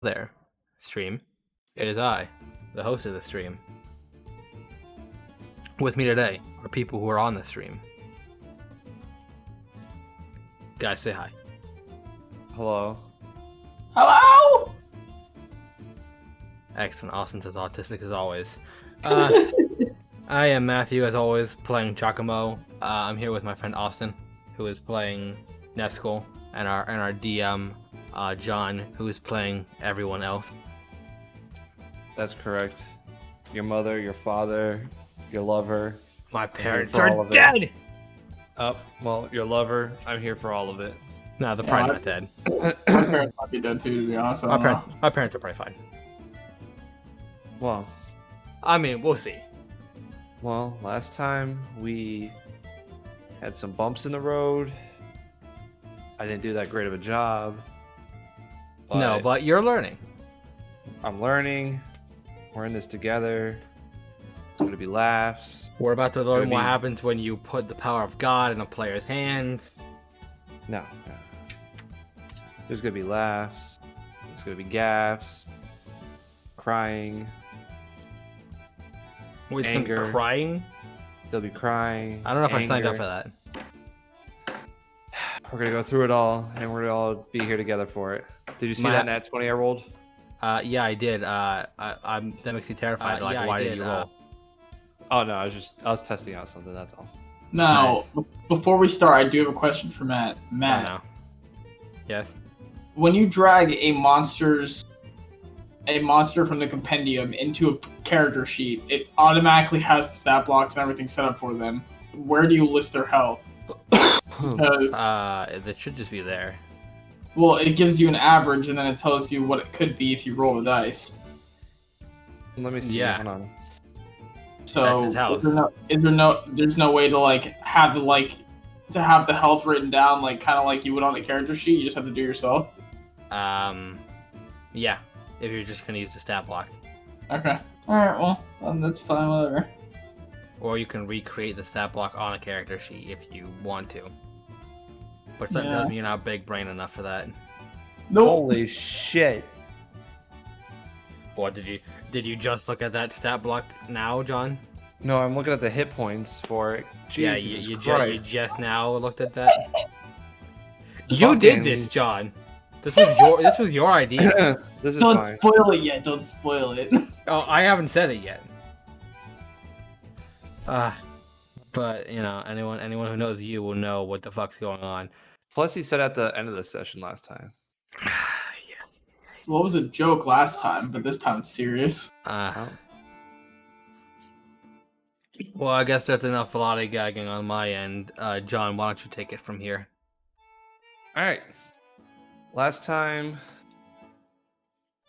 there, stream. It is I, the host of the stream. With me today are people who are on the stream. Guys, say hi. Hello. Hello! Excellent. Austin says autistic as always. I am Matthew, as always, playing Giacomo. I'm here with my friend Austin, who is playing Neskel, and our DM, John, who is playing everyone else. That's correct. Your mother, your father, your lover. My parents for all are of it. dead! Oh, well, your lover. I'm here for all of it. No, they're Yeah, probably not dead. My parents might be dead too, to be honest. I don't know. My parents are probably fine. Well, I mean, we'll see. last time we had some bumps in the road. I didn't do that great of a job. No, but you're learning. I'm learning. We're in this together. It's gonna be laughs. We're about to learn Gonna what be- happens when you put the power of God in a player's hands. No. There's gonna be laughs. There's gonna be gaffs. Crying. Wait, it's Anger. gonna be crying? There'll be crying. I don't know if I signed up anger. for that. We're gonna go through it all, and we're gonna all be here together for it. Did you see that nat 20 I rolled? Yeah, I did. That makes me terrified. Why did you roll? Oh no, I was testing out something. That's all. Now, Nice. before we start, I do have a question for Matt. I Matt, know. Yes. when you drag a monster from the compendium into a character sheet, it automatically has stat blocks and everything set up for them. Where do you list their health? Because, That should just be there. well, it gives you an average and then it tells you what it could be if you roll the dice. Let me see. Yeah. Hold on. So That's his health. there's no way to have the health written down kind of like you would on a character sheet. You just have to do it yourself. Yeah. If you're just gonna use the stat block, Okay. All right. Well, that's fine. Whatever. or you can recreate the stat block on a character sheet if you want to. But something tells me you're not big brain enough for that. Nope. Holy shit! What did you just look at that stat block now, John? No, I'm looking at the hit points for it. Yeah, Jesus you Christ. just now looked at that. You did Fucking- this, John. This was your idea. This is Don't fine. spoil it yet. Don't spoil it. Oh, I haven't said it yet. But you know, anyone who knows you will know what the fuck's going on. Plus, he said at the end of the session last time. Yeah. Well, it was a joke last time, but this time it's serious. Oh. Well, I guess that's enough lollygagging on my end. John, why don't you take it from here? All right. Last time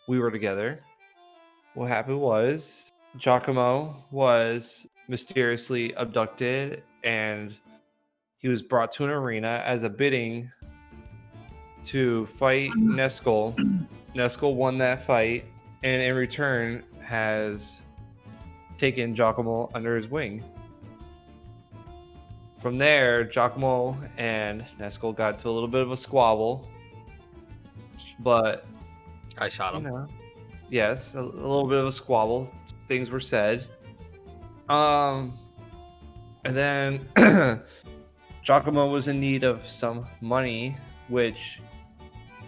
we were together, what happened was Giacomo was mysteriously abducted and he was brought to an arena as a bidding to fight Neskel. Neskel won that fight and in return has taken Giacomo under his wing. From there, Giacomo and Neskel got into a little bit of a squabble. But, I shot you him. know, yes, a little bit of a squabble. Things were said. And then Giacomo was in need of some money, which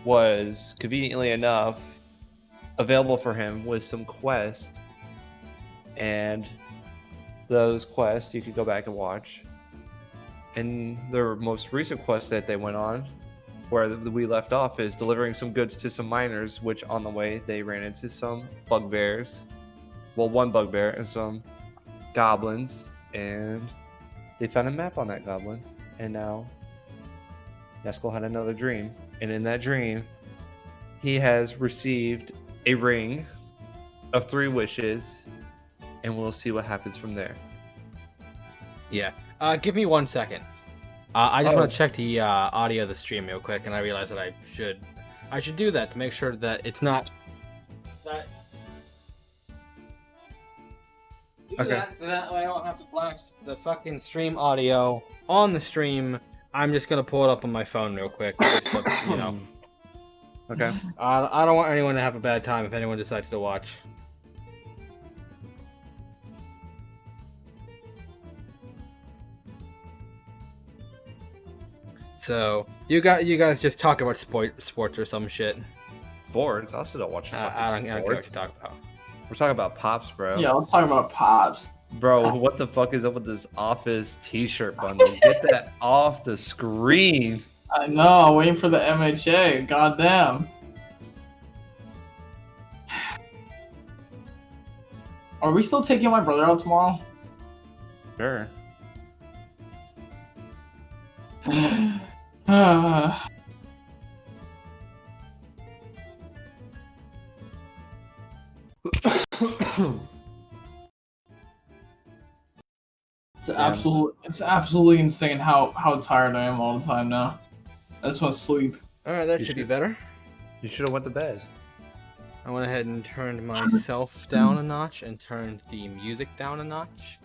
was conveniently enough available for him with some quests. And those quests you could go back and watch. And the most recent quest that they went on, where we left off, is delivering some goods to some miners, which on the way they ran into some bugbears. Well, one bugbear and some goblins, and they found a map on that goblin. And now Neskel had another dream, and in that dream, he has received a ring of 3 wishes, and we'll see what happens from there. Yeah. Give me 1 second. I just Oh. want to check the audio of the stream real quick, and I realize that I should do that to make sure that it's not. Okay. So that way I don't have to blast the fucking stream audio on the stream. I'm just gonna pull it up on my phone real quick. Just to, you know. Okay. I don't want anyone to have a bad time if anyone decides to watch. So you guys just talk about sports or some shit. Sports? I also don't watch fucking I don't care what sports. you talk about. We're talking about Pops, bro. Yeah, let's talk about Pops. Bro, what the fuck is up with this Office t-shirt bundle? Get that off the screen. I know, I'm waiting for the MHA. Goddamn. Are we still taking my brother out tomorrow? Sure. It's absolutely insane how tired I am all the time now. I just want to sleep. All right, that You should be should- better. You should have went to bed. I went ahead and turned myself down a notch and turned the music down a notch.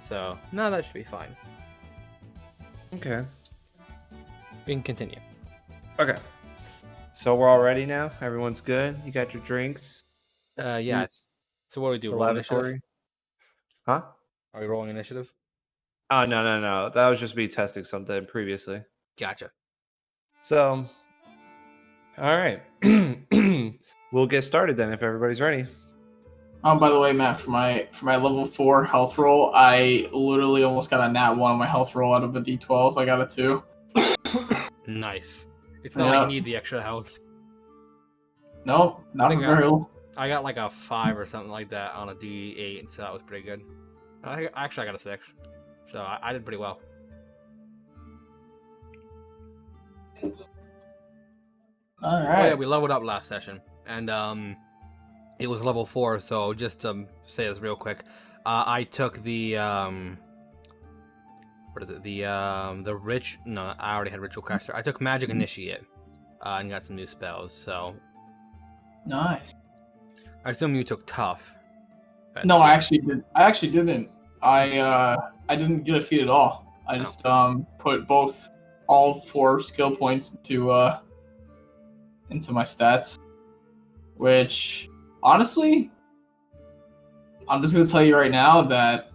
So no, that should be fine. Okay. We can continue. Okay. So we're all ready now? Everyone's good? You got your drinks? Yeah. So what do we do? The Roll initiative? lavatory? Huh? Are we rolling initiative? Oh, no. That was just me testing something previously. Gotcha. So, all right. We'll get started then if everybody's ready. Oh, by the way, Matt, for my level 4 health roll, I literally almost got a nat 1 on my health roll out of a d12. I got a 2. Nice. It's not like you need the extra health. Nope, not think for very long. I got like a 5 or something like that on a D8, and so that was pretty good. I got a 6, so I did pretty well. All Oh right. yeah, we leveled up last session, and it was level 4. So just to say this real quick, I took the what is it? The rich? No, I already had Ritual Caster. I took Magic Initiate, and got some new spells. So Nice. I assume you took Tough. but- No, I actually did. I actually didn't. I didn't get a feat at all. I just put all 4 skill points into my stats, which honestly, I'm just gonna tell you right now that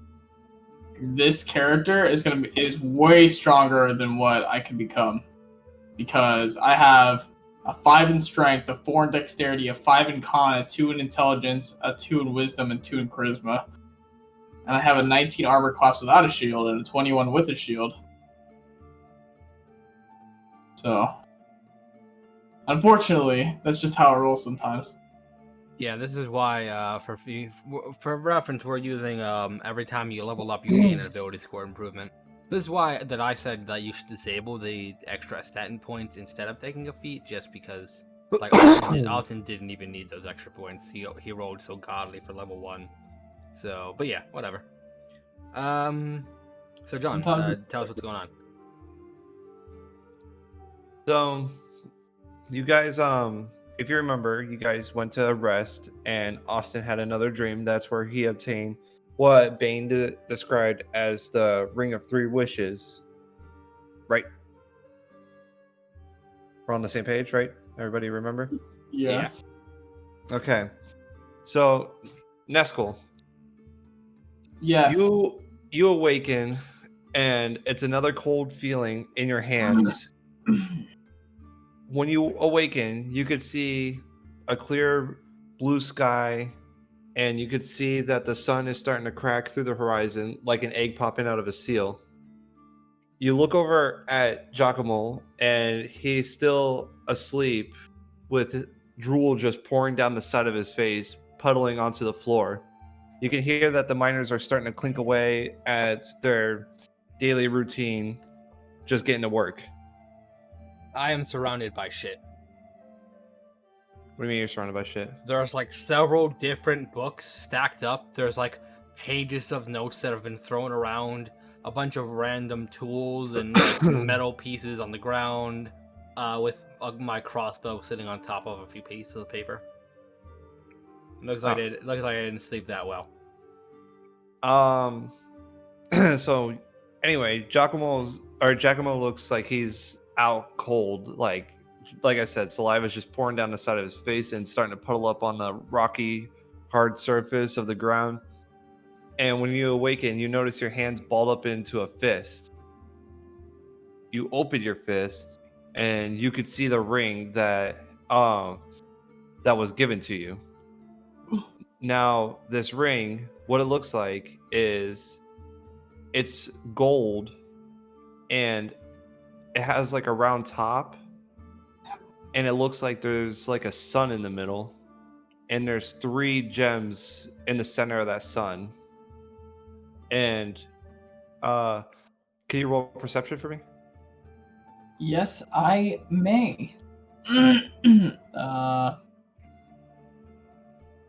this character is way stronger than what I can become, because I have a 5 in strength, a 4 in dexterity, a 5 in con, a 2 in intelligence, a 2 in wisdom, and 2 in charisma. And I have a 19 armor class without a shield and a 21 with a shield. So, unfortunately, that's just how it rolls sometimes. Yeah, this is why for reference we're using every time you level up you gain an ability score improvement. This is why that I said that you should disable the extra statin points instead of taking a feat, just because like Austin didn't even need those extra points. He rolled so godly for level 1. So, but yeah, whatever. So John, tell us what's going on. So, you guys, if you remember, you guys went to rest, and Austin had another dream. That's where he obtained what Bane described as the Ring of 3 Wishes. Right? We're on the same page, right? Everybody remember? Yes. Okay. So, Neskel, Yes. you awaken, and it's another cold feeling in your hands. When you awaken, you could see a clear blue sky, and you could see that the sun is starting to crack through the horizon like an egg popping out of a seal. You look over at Giacomo, and he's still asleep with drool just pouring down the side of his face, puddling onto the floor. You can hear that the miners are starting to clink away at their daily routine, just getting to work. I am surrounded by shit. What do you mean you're surrounded by shit? There's like several different books stacked up. There's like pages of notes that have been thrown around, a bunch of random tools and like metal pieces on the ground, with my crossbow sitting on top of a few pieces of paper. Looks like I didn't sleep that well. So anyway, Giacomo looks like he's out cold, like like I said, saliva is just pouring down the side of his face and starting to puddle up on the rocky, hard surface of the ground. And when you awaken, you notice your hands balled up into a fist. You open your fist, and you could see the ring that was given to you. Now, this ring, what it looks like is it's gold, and it has like a round top, and it looks like there's like a sun in the middle, and there's 3 gems in the center of that sun. And can you roll perception for me? Yes, I may.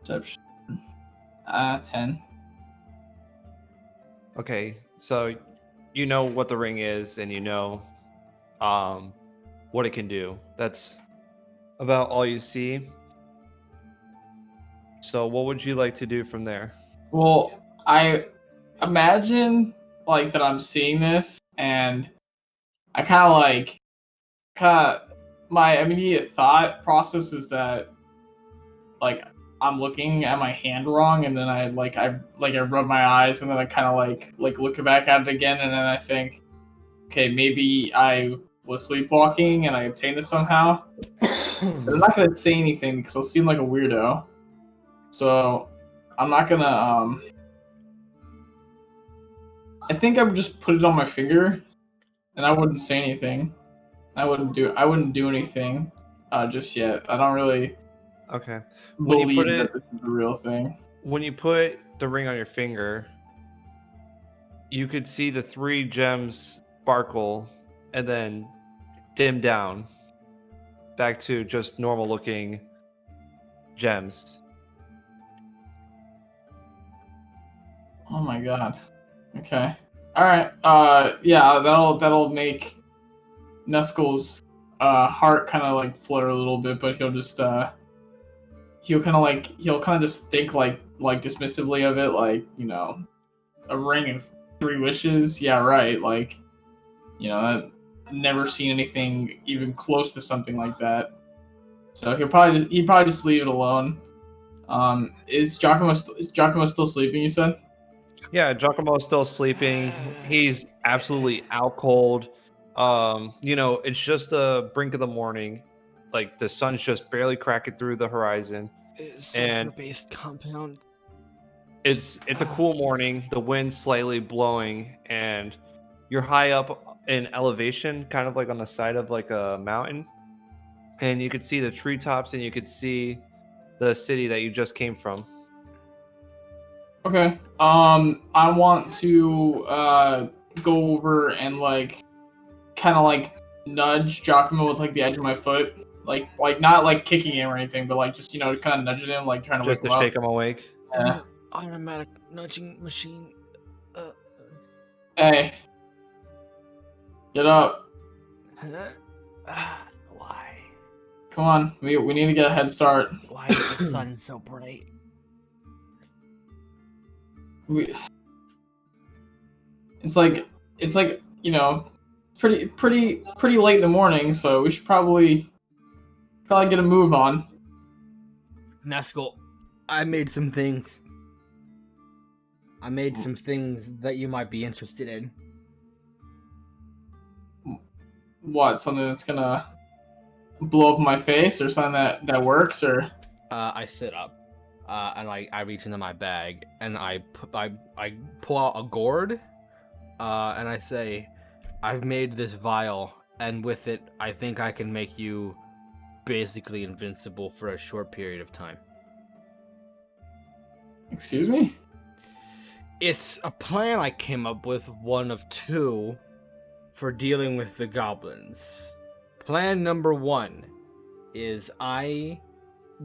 Perception. 10. Okay, so you know what the ring is, and you know what it can do. That's about all you see. So what would you like to do from there? Well, I imagine like that I'm seeing this, and I kind of my immediate thought process is that like I'm looking at my hand wrong, and then I rub my eyes, and then I kind of like look back at it again, and then I think, okay, maybe I was sleepwalking and I obtained it somehow. But I'm not gonna say anything because I'll seem like a weirdo. So I'm not gonna. I think I would just put it on my finger, and I wouldn't say anything. I wouldn't do anything just yet. I don't really Okay. When you believe put that it, this is the real thing. when you put the ring on your finger, you could see the 3 gems sparkle and then dim down back to just normal looking gems. Oh my god. Okay. All right. Yeah. That'll make Neskel's heart kind of like flutter a little bit, but he'll just he'll kind of just think like dismissively of it, like, you know, a ring of 3 wishes. Yeah, right. Like, you know, I've never seen anything even close to something like that. So he'd probably just leave it alone. Is Giacomo still sleeping? You said. Yeah, Giacomo's still sleeping. He's absolutely out cold. You know, it's just the brink of the morning. Like the sun's just barely cracking through the horizon. And Sulfur-based compound. it's a cool morning. The wind's slightly blowing, and you're high up in elevation, kind of like on the side of like a mountain. And you could see the treetops, and you could see the city that you just came from. Okay. I want to go over and like kind of like nudge Giacomo with like the edge of my foot, like not like kicking him or anything, but like just, you know, kind of nudging him, like trying to Just wake to him shake up. him awake. Yeah. Automatic nudging machine. Hey, get up! Why? Come on, we need to get a head start. Why is the sun so bright? It's like you know, pretty late in the morning, so we should probably get a move on. Neskel, I made some things. I made some things that you might be interested in. What? Something that's gonna blow up in my face, or something that works, or? I sit up, and I reach into my bag, and I pull out a gourd, and I say, I've made this vial, and with it, I think I can make you basically invincible for a short period of time. Excuse me? It's a plan I came up with, one of 2, for dealing with the goblins. Plan number 1 is I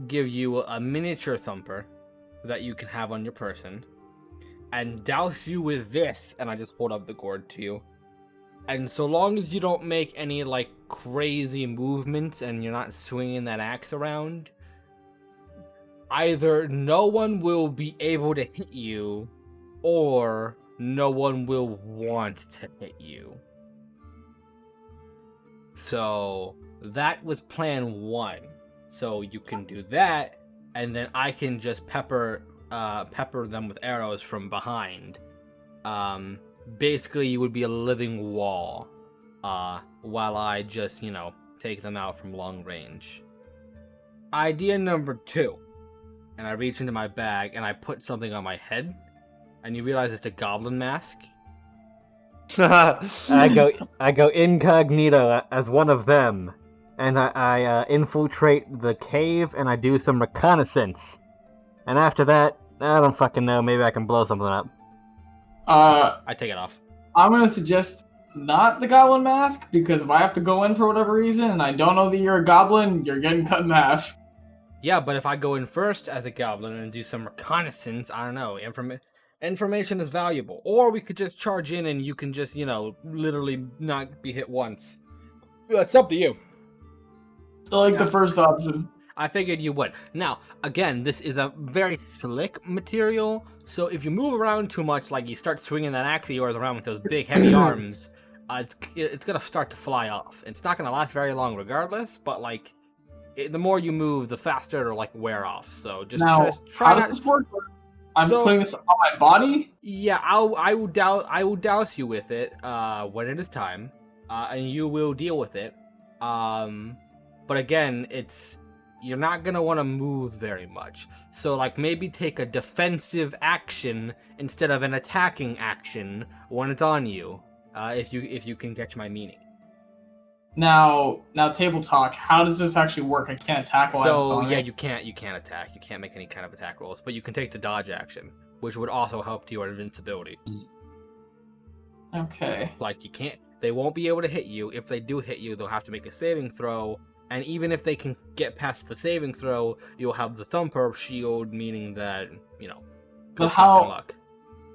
give you a miniature thumper that you can have on your person, and douse you with this, and I just hold up the gourd to you. And so long as you don't make any like crazy movements and you're not swinging that axe around, either no one will be able to hit you, or no one will want to hit you. So that was plan 1. So you can do that, and then I can just pepper them with arrows from behind. Basically, you would be a living wall, while I just, take them out from long range. Idea number 2, and I reach into my bag and I put something on my head, and you realize it's a goblin mask. I go incognito as one of them, and I infiltrate the cave and I do some reconnaissance. And after that, I don't fucking know. Maybe I can blow something up. I take it off. I'm gonna suggest not the goblin mask, because if I have to go in for whatever reason and I don't know that you're a goblin, you're getting cut in half. Yeah, but if I go in first as a goblin and do some reconnaissance, I don't know. Information is valuable. Or we could just charge in and you can just, literally not be hit once. It's up to you. I like the first option. I figured you would. Now, again, this is a very slick material, so if you move around too much, like you start swinging that axe of yours around with those big, heavy arms, it's going to start to fly off. It's not going to last very long regardless, but, the more you move, the faster it'll, wear off. So just try how does this work? I'm putting this on my body? Yeah, I will douse you with it when it is time, and you will deal with it. But again, you're not going to want to move very much. So, maybe take a defensive action instead of an attacking action when it's on you, if you can catch my meaning. Now, table talk. How does this actually work? I can't attack while I'm on it. You can't attack. You can't make any kind of attack rolls, but you can take the dodge action, which would also help to your invincibility. Okay. They won't be able to hit you. If they do hit you, they'll have to make a saving throw. And even if they can get past the saving throw, you'll have the thumper shield, meaning that, But how? Luck.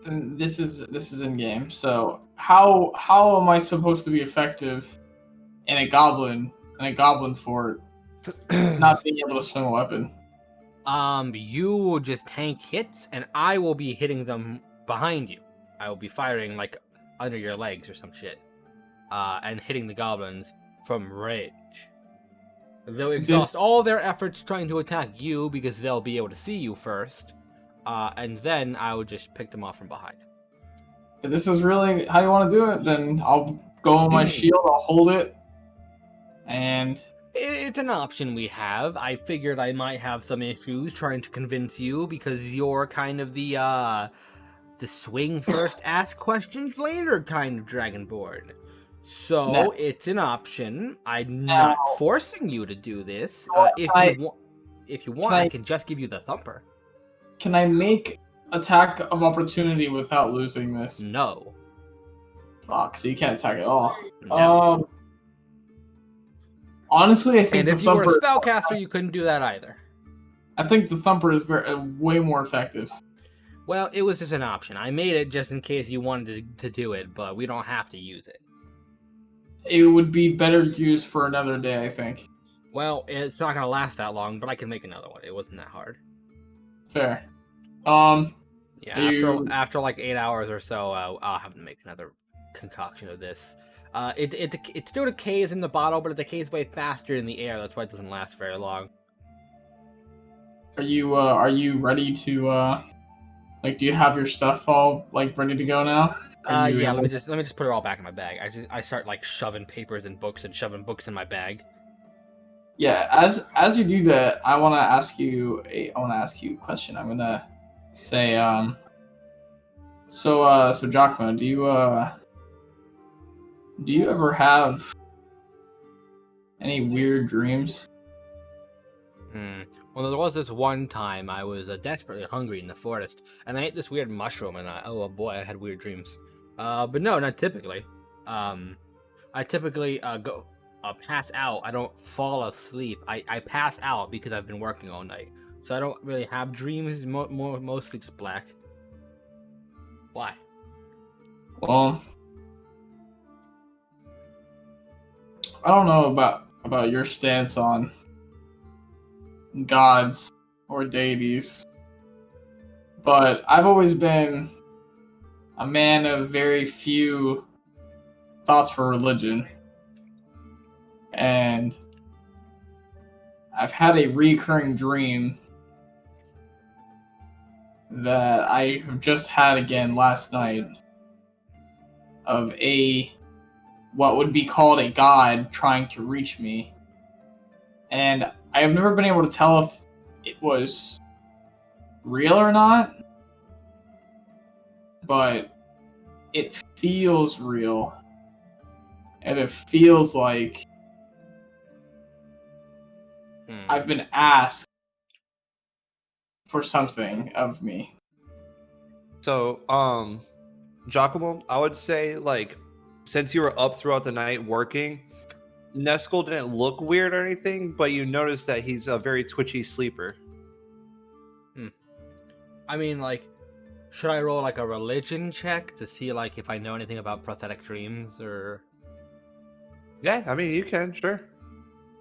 This is in game. So how am I supposed to be effective in a goblin fort, not being able to swing a weapon? You will just tank hits, and I will be hitting them behind you. I will be firing under your legs or some shit, and hitting the goblins from range. They'll exhaust all their efforts trying to attack you because they'll be able to see you first, and then I would just pick them off from behind. If this is really how you want to do it, then I'll go on my shield, I'll hold it, and... It's an option we have. I figured I might have some issues trying to convince you because you're kind of the swing first, ask questions later kind of Dragonborn. So it's an option. I'm not forcing you to do this. If you want, I can just give you the thumper. Can I make attack of opportunity without losing this? No. Fuck, so you can't attack at all. No. Honestly, I think if you were a spellcaster, you couldn't do that either. I think the thumper is way more effective. Well, it was just an option. I made it just in case you wanted to do it, but we don't have to use it. It would be better used for another day, I think. Well, it's not going to last that long, but I can make another one. It wasn't that hard. Fair. Yeah, after 8 hours or so, I'll have to make another concoction of this. It still decays in the bottle, but it decays way faster in the air. That's why it doesn't last very long. Are you ready to do you have your stuff all ready to go now? Yeah, let me just put it all back in my bag. I start shoving papers and books and shoving books in my bag. Yeah, as you do that, I want to ask you a question. I'm gonna say so Giacomo, do you ever have any weird dreams? Well, there was this one time I was desperately hungry in the forest, and I ate this weird mushroom, and oh boy, I had weird dreams. But no, not typically. I typically pass out. I don't fall asleep. I pass out because I've been working all night. So I don't really have dreams, mostly just black. Why? Well, I don't know about your stance on gods or deities, but I've always been a man of very few thoughts for religion. And I've had a recurring dream that I have just had again last night of what would be called a god trying to reach me. And I have never been able to tell if it was real or not, but it feels real. And it feels like I've been asked for something of me. So, Giacomo, I would say, like, since you were up throughout the night working, Neskel didn't look weird or anything, but you noticed that he's a very twitchy sleeper. I mean, like, should I roll like a religion check to see like if I know anything about prophetic dreams, or Yeah, I mean, you can, sure.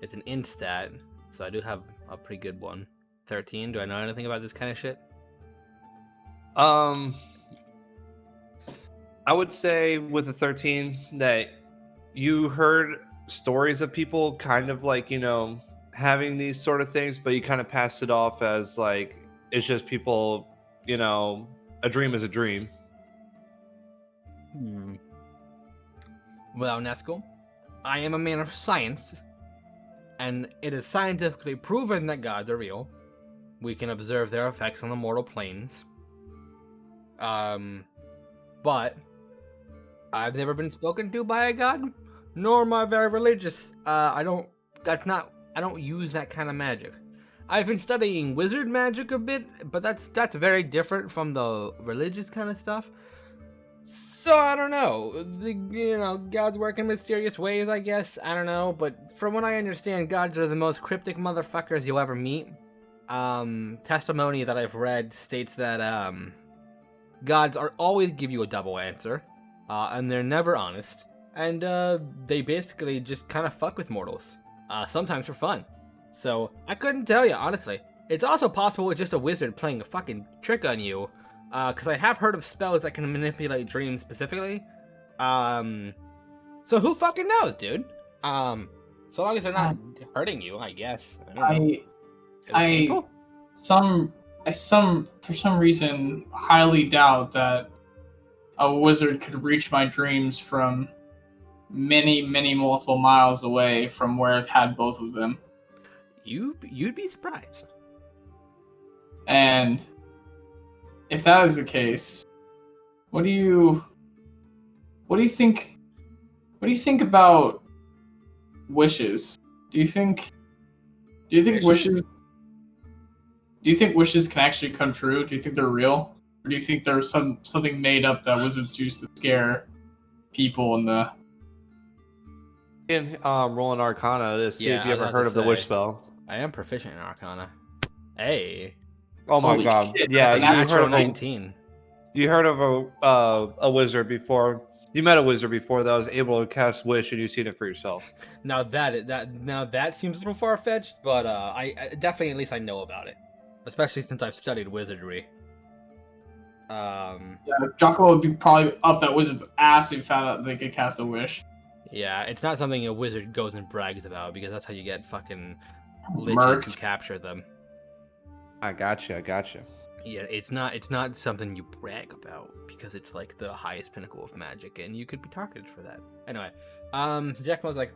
it's an instat, so I do have a pretty good one. 13. Do I know anything about this kind of shit? I would say with a 13 that you heard stories of people kind of like, having these sort of things, but you kind of passed it off as like, it's just people, a dream is a dream. Well, Neskel, I am a man of science, and it is scientifically proven that gods are real. We can observe their effects on the mortal planes. But I've never been spoken to by a god, nor am I very religious. I don't use that kind of magic. I've been studying wizard magic a bit, but that's very different from the religious kind of stuff. So I don't know. Gods work in mysterious ways, I guess. I don't know, but from what I understand, gods are the most cryptic motherfuckers you'll ever meet. Testimony that I've read states that gods always give you a double answer, and they're never honest, and they basically just kind of fuck with mortals, sometimes for fun. So I couldn't tell you, honestly. It's also possible it's just a wizard playing a fucking trick on you, because I have heard of spells that can manipulate dreams specifically. So who fucking knows, dude? So long as they're not hurting you, I guess. I don't know. I for some reason highly doubt that a wizard could reach my dreams from many multiple miles away from where I've had both of them. You'd be surprised. And if that is the case, what do you think about wishes? Do you think wishes can actually come true? Do you think they're real? Or do you think there's something made up that wizards use to scare people in the... Rolling Arcana to see if you ever heard of the wish spell. I am proficient in Arcana. Hey. Oh my god. Shit, yeah, you heard of 19. You heard of a wizard before. You met a wizard before that was able to cast wish, and you've seen it for yourself. Now that seems a little far-fetched, but I definitely, at least I know about it. Especially since I've studied wizardry. Yeah, Jocko would be probably up that wizard's ass if he found out they could cast a wish. Yeah, it's not something a wizard goes and brags about, because that's how you get fucking liches who capture them. I gotcha. Yeah, it's not something you brag about, because it's like the highest pinnacle of magic, and you could be targeted for that. Anyway, so Giacomo's like,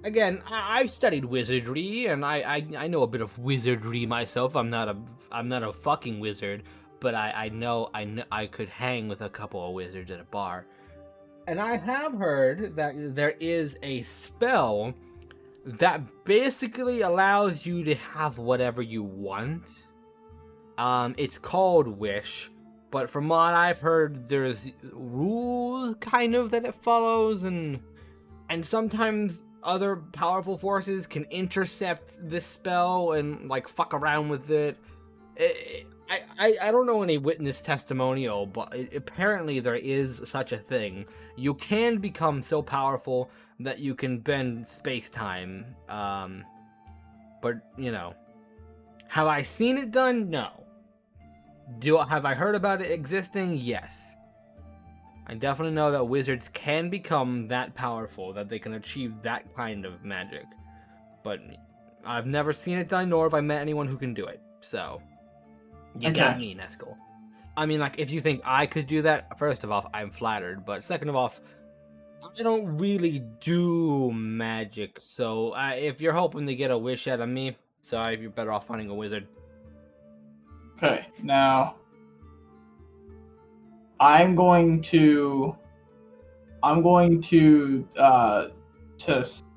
again, I've studied wizardry, and I know a bit of wizardry myself. I'm not a fucking wizard, but I know I could hang with a couple of wizards at a bar. And I have heard that there is a spell that basically allows you to have whatever you want. It's called Wish, but from what I've heard, there's rules kind of that it follows, and sometimes other powerful forces can intercept this spell and like fuck around with it. I don't know any witness testimonial, but apparently there is such a thing. You can become so powerful that you can bend space-time. But, have I seen it done? No. Have I heard about it existing? Yes. I definitely know that wizards can become that powerful, that they can achieve that kind of magic. But I've never seen it done, nor have I met anyone who can do it. So, you got me, Neskel. I mean, like, if you think I could do that, first of all, I'm flattered. But second of all, I don't really do magic. So, if you're hoping to get a wish out of me, sorry, you're better off finding a wizard. Okay, now I'm going to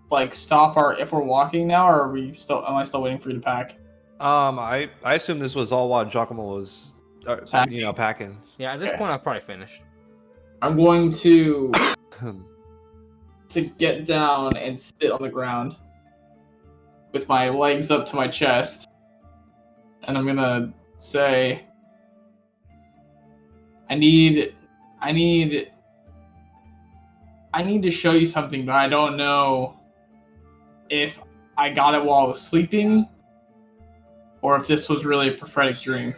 like stop if we're walking now, or are we still? Am I still waiting for you to pack? I assume this was all while Giacomo was, Packing. packing. Yeah, at this point, I've probably finished. I'm going to get down and sit on the ground with my legs up to my chest, and I'm gonna say, I need to show you something, but I don't know if I got it while I was sleeping or if this was really a prophetic dream.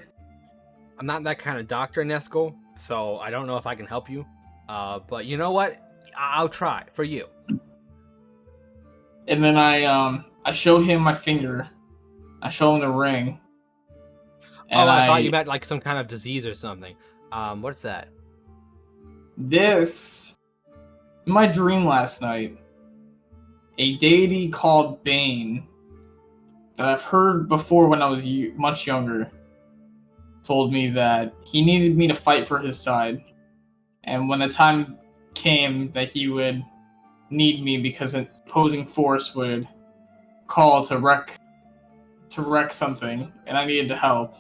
I'm not that kind of doctor, Neskel, so I don't know if I can help you. But you know what? I'll try for you. And then I show him my finger. I show him the ring. And I thought you meant like some kind of disease or something. What's that? This, in my dream last night, a deity called Bane, that I've heard before when I was much younger, told me that he needed me to fight for his side. And when the time came that he would need me because an opposing force would call to wreck something, and I needed to help.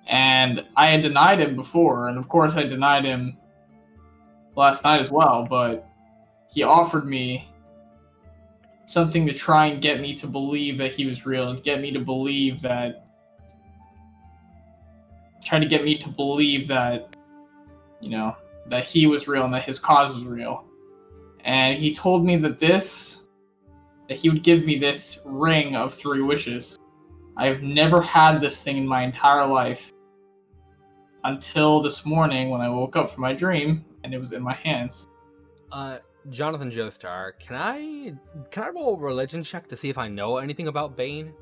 And I had denied him before, and of course I denied him last night as well, but he offered me something to try and get me to believe that he was real, and get me to believe that, try to get me to believe that, that he was real and that his cause was real. And he told me that he would give me this ring of 3 wishes. I have never had this thing in my entire life until this morning when I woke up from my dream and it was in my hands. Jonathan Joestar, can I roll a religion check to see if I know anything about Bane?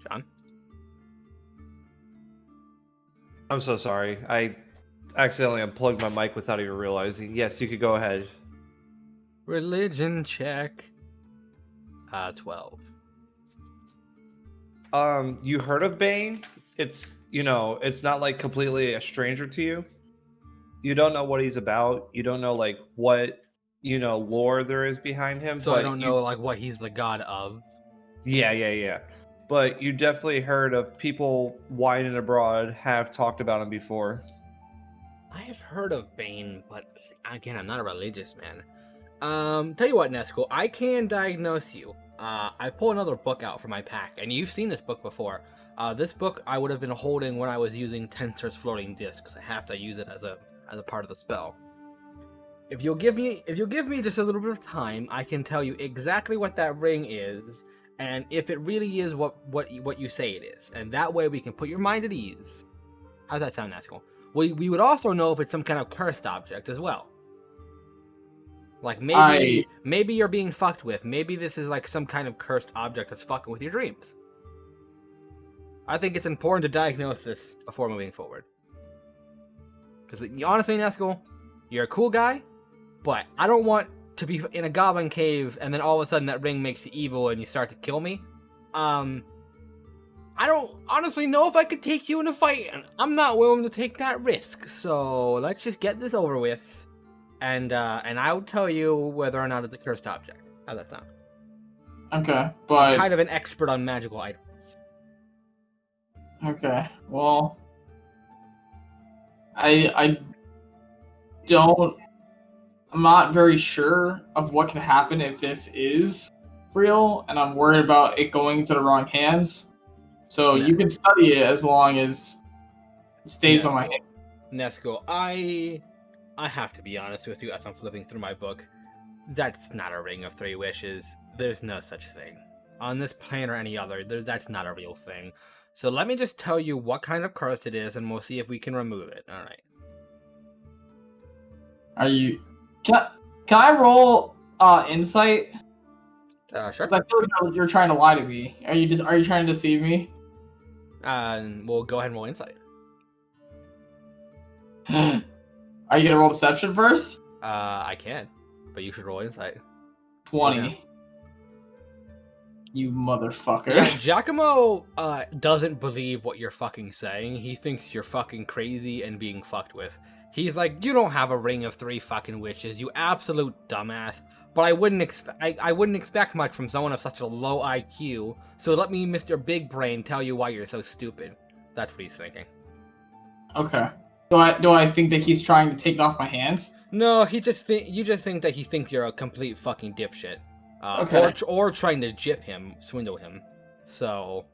John? I'm so sorry. I accidentally unplugged my mic without even realizing. Yes, you could go ahead. Religion check. 12. You heard of Bane? It's it's not like completely a stranger to you. You don't know what he's about. You don't know like what lore there is behind him. So but I don't know like what he's the god of. Yeah. But you definitely heard of people wide and abroad have talked about him before. I have heard of Bane, but again, I'm not a religious man. Tell you what, Nesco, I can diagnose you. I pull another book out from my pack, and you've seen this book before. This book I would have been holding when I was using Tensor's floating disc, because I have to use it as a part of the spell. If you'll give me just a little bit of time, I can tell you exactly what that ring is, and if it really is what you say it is, and that way we can put your mind at ease. How's that sound, Nesco? We would also know if it's some kind of cursed object as well. Like maybe you're being fucked with. Maybe this is like some kind of cursed object that's fucking with your dreams. I think it's important to diagnose this before moving forward. Because honestly, Nesco, you're a cool guy, but I don't want to be in a goblin cave and then all of a sudden that ring makes you evil and you start to kill me. I don't honestly know if I could take you in a fight, and I'm not willing to take that risk. So let's just get this over with. And I'll tell you whether or not it's a cursed object. How's that sound? Okay, but I'm kind of an expert on magical items. Okay, well, I'm not very sure of what can happen if this is real, and I'm worried about it going into the wrong hands. So you can study it as long as it stays on my hand. Nesco, I have to be honest with you as I'm flipping through my book. That's not a ring of 3 wishes. There's no such thing. On this plane or any other, that's not a real thing. So let me just tell you what kind of curse it is, and we'll see if we can remove it. Alright. Can I roll insight? Sure. 'Cause I feel like you're trying to lie to me. Are you trying to deceive me? We'll go ahead and roll insight. Are you gonna roll deception first? I can, but you should roll insight. 20. Okay. You motherfucker. Yeah, Giacomo doesn't believe what you're fucking saying. He thinks you're fucking crazy and being fucked with. He's like, you don't have a ring of 3 fucking wishes, you absolute dumbass. But I wouldn't expect much from someone of such a low IQ. So let me, Mr. Big Brain, tell you why you're so stupid. That's what he's thinking. Okay. Do I think that he's trying to take it off my hands? No, you just think that he thinks you're a complete fucking dipshit. Okay. Or trying to jip him, swindle him. So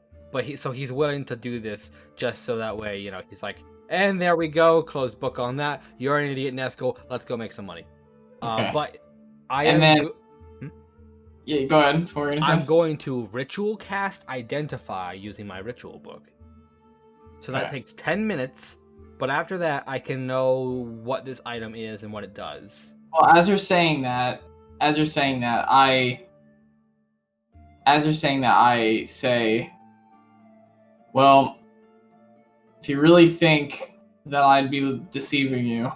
he's willing to do this just so that way, you know, he's like, and there we go, close book on that. You're an idiot, Nesco. Let's go make some money. Okay. But Yeah, go ahead. What were you gonna say? I'm going to ritual cast identify using my ritual book. So that takes 10 minutes, but after that I can know what this item is and what it does. Well, as you're saying that, I say, well, if you really think that I'd be deceiving you,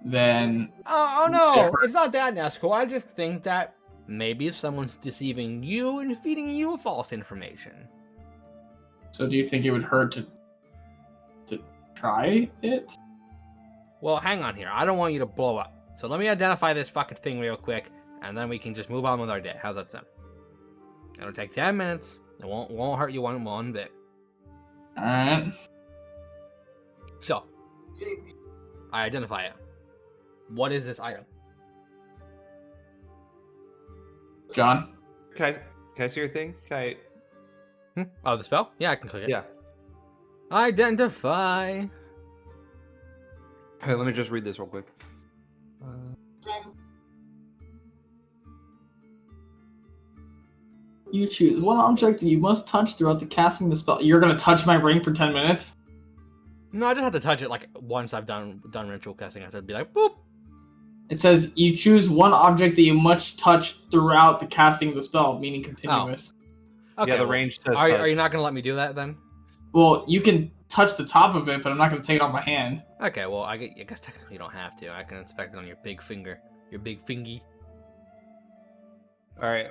then Oh no, it's not that, Nesco. I just think that maybe if someone's deceiving you and feeding you false information. So do you think it would hurt to try it? Well, hang on here. I don't want you to blow up. So let me identify this fucking thing real quick, and then we can just move on with our day. How's that sound? It'll take 10 minutes. It won't hurt you one bit. Alright. So, I identify it. What is this item? John? Can I see your thing? Can I? Oh, the spell? Yeah, I can click it. Yeah. Identify. Hey, let me just read this real quick. You choose one object that you must touch throughout the casting the spell. You're gonna touch my ring for 10 minutes? No, I just have to touch it like once I've done ritual casting. I have to be like, boop. It says you choose one object that you must touch throughout the casting of the spell, meaning continuous. Okay, Yeah, the well, range says Are touch. you not gonna let me do that then? Well, you can touch the top of it, but I'm not gonna take it off my hand. Okay, well, I guess technically you don't have to. I can inspect it on your big finger. Your big fingy. All right.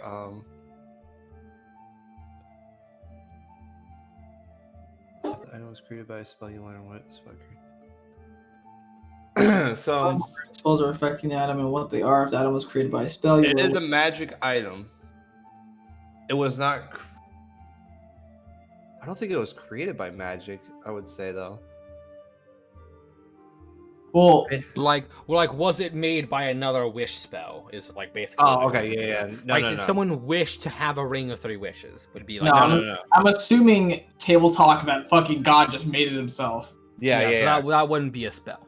The item was created by a spell you learn what spell created. So Spells are affecting the item and what they are. If the item was created by a spell, it is a magic item. It was not. I don't think it was created by magic. I would say though. Well, Was it made by another wish spell? Is like basically. Oh, okay, yeah. No, like, no, did no. someone wish to have a ring of 3 wishes? Would be like. No, I'm assuming Table Talk that fucking god just made it himself. So that wouldn't be a spell.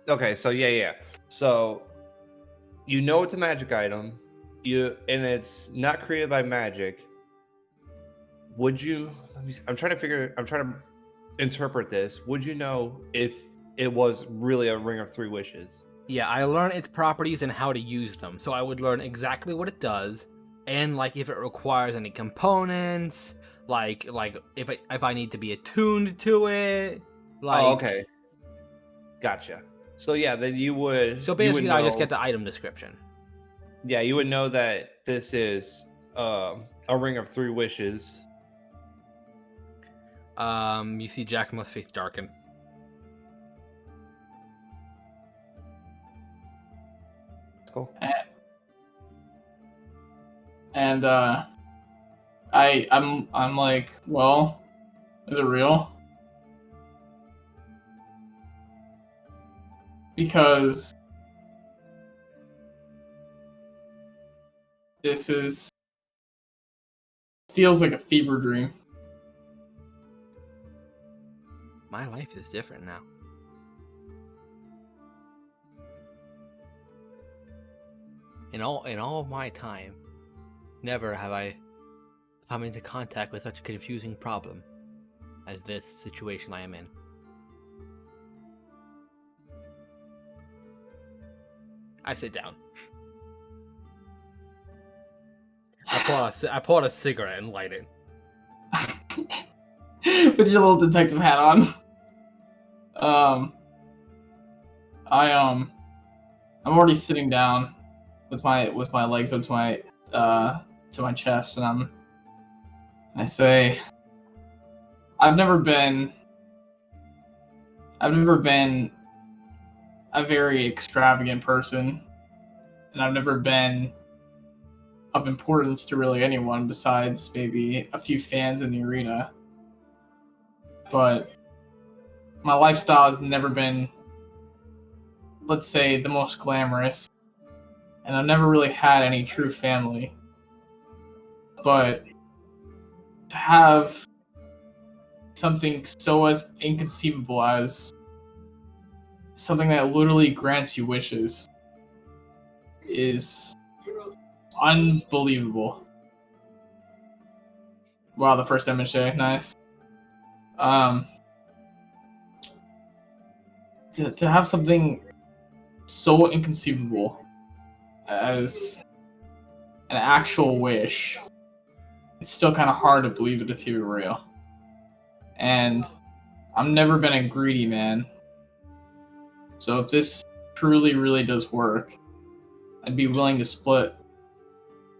Okay, so yeah. So you know it's a magic item. And it's not created by magic. Would you? I'm trying to interpret this. Would you know if it was really a ring of 3 wishes? Yeah, I learn its properties and how to use them. So I would learn exactly what it does, and like if it requires any components, like if I need to be attuned to it. Like, Oh, okay. Gotcha. So yeah, then you would. So basically, you would I just know- get the item description. Yeah, you would know that this is a ring of 3 wishes. You see Giacomo's face darken. That's cool. And I'm like, well, is it real? Because this feels like a fever dream. My life is different now. In all of my time, never have I come into contact with such a confusing problem as this situation I am in. I sit down. I pull out a cigarette and light it. With your little detective hat on. I'm already sitting down with my legs up to my chest, and I say, I've never been a very extravagant person, and I've never been of importance to really anyone besides maybe a few fans in the arena. But my lifestyle has never been, let's say, the most glamorous, and I've never really had any true family. But to have something so as inconceivable as something that literally grants you wishes is unbelievable. Wow, the first image there, nice. To have something so inconceivable as an actual wish, it's still kind of hard to believe it to be real. And I've never been a greedy man. So if this truly, really does work, I'd be willing to split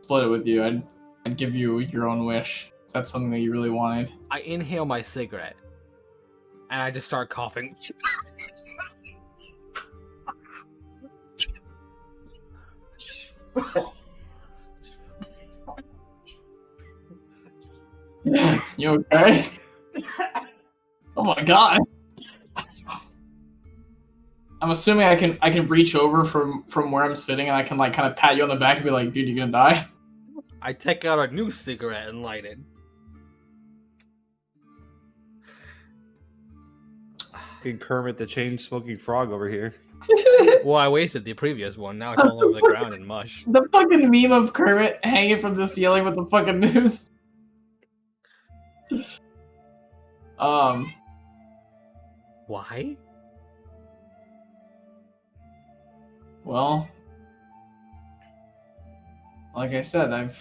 it with you. I'd give you your own wish. If that's something that you really wanted. I inhale my cigarette, and I just start coughing. You okay? Oh my god. I'm assuming I can reach over from where I'm sitting and I can like kind of pat you on the back and be like, dude, you gonna die? I take out a new cigarette and light it. Fucking Kermit the chain-smoking frog over here. Well, I wasted the previous one. Now it's all over the ground in mush. The fucking meme of Kermit hanging from the ceiling with the fucking noose. Why? Well, like I said, I've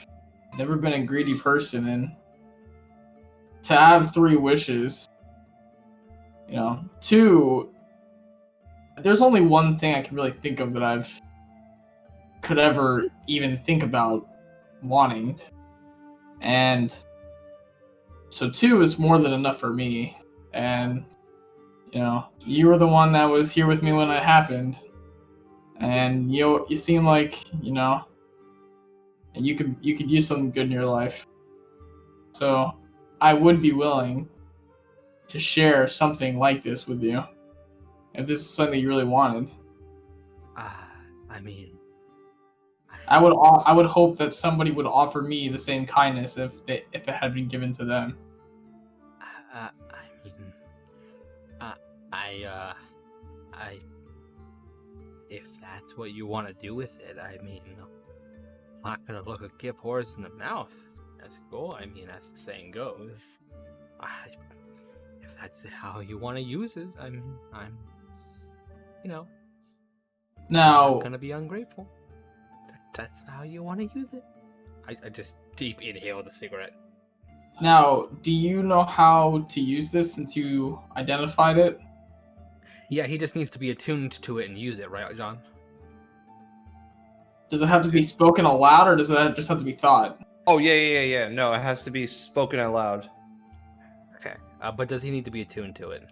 never been a greedy person, and to have 3 wishes, you know, 2, there's only one thing I can really think of that could ever even think about wanting, and so 2 is more than enough for me. And you know, you were the one that was here with me when it happened, and you seem like, you know, you could use something good in your life. So I would be willing to share something like this with you if this is something you really wanted. I mean, I would hope that somebody would offer me the same kindness if it had been given to them. if that's what you want to do with it, I mean, I'm not gonna look a gift horse in the mouth. That's cool. I mean, as the saying goes. If that's how you want to use it, I'm, you know, Now, not gonna be ungrateful. That's how you want to use it. I just deep inhale the cigarette. Now, do you know how to use this since you identified it? Yeah, he just needs to be attuned to it and use it, right, John? Does it have to be spoken aloud, or does it just have to be thought? Oh, yeah. No, it has to be spoken out loud. Okay. But does he need to be attuned to it?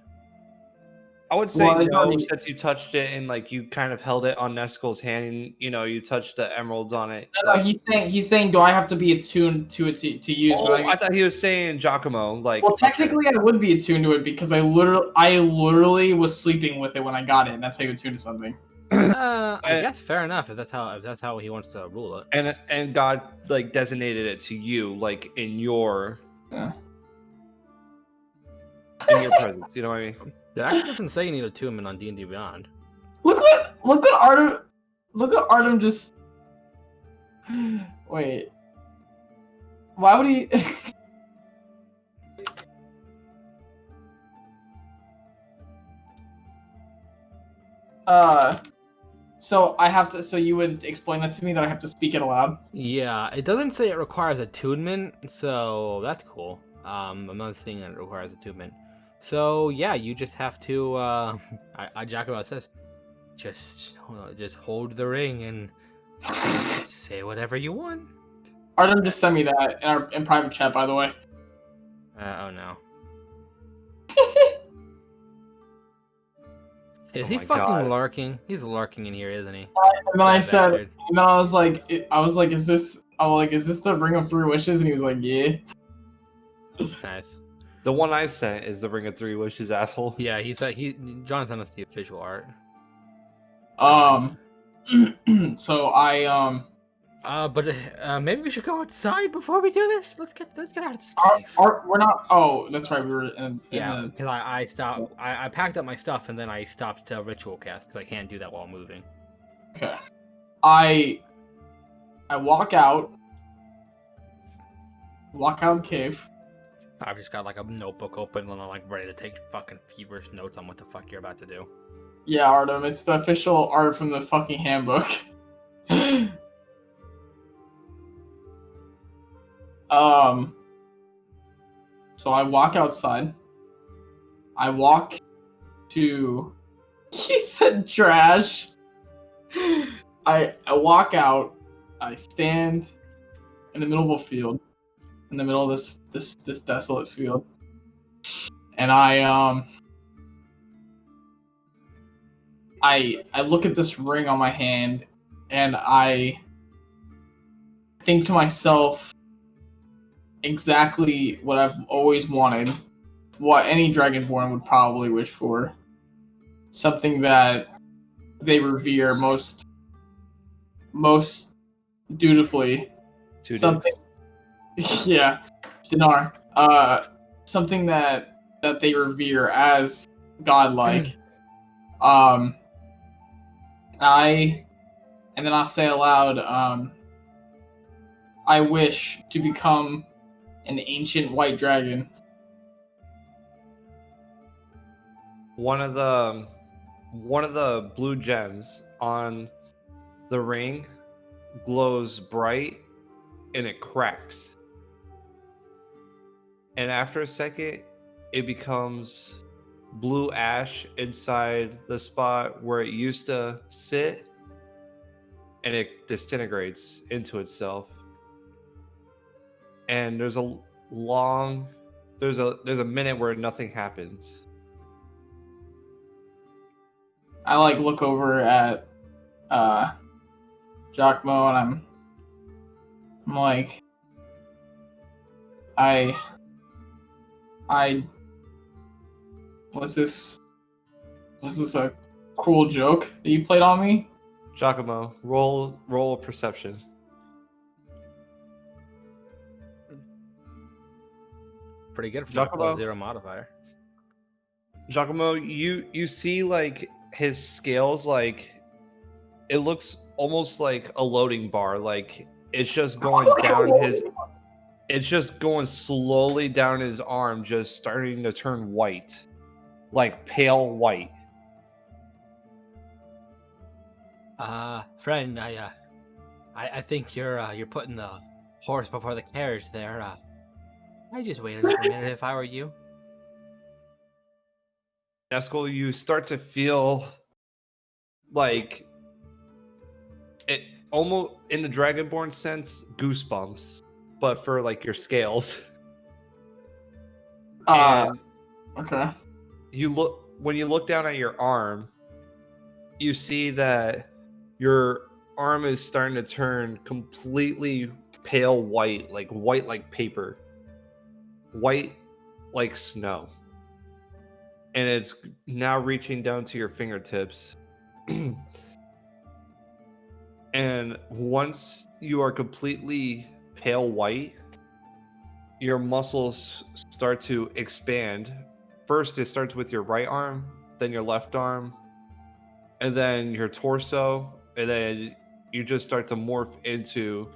I would say Well, no, since you touched it and like you kind of held it on Neskel's hand and you touched the emeralds on it. No, he's saying, do I have to be attuned to it to use? Oh, I thought he was saying Giacomo. Like, well, technically, I would be attuned to it because I literally was sleeping with it when I got it, and that's how you attune to something. I guess fair enough if that's how he wants to rule it. And God like designated it to you, like in your presence. You know what I mean? It actually doesn't say you need attunement on D&D Beyond. Look what Artem just. Wait. Why would he? So I have to. So you would explain that to me that I have to speak it aloud. Yeah, it doesn't say it requires attunement, so that's cool. I'm not seeing that it requires attunement. So yeah, you just have to. Giacomo says, just hold the ring and say whatever you want. Artem just sent me that in private chat, by the way. Oh no. Is Oh he my fucking God. lurking? He's lurking in here, isn't he? And then I That said, bastard. and then I was like, is this? I was like, is this the Ring of Three Wishes? And he was like, yeah. Nice. The one I sent is the Ring of Three Wishes, asshole. Yeah, John sent us the visual art. So I But maybe we should go outside before we do this. Let's get out of this cave. we're not. Oh, that's right. We were in Yeah, the. because I stopped. I packed up my stuff and then I stopped to ritual cast because I can't do that while moving. Okay. I walk out. Walk out of the cave. I've just got like a notebook open and I'm like ready to take fucking feverish notes on what the fuck you're about to do. Yeah, Artem, it's the official art from the fucking handbook. So I walk outside. I walk to. He said trash. I walk out. I stand in the middle of a field, in the middle of this desolate field, and I look at this ring on my hand, and I think to myself exactly what I've always wanted, what any Dragonborn would probably wish for, something that they revere most dutifully. Two Something, dudes. yeah, Dinar. Something that they revere as godlike. And then I'll say aloud, I wish to become an ancient white dragon. One of the blue gems on the ring glows bright and it cracks. And after a second, it becomes blue ash inside the spot where it used to sit, and it disintegrates into itself. And there's a minute where nothing happens. I like look over at Giacomo and I'm like, I was this a cruel joke that you played on me? Giacomo, roll a perception. Pretty good for Giacomo. +0 modifier. Giacomo, you see like his scales, like it looks almost like a loading bar, like it's just going down his, it's just going slowly down his arm, just starting to turn white, like pale white. Friend, I think you're putting the horse before the carriage there. I just wait another minute if I were you. Neskel, you start to feel like it almost in the Dragonborn sense, goosebumps, but for like your scales. And Okay. when you look down at your arm, you see that your arm is starting to turn completely pale white like paper, white like snow. And it's now reaching down to your fingertips. And once you are completely pale white, your muscles start to expand. First, it starts with your right arm, then your left arm, and then your torso, and then you just start to morph into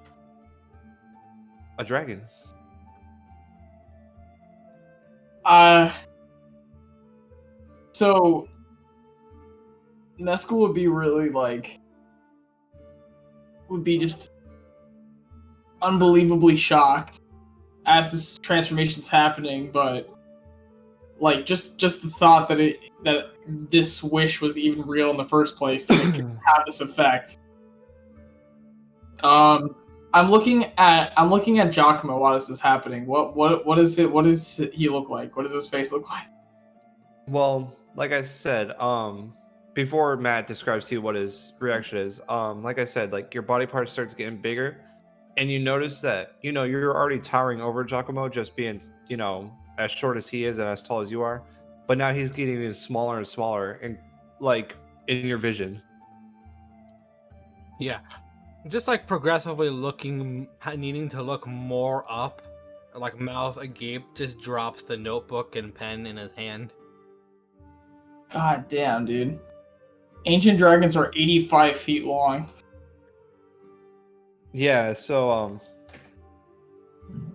a dragon. So Neskel would be really like would be just unbelievably shocked as this transformation's happening, but like just the thought that this wish was even real in the first place to make it have this effect. I'm looking at Giacomo while this is happening. What is it? What does he look like? What does his face look like? Well, like I said, before Matt describes to you what his reaction is, like I said, like your body part starts getting bigger, and you notice that you're already towering over Giacomo, just being as short as he is and as tall as you are, but now he's getting even smaller and smaller, and like in your vision. Yeah. Just like progressively needing to look more up, like mouth agape, just drops the notebook and pen in his hand. God damn, dude. Ancient dragons are 85 feet long. Yeah, so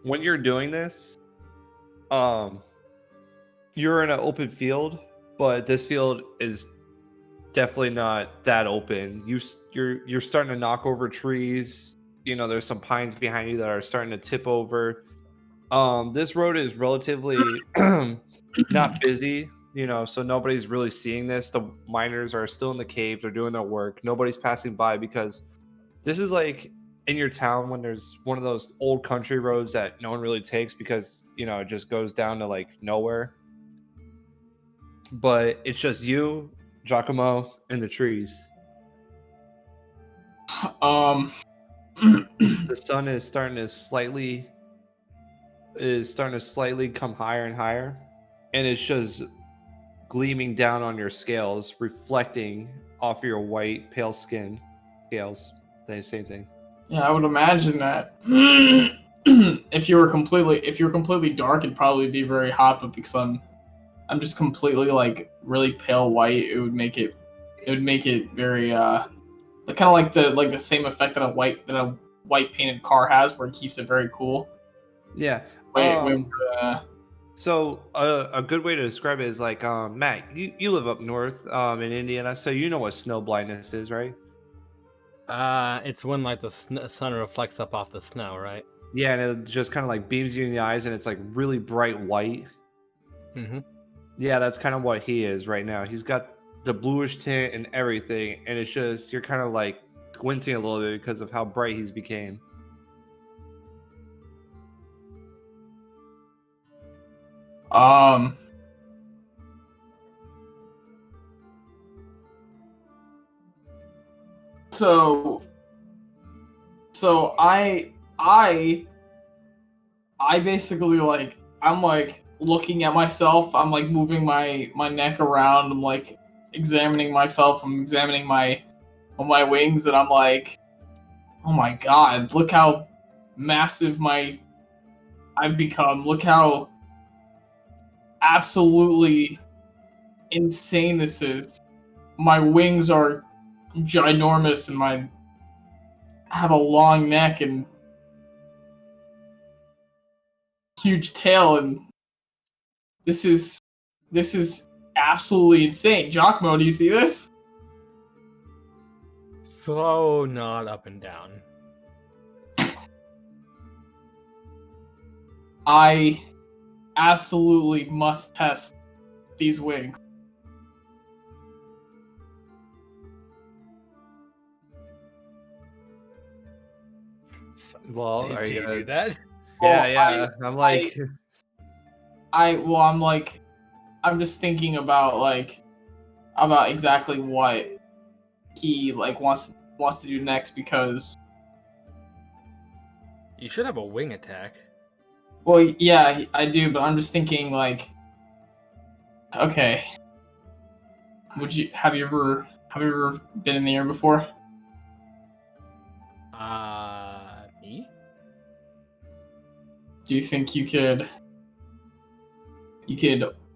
when you're doing this, you're in an open field, but this field is definitely not that open. You're starting to knock over trees. There's some pines behind you that are starting to tip over. This road is relatively not busy, so nobody's really seeing this. The miners are still in the cave. They're doing their work. Nobody's passing by because this is like in your town when there's one of those old country roads that no one really takes because, it just goes down to like nowhere. But it's just you, Giacomo, and the trees. The sun is starting to slightly come higher and higher, and it's just gleaming down on your scales, reflecting off your white, pale skin scales. The same thing. Yeah, I would imagine that if you were completely dark, it'd probably be very hot. But because I'm just completely like really pale white, it would make it very kind of like the same effect that a white painted car has, where it keeps it very cool. Yeah. So a good way to describe it is like, Matt, you live up north in Indiana, so you know what snow blindness is, right? It's when like the sun reflects up off the snow, right? Yeah, and it just kind of like beams you in the eyes, and it's like really bright white. Mm-hmm. Yeah, that's kind of what he is right now. He's got the bluish tint and everything, and it's just you're kind of like squinting a little bit because of how bright he's became. So I basically like I'm like looking at myself. I'm like moving my neck around. I'm like examining myself. I'm examining my wings, and I'm like, oh my god, look how massive I've become. Look how absolutely insane this is. My wings are ginormous, and I have a long neck and huge tail, and this is absolutely insane. Giacomo, do you see this? Slow nod up and down. I absolutely must test these wings. Well, Did are you you gonna do that? Yeah, Well, I'm like, I'm just thinking about exactly what he like wants to do next, because You should have a wing attack. well, yeah, I do, but I'm just thinking like, okay, have you ever been in the air before? Me? Do you think you could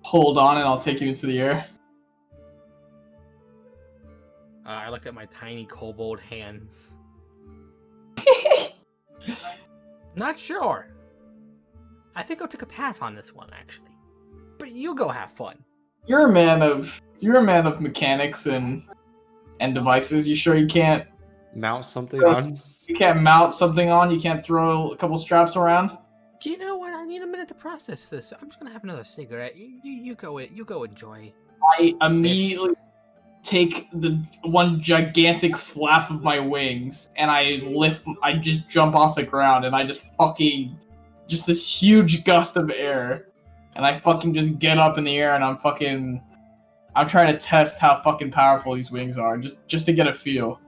hold on and I'll take you into the air? I look at my tiny kobold hands. Not sure. I think I'll take a pass on this one, actually. But you go have fun. You're a man of mechanics and devices. You sure you can't mount something on? You can't mount something on. You can't throw a couple straps around. Do you know what? I need a minute to process this. I'm just gonna have another cigarette. You go it. You go enjoy. I immediately take the one gigantic flap of my wings and I just jump off the ground and I just this huge gust of air and I fucking just get up in the air and I'm trying to test how fucking powerful these wings are just to get a feel.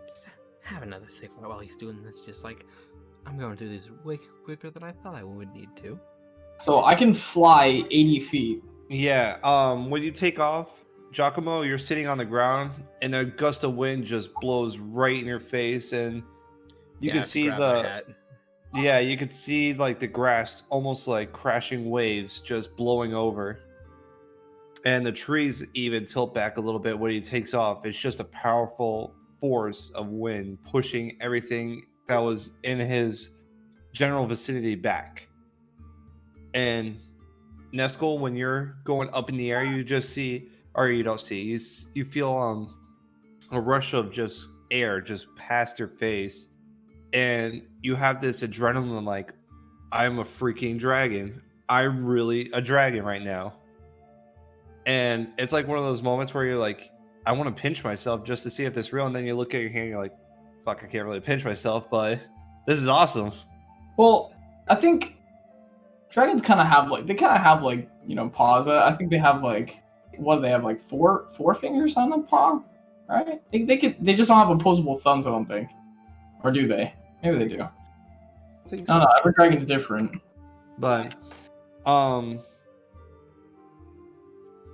Just have another cigarette while he's doing this. Just like I'm going through this way quicker than I thought I would need to. So I can fly 80 feet. Yeah. When you take off, Giacomo, you're sitting on the ground, and a gust of wind just blows right in your face, and you can see you could see like the grass almost like crashing waves just blowing over, and the trees even tilt back a little bit when he takes off. It's just a powerful force of wind pushing everything that was in his general vicinity back. And Neskel, when you're going up in the air, you just see, or you don't see, you feel a rush of just air just past your face, and you have this adrenaline like, I'm a freaking dragon. I'm really a dragon right now. And it's like one of those moments where you're like, I want to pinch myself just to see if this is real, and then you look at your hand and you're like, fuck, I can't really pinch myself, but this is awesome. Well, I think dragons kind of have paws. I think they have what do they have, like four fingers on the paw, right? They just don't have opposable thumbs, I don't think. Or do they? Maybe they do. I think so. I don't know, every dragon's different. But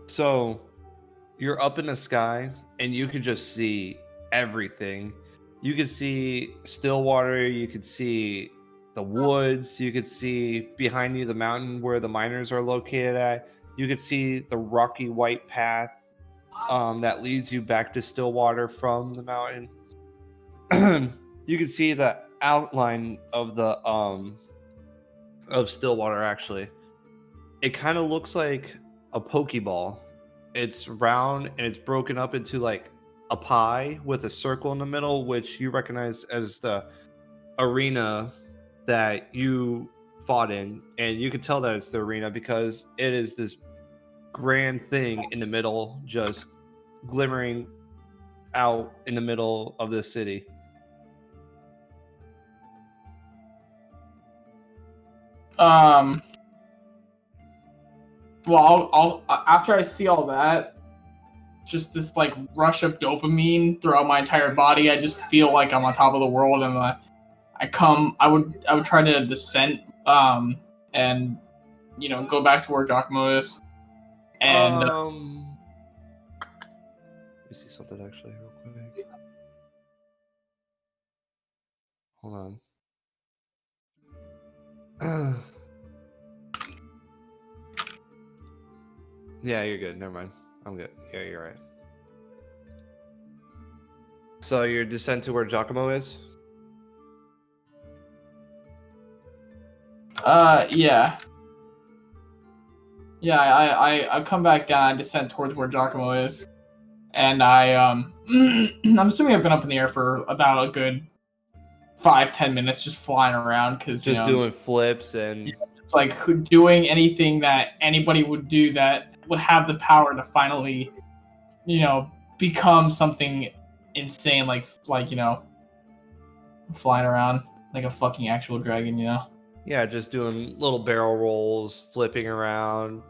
so you're up in the sky and you could just see everything. You could see Stillwater, you could see the woods, you could see behind you the mountain where the miners are located at. You could see the rocky white path that leads you back to Stillwater from the mountain. You can see the outline of the of Stillwater. Actually, it kind of looks like a Pokeball. It's round and it's broken up into like a pie with a circle in the middle, which you recognize as the arena that you fought in. And you can tell that it's the arena because it is this grand thing in the middle, just glimmering out in the middle of the city. Well, I'll after I see all that, just this like rush of dopamine throughout my entire body. I just feel like I'm on top of the world, and I would try to descend, and go back to where Giacomo is, and let me see something actually real quick. Hold on. Yeah, you're good. Never mind. I'm good. Yeah, you're right. So your descent to where Giacomo is? Yeah. Yeah, I come back down, I descend towards where Giacomo is. And I'm assuming I've been up in the air for about a good 5-10 minutes just flying around because just doing flips and it's like doing anything that anybody would do that would have the power to finally become something insane like flying around like a fucking actual dragon. Yeah, just doing little barrel rolls, flipping around,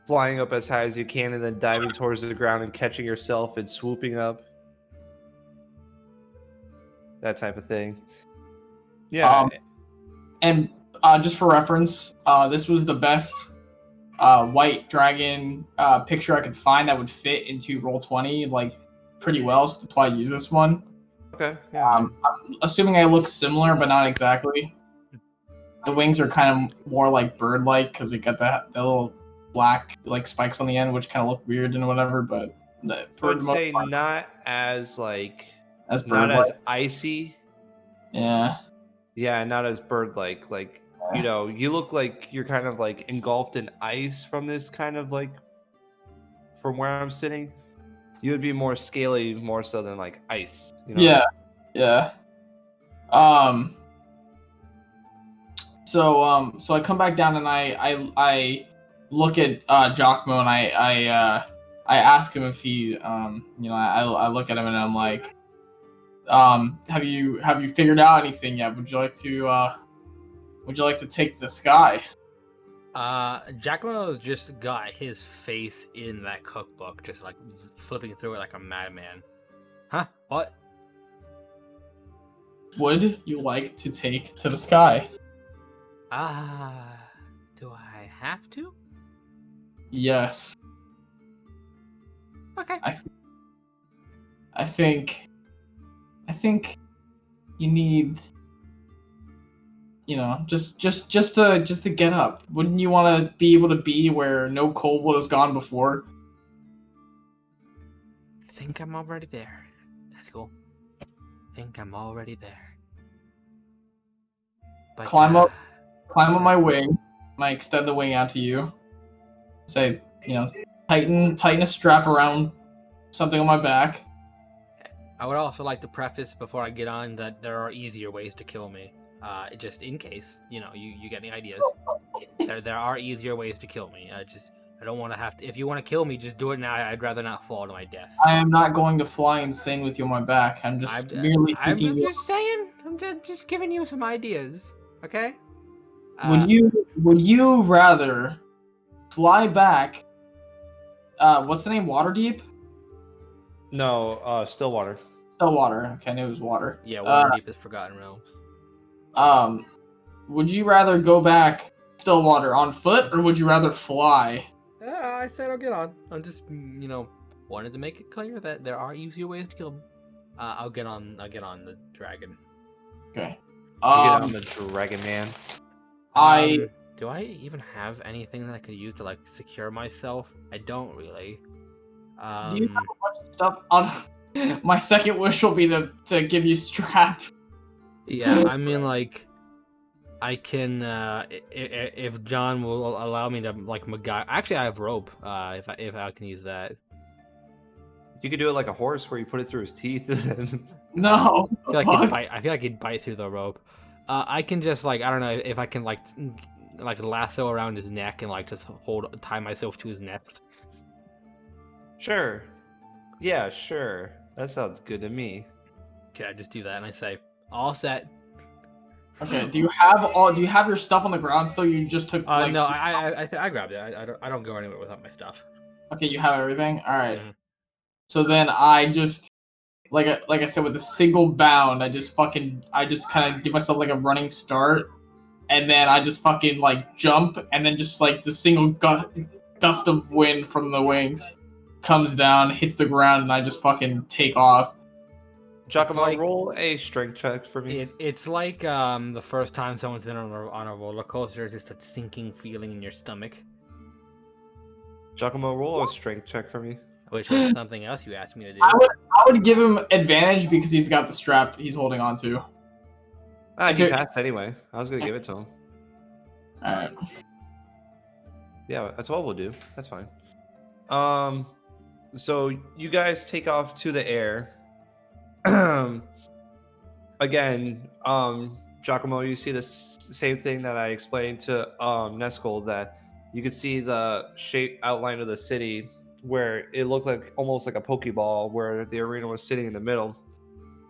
flying up as high as you can and then diving towards the ground and catching yourself and swooping up. That type of thing. Yeah. And just for reference, this was the best white dragon picture I could find that would fit into Roll20 like pretty well, so that's why I use this one. Okay. Yeah. I'm assuming I look similar, but not exactly. The wings are kind of more like bird-like because they got that little black like spikes on the end, which kind of look weird and whatever. But I would say not as bird-like. not as icy. Yeah. Yeah, not as bird-like. Like you look like you're kind of like engulfed in ice from this kind of like from where I'm sitting. You would be more scaly, more so than like ice. You know? Yeah. So I come back down and I look at Giacomo and I ask him if he I look at him and I'm like, have you figured out anything yet? Would you like to take the sky? Giacomo's just got his face in that cookbook, just like flipping through it like a madman. Huh? What? Would you like to take to the sky? Do I have to? Yes. Okay. I think you need, just to get up. Wouldn't you want to be able to be where no Coldwood has gone before? I think I'm already there. That's cool. I think I'm already there. But, Climb up my wing, and I extend the wing out to you. Say, tighten a strap around something on my back. I would also like to preface before I get on that there are easier ways to kill me. Just in case, you get any ideas. There are easier ways to kill me. I don't want to have to. If you want to kill me, just do it now. I'd rather not fall to my death. I am not going to fly insane with you on my back. I'm just merely I'm thinking. just saying. I'm just giving you some ideas. Okay. Would you rather fly back? What's the name? Waterdeep? No, Stillwater. Stillwater. Okay, I knew it was water. Yeah, Waterdeep is Forgotten Realms. Would you rather go back Stillwater on foot, or would you rather fly? I said I'll get on. I'm just, wanted to make it clear that there are easier ways to kill me. I'll get on the dragon. Okay. You get on the dragon, man. Do I even have anything that I could use to like secure myself? I don't really. Do you have a bunch of stuff on? My second wish will be to give you strap. Yeah, I mean, like, I can if John will allow me to like MacGyver. Actually, I have rope. If I can use that. You could do it like a horse, where you put it through his teeth. No. I feel like he'd bite. I feel like he'd bite through the rope. I can just like, I don't know if I can like lasso around his neck and like just tie myself to his neck. Sure. Yeah, sure. That sounds good to me. Okay, I just do that and I say, all set. Okay. Do you have your stuff on the ground still? You just took. No, I grabbed it. I don't go anywhere without my stuff. Okay, you have everything. All right. Mhm. So then I just, like I said, with a single bound, I just kind of give myself like a running start, and then I just fucking like jump, and then just like the single gust of wind from the wings comes down, hits the ground, and I just fucking take off. Giacomo, roll a strength check for me. It's like the first time someone's been on a roller coaster, just a sinking feeling in your stomach. Giacomo, roll a strength check for me. Which was something else you asked me to do. I would give him advantage because he's got the strap he's holding on to. He passed anyway. I was gonna give it to him. Alright. Yeah, that's what we'll do. That's fine. So you guys take off to the air. Again, Giacomo, you see the same thing that I explained to Neskel, that you could see the shape outline of the city, where it looked like almost like a Pokeball, where the arena was sitting in the middle.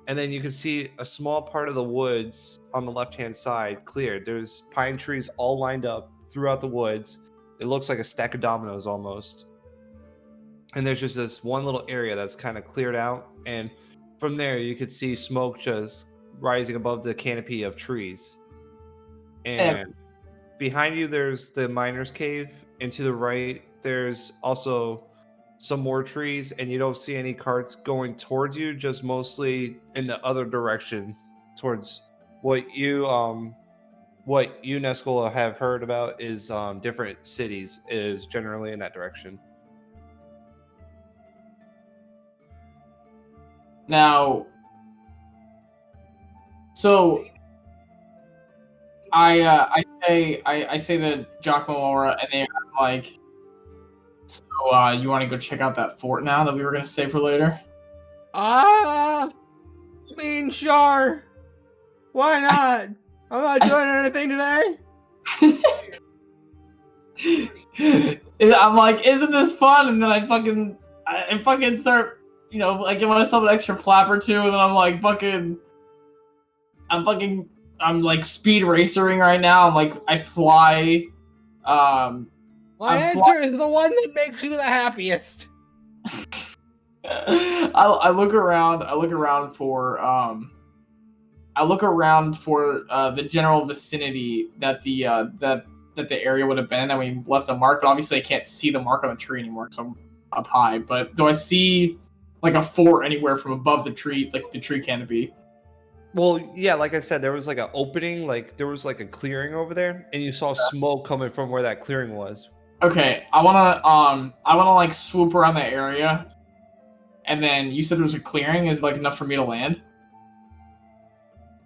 And then you can see a small part of the woods on the left-hand side cleared. There's pine trees all lined up throughout the woods. It looks like a stack of dominoes almost. And there's just this one little area that's kind of cleared out. And from there, you could see smoke just rising above the canopy of trees. And behind you, there's the miner's cave. And to the right, there's also some more trees, and you don't see any carts going towards you, just mostly in the other direction, towards what you Neskel have heard about is different cities is generally in that direction. Now, so I say that Giacomo Laura, and they're like, so you want to go check out that fort now that we were gonna save for later? I mean, sure. Why not? I'm not doing anything today. I'm like, isn't this fun? And then I fucking start, I give myself an extra flap or two, and then I'm like, I'm like speed racering right now. I'm like, I fly. My answer is the one that makes you the happiest. I look around. I look around for the general vicinity that the area would have been, and we left a mark. But obviously, I can't see the mark on the tree anymore because I'm up high. But do I see like a fort anywhere from above the tree, like the tree canopy? Well, yeah, like I said, there was like an opening, like there was like a clearing over there, and you saw smoke coming from where that clearing was. Okay, I wanna like swoop around the area, and then you said there was a clearing. Is like enough for me to land?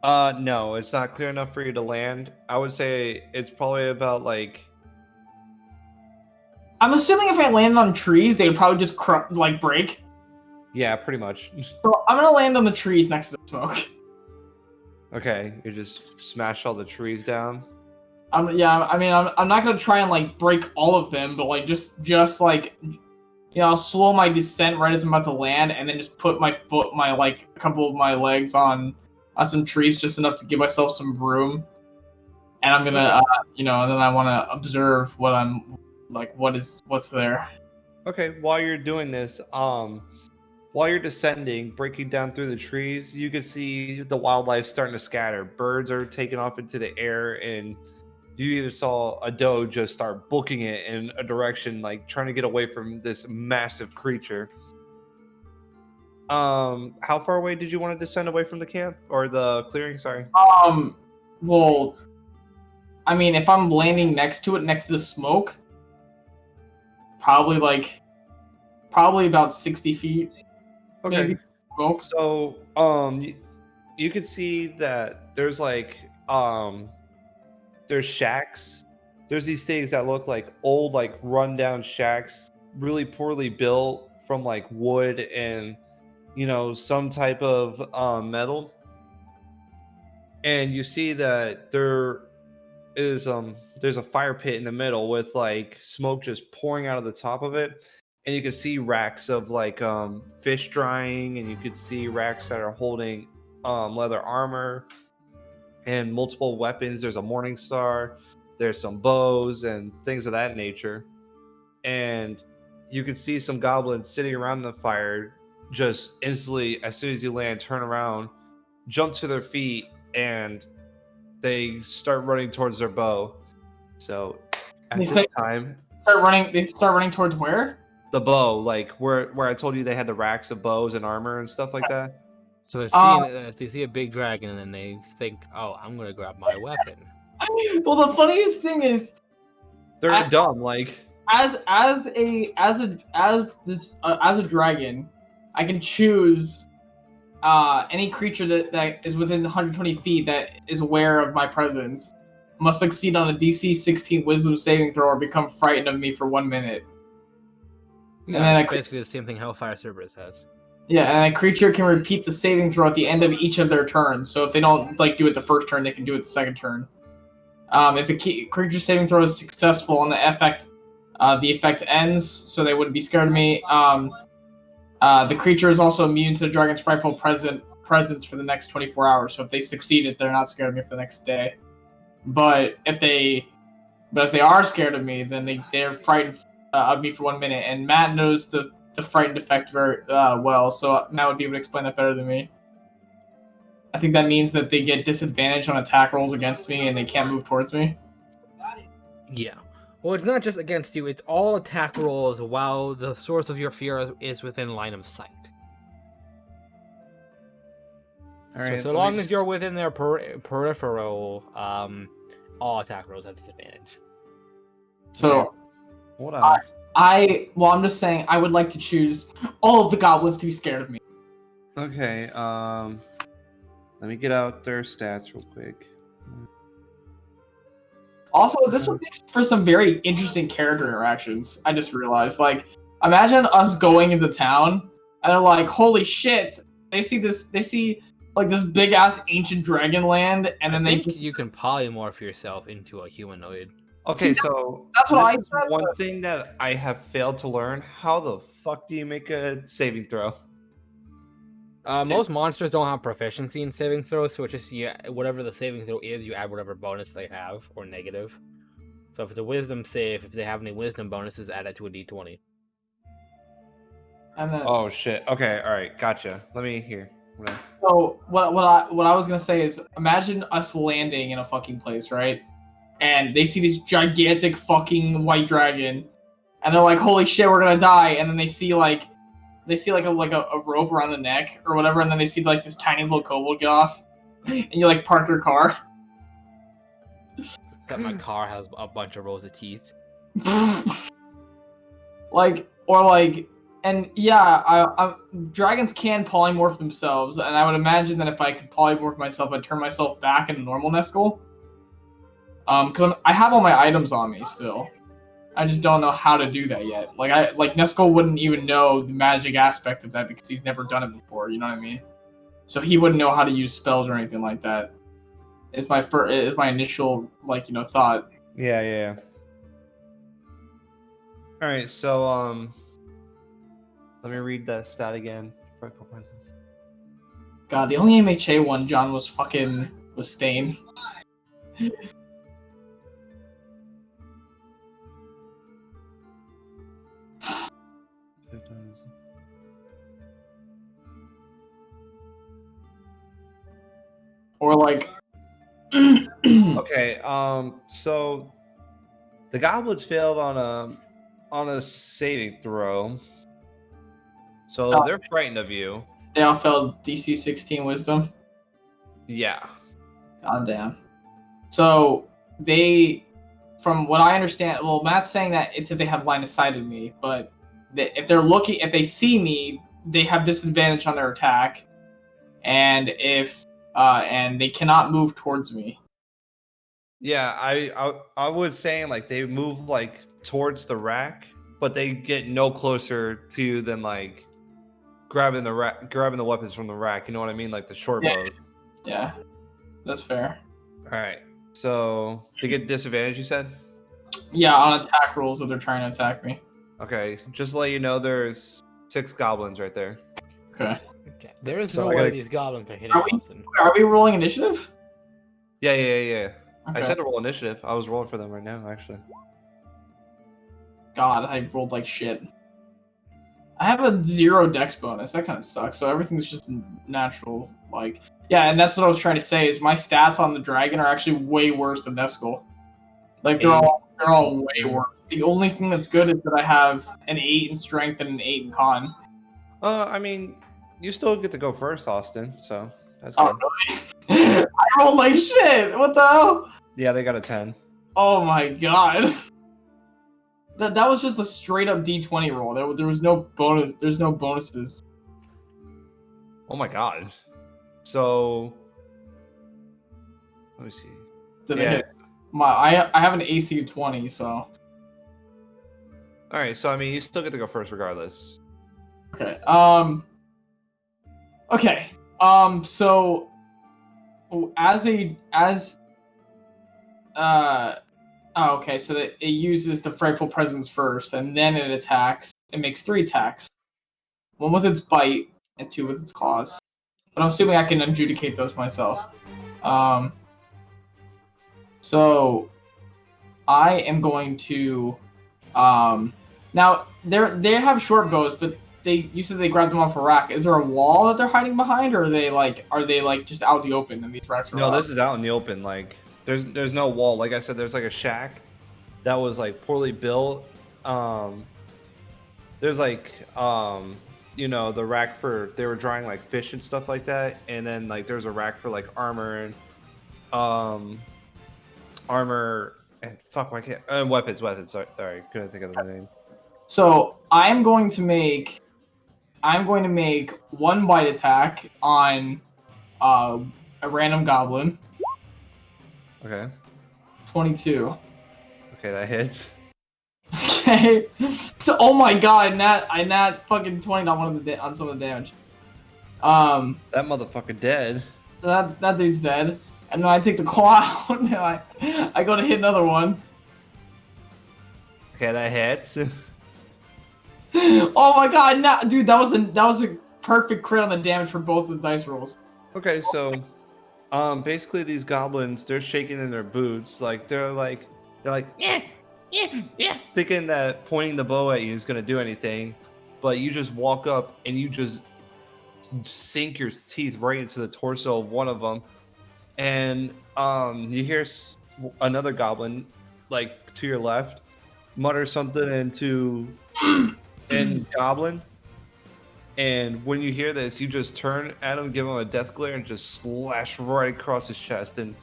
No, it's not clear enough for you to land. I would say it's probably about like. I'm assuming if I landed on trees, they would probably just break. Yeah, pretty much. So I'm gonna land on the trees next to the smoke. Okay, you just smash all the trees down. I'm not gonna try and like break all of them, but like just like, I'll slow my descent right as I'm about to land, and then just put my a couple of my legs on some trees, just enough to give myself some room. And I'm gonna, and then I want to observe what's there. Okay, while you're doing this, while you're descending, breaking down through the trees, you can see the wildlife starting to scatter. Birds are taking off into the air, and you even saw a doe just start booking it in a direction, like trying to get away from this massive creature. How far away did you want to descend away from the camp or the clearing? Sorry. Well, I mean, if I'm landing next to the smoke, probably about 60 feet. Okay. Maybe. Smoke. So, you could see that there's there's shacks. There's these things that look like old, like rundown shacks, really poorly built from like wood and some type of metal. And you see that there's a fire pit in the middle with like smoke just pouring out of the top of it. And you can see racks of like fish drying, and you could see racks that are holding leather armor and multiple weapons. There's a morning star, there's some bows and things of that nature. And you can see some goblins sitting around the fire, just instantly, as soon as you land, turn around, jump to their feet, and they start running towards their bow. So at this time, they start running towards where? The bow, like where I told you they had the racks of bows and armor and stuff like that. So they see a big dragon, and then they think, "Oh, I'm gonna grab my weapon." Well, the funniest thing is, they're dumb. Like as a dragon, I can choose any creature that is within 120 feet that is aware of my presence must succeed on a DC 16 Wisdom saving throw or become frightened of me for 1 minute. Yeah, and then it's basically the same thing Hellfire Cerberus has. Yeah, and a creature can repeat the saving throw at the end of each of their turns. So if they don't do it the first turn, they can do it the second turn. If a creature saving throw is successful and the effect ends, so they wouldn't be scared of me. The creature is also immune to the dragon's frightful presence for the next 24 hours. So if they succeeded, they're not scared of me for the next day. But if they are scared of me, then they're frightened of me for 1 minute. And Matt knows the frightened effect very well, so Matt would be able to explain that better than me. I think that means that they get disadvantage on attack rolls against me, and they can't move towards me. Yeah. Well, it's not just against you, it's all attack rolls while the source of your fear is within line of sight. Alright, so long as you're within their peripheral, all attack rolls have disadvantage. So, hold on. I'm just saying, I would like to choose all of the goblins to be scared of me. Okay, let me get out their stats real quick. Also, this would make for some very interesting character interactions. I just realized, Imagine us going into town, and they're like, "Holy shit!" They see like this big ass ancient dragon land, and then I think you can polymorph yourself into a humanoid. Okay, See, so that's what I this is said, one but- thing that I have failed to learn. How the fuck do you make a saving throw? Most monsters don't have proficiency in saving throws, so it's just whatever the saving throw is, you add whatever bonus they have or negative. So if it's a wisdom save, if they have any wisdom bonuses, add it to a d20. And then Oh shit. Okay, all right, gotcha. Let me hear. so what I was gonna say is, imagine us landing in a fucking place, right? And they see this gigantic fucking white dragon, and they're like, "Holy shit, we're gonna die!" And then they see like a rope around the neck or whatever, and then they see like this tiny little kobold get off, and you like park your car. Except my car has a bunch of rows of teeth. And yeah, dragons can polymorph themselves, and I would imagine that if I could polymorph myself, I'd turn myself back into normal Neskel. Because I have all my items on me still. I just don't know how to do that yet. Like Neskel wouldn't even know the magic aspect of that because he's never done it before. You know what I mean? So he wouldn't know how to use spells or anything like that. Is my initial thought. Yeah. All right, so let me read the stat again. God, the only MHA one John was Stain. Or like Okay, so the goblins failed on a saving throw. So they're frightened of you. they all failed DC 16 Wisdom. Yeah. God damn. So they, from what I understand, well, Matt's saying that it's if they have line of sight of me, but if they see me, they have disadvantage on their attack, and and they cannot move towards me. Yeah, I was saying like they move like towards the rack, but they get no closer to you than like grabbing the weapons from the rack. You know what I mean? Like the short bows. Yeah, that's fair. All right. So they get disadvantage. You said. Yeah, on attack rolls that they're trying to attack me. Okay, just to let you know, there's 6 goblins right there. Okay. Okay. There is So no I way gotta- these goblins are hitting Are we- Austin. Are we rolling initiative? Yeah. Okay. I said to roll initiative. I was rolling for them right now, actually. God, I rolled like shit. I have a 0 dex bonus. That kind of sucks. So everything's just natural. Like, yeah, and that's what I was trying to say. Is my stats on the dragon are actually way worse than Neskel. Like they're all way worse. The only thing that's good is that I have an 8 in strength and an 8 in con. I mean, you still get to go first, Austin. So that's Oh, good. really? I rolled like shit. What the hell? Yeah, they got a 10. Oh my god. That was just a straight up D20 roll. There was no bonus. There's no bonuses. Oh my god. So let me see. Did Yeah. I hit? I have an AC of 20, so All right, so I mean, you still get to go first regardless. okay. Okay. So okay, so that it uses the frightful presence first, and then it attacks. It makes 3 attacks. 1 with its bite, and 2 with its claws. But I'm assuming I can adjudicate those myself. So I am going to now they have short bows, but you said they grabbed them off a rack. Is there a wall that they're hiding behind, or are they just out in the open and these racks are No, off? this is out in the open. Like, there's no wall. Like I said, there's like a shack that was like poorly built. There's like the rack for they were drying like fish and stuff like that, and then like there's a rack for like armor and weapons. Sorry, couldn't think of the name. So I'm going to make 1 bite attack on a random goblin. Okay. 22. Okay, that hits. Okay. So, oh my god, I nat fucking 20 on on some of the damage. That motherfucker dead. So that dude's dead. And then I take the claw out and I go to hit another one. Okay, that hits. Oh my god, dude, that was a perfect crit on the damage for both of the dice rolls. Okay, so basically these goblins, they're shaking in their boots, like they're like yeah, thinking that pointing the bow at you is gonna do anything, but you just walk up and you just sink your teeth right into the torso of one of them, and you hear another goblin like to your left mutter something in goblin. And when you hear this, you just turn at him, give him a death glare, and just slash right across his chest. And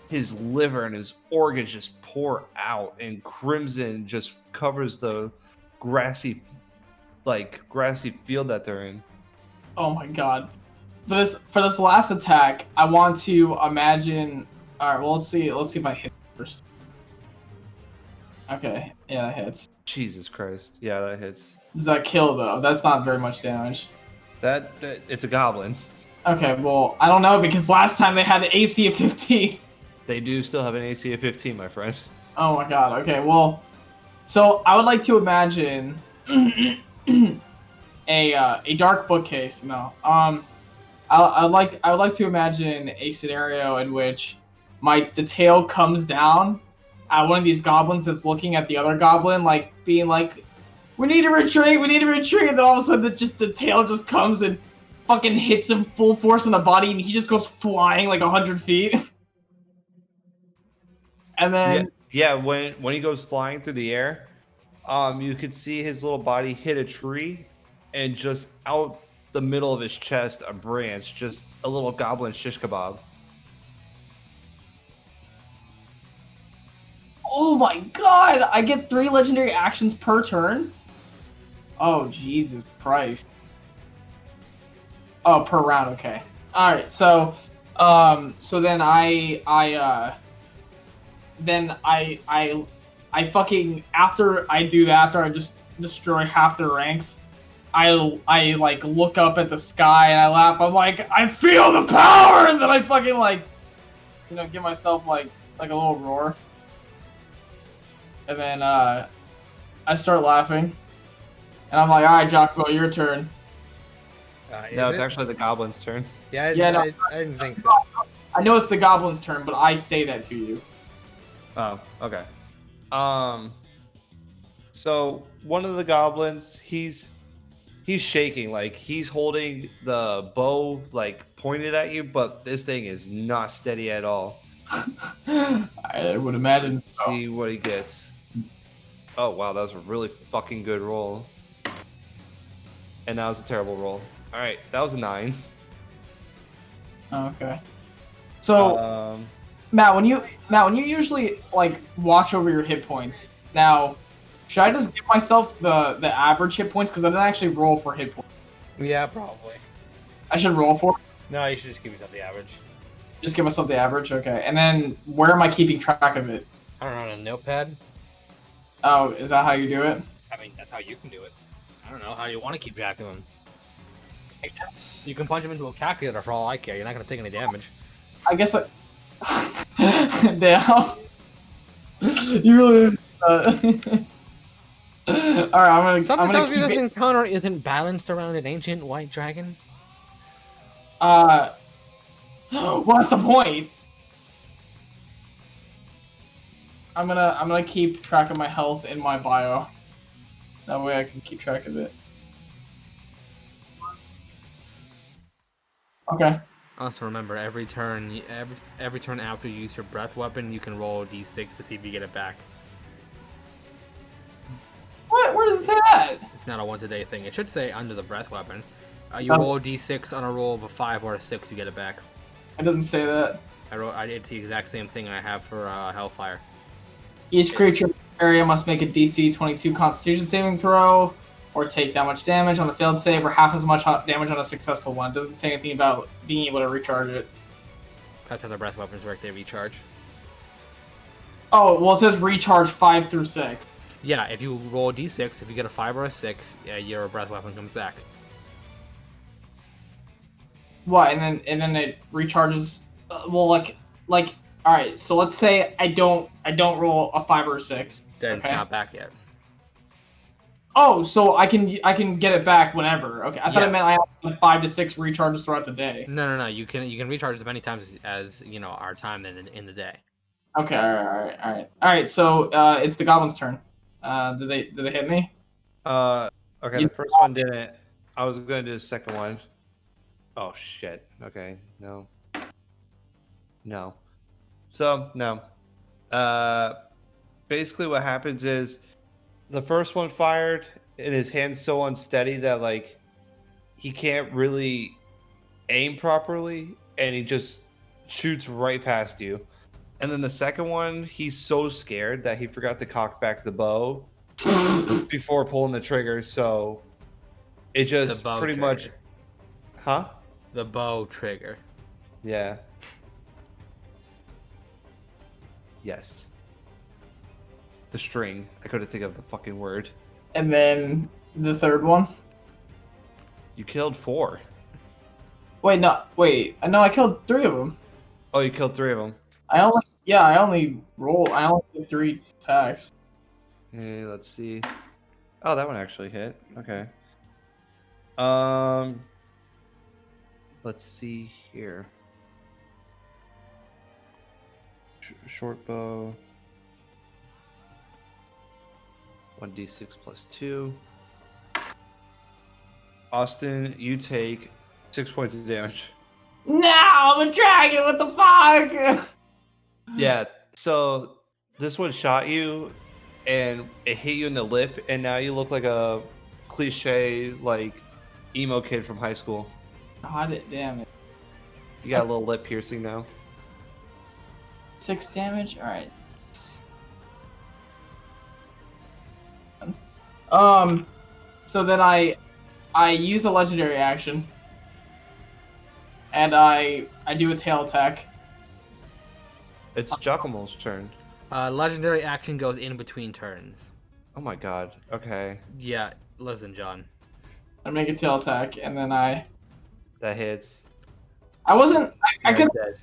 his liver and his organs just pour out, and crimson just covers the grassy field that they're in. Oh my god. For this last attack, I want to imagine. All right, well let's see if I hit first. Okay, yeah, that hits. Jesus Christ, yeah, that hits. Does that kill though? That's not very much damage. That it's a goblin. Okay, well I don't know because last time they had an AC of 15. They do still have an AC of 15, my friend. Oh my god. Okay, well, so I would like to imagine a dark bookcase. No, I would like to imagine a scenario in which the tail comes down at one of these goblins that's looking at the other goblin, like being like, "We need to retreat, we need to retreat," and then all of a sudden the tail just comes and fucking hits him full force on the body, and he just goes flying like 100 feet. And then yeah, when he goes flying through the air, you could see his little body hit a tree, and just out the middle of his chest, a branch, just a little goblin shish kebab. oh my god, I get 3 legendary actions per turn? Oh, Jesus Christ. Oh, per round, okay. Alright, so then I fucking, after I do that, after I just destroy half their ranks, I like look up at the sky and I laugh. I'm like, I feel the power, and then I fucking like, give myself like a little roar. And then I start laughing. And I'm like, alright, Jocko, your turn. No, it's actually the goblin's turn. Yeah, I didn't think so. I know it's the goblin's turn, but I say that to you. Oh, okay. So one of the goblins, he's shaking, like he's holding the bow like pointed at you, but this thing is not steady at all. I would imagine. Let's see what he gets. Oh wow, that was a really fucking good roll. And that was a terrible roll. All right, that was a 9. Okay. So, Matt, when you usually like watch over your hit points, now should I just give myself the average hit points because I didn't actually roll for hit points? Yeah, probably. I should roll for. No, you should just give yourself the average. Just give myself the average, okay. And then where am I keeping track of it? I don't know, on a notepad. Oh, is that how you do it? I mean, that's how you can do it. I don't know how you want to keep track of them. I guess. You can punch them into a calculator for all I care. You're not gonna take any damage. I guess I. Damn. You really. Alright, Something I'm tells gonna me keep this it. encounter isn't balanced around an ancient white dragon. What's the point? I'm gonna keep track of my health in my bio. That way I can keep track of it. Okay. Also remember, every turn after you use your breath weapon, you can roll a d6 to see if you get it back. What? Where does it say that? It's not a once a day thing. It should say under the breath weapon. You roll a d6 on a roll of a 5 or a 6, you get it back. It doesn't say that. It's the exact same thing I have for Hellfire. Each creature in the area must make a DC 22 Constitution saving throw, or take that much damage on a failed save, or half as much damage on a successful one. It doesn't say anything about being able to recharge it. That's how the breath weapons work. They recharge. Oh, well, it says recharge 5 through 6. Yeah, if you roll a d6, if you get a 5 or a 6, your breath weapon comes back. What? And then it recharges. Well, like. All right. So let's say I don't roll a 5 or a 6. Then it's not back yet. Oh, so I can get it back whenever. Okay, I thought Yeah. it meant I have like 5 to 6 recharges throughout the day. No. You can recharge as many times as our time in the day. Okay, all right. So it's the goblin's turn. Did they hit me? Okay, the first one didn't. I was gonna do the second one. Oh shit. Okay, no. So no. Basically what happens is the first one fired and his hand's so unsteady that like he can't really aim properly and he just shoots right past you. And then the second one, he's so scared that he forgot to cock back the bow before pulling the trigger, so it just pretty trigger. much The bow trigger. Yeah. Yes. The string. I couldn't think of the fucking word. And then the third one. You killed 4. Wait, no, I killed 3 of them. Oh, you killed 3 of them. I only did 3 attacks. Hey, let's see. Oh, that one actually hit. Okay. Let's see here. Short bow. 1d6 plus 2. Austin, you take 6 points of damage. No, I'm a dragon. What the fuck? Yeah, so this one shot you and it hit you in the lip, and now you look like a cliche, like, emo kid from high school. God damn it. You got a little lip piercing now. 6 damage? Alright. So then I use a legendary action. And I do a tail attack. It's Giacomo's turn. Legendary action goes in between turns. Oh my god. Okay. Yeah, listen, John. I make a tail attack, and then That hits. I wasn't. I Guy's could. dead.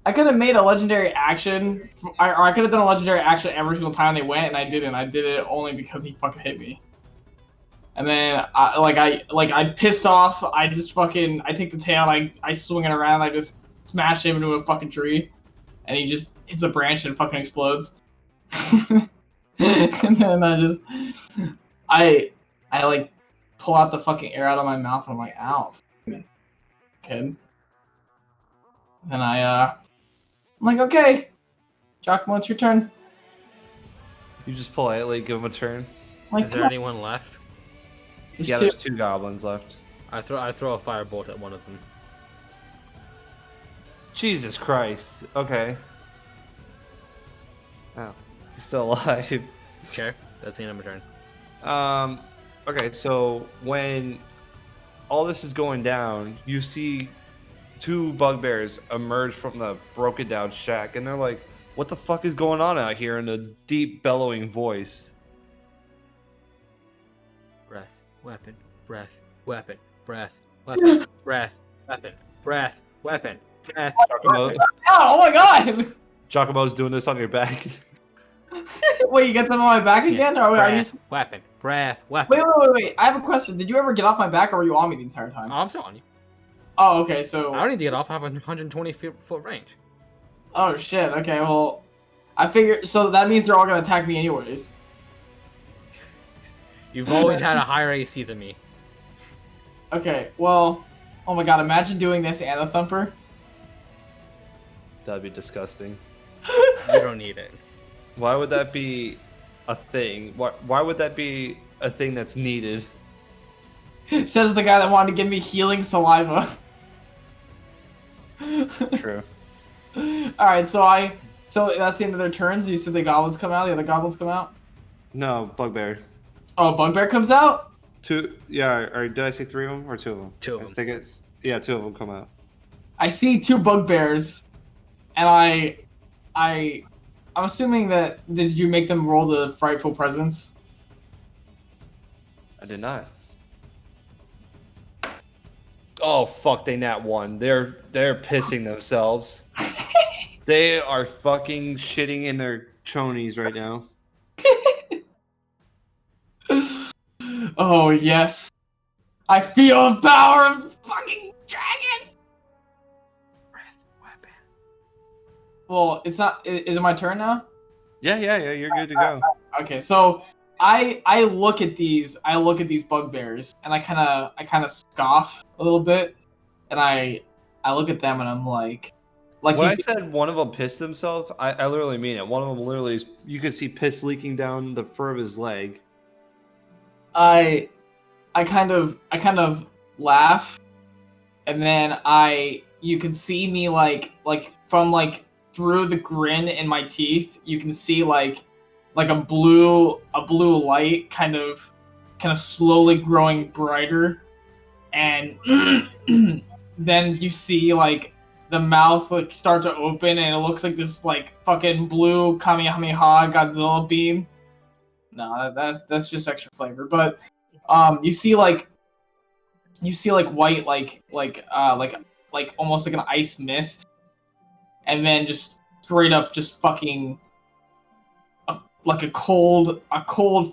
I could have made a legendary action. Or I could have done a legendary action every single time they went, and I didn't. I did it only because he fucking hit me. And then I pissed off. I just fucking take the tail. And I swing it around. I just smash him into a fucking tree, and he just hits a branch and fucking explodes. And then I like pull out the fucking air out of my mouth. And I'm like, ow, kid. And I'm like, okay, Giacomo, it's your turn. You just politely give him a turn. I'm like, Is there anyone left? Yeah, there's 2 goblins left. I throw a firebolt at one of them. Jesus Christ. Okay. Oh, he's still alive. Okay, that's the end of my turn. Okay, so when all this is going down, you see 2 bugbears emerge from the broken down shack, and they're like, what the fuck is going on out here, in a deep bellowing voice. Breath, weapon, breath, weapon, breath, weapon, breath, weapon, breath, weapon, breath. Giacomo, oh my god! Giacomo's doing this on your back. Wait, you get them on my back again? Or are you... Breath, weapon, breath, weapon. Wait. I have a question. Did you ever get off my back, or were you on me the entire time? Oh, I'm still on you. Oh, okay, so... I don't need to get off. I have a 120 foot range. Oh, shit. Okay, well... I figured... So that means they're all gonna attack me anyways. You've always had a higher AC than me. Okay, well... Oh my god, imagine doing this and a thumper. That'd be disgusting. You don't need it. Why would that be a thing? Why would that be a thing that's needed? Says the guy that wanted to give me healing saliva. True. Alright, so that's the end of their turns. You said the goblins come out, the other goblins come out? No, bugbear. Oh, bugbear comes out? 2, yeah, or did I say 3 of them or 2 of them? 2 of I them. think it's, yeah, 2 of them come out. I see 2 bugbears, and I'm I'm assuming that did you make them roll the frightful presence? I did not. Oh fuck! They nat 1. They're pissing themselves. They are fucking shitting in their chonies right now. Oh yes, I feel the power of fucking dragon. Breath weapon. Well, it's not. Is it my turn now? Yeah. You're good to go. Okay, so I look at these bugbears and I kind of scoff a little bit, and I look at them and I'm like When I you, said one of them pissed himself, I literally mean it. One of them literally is. You could see piss leaking down the fur of his leg. I kind of laugh, and then you can see me from through the grin in my teeth, you can see like a blue light kind of slowly growing brighter, and then you see like the mouth like start to open and it looks like this like fucking blue Kamehameha Godzilla beam. No, that's just extra flavor, but you see like white like almost like an ice mist, and then just straight up just fucking like a cold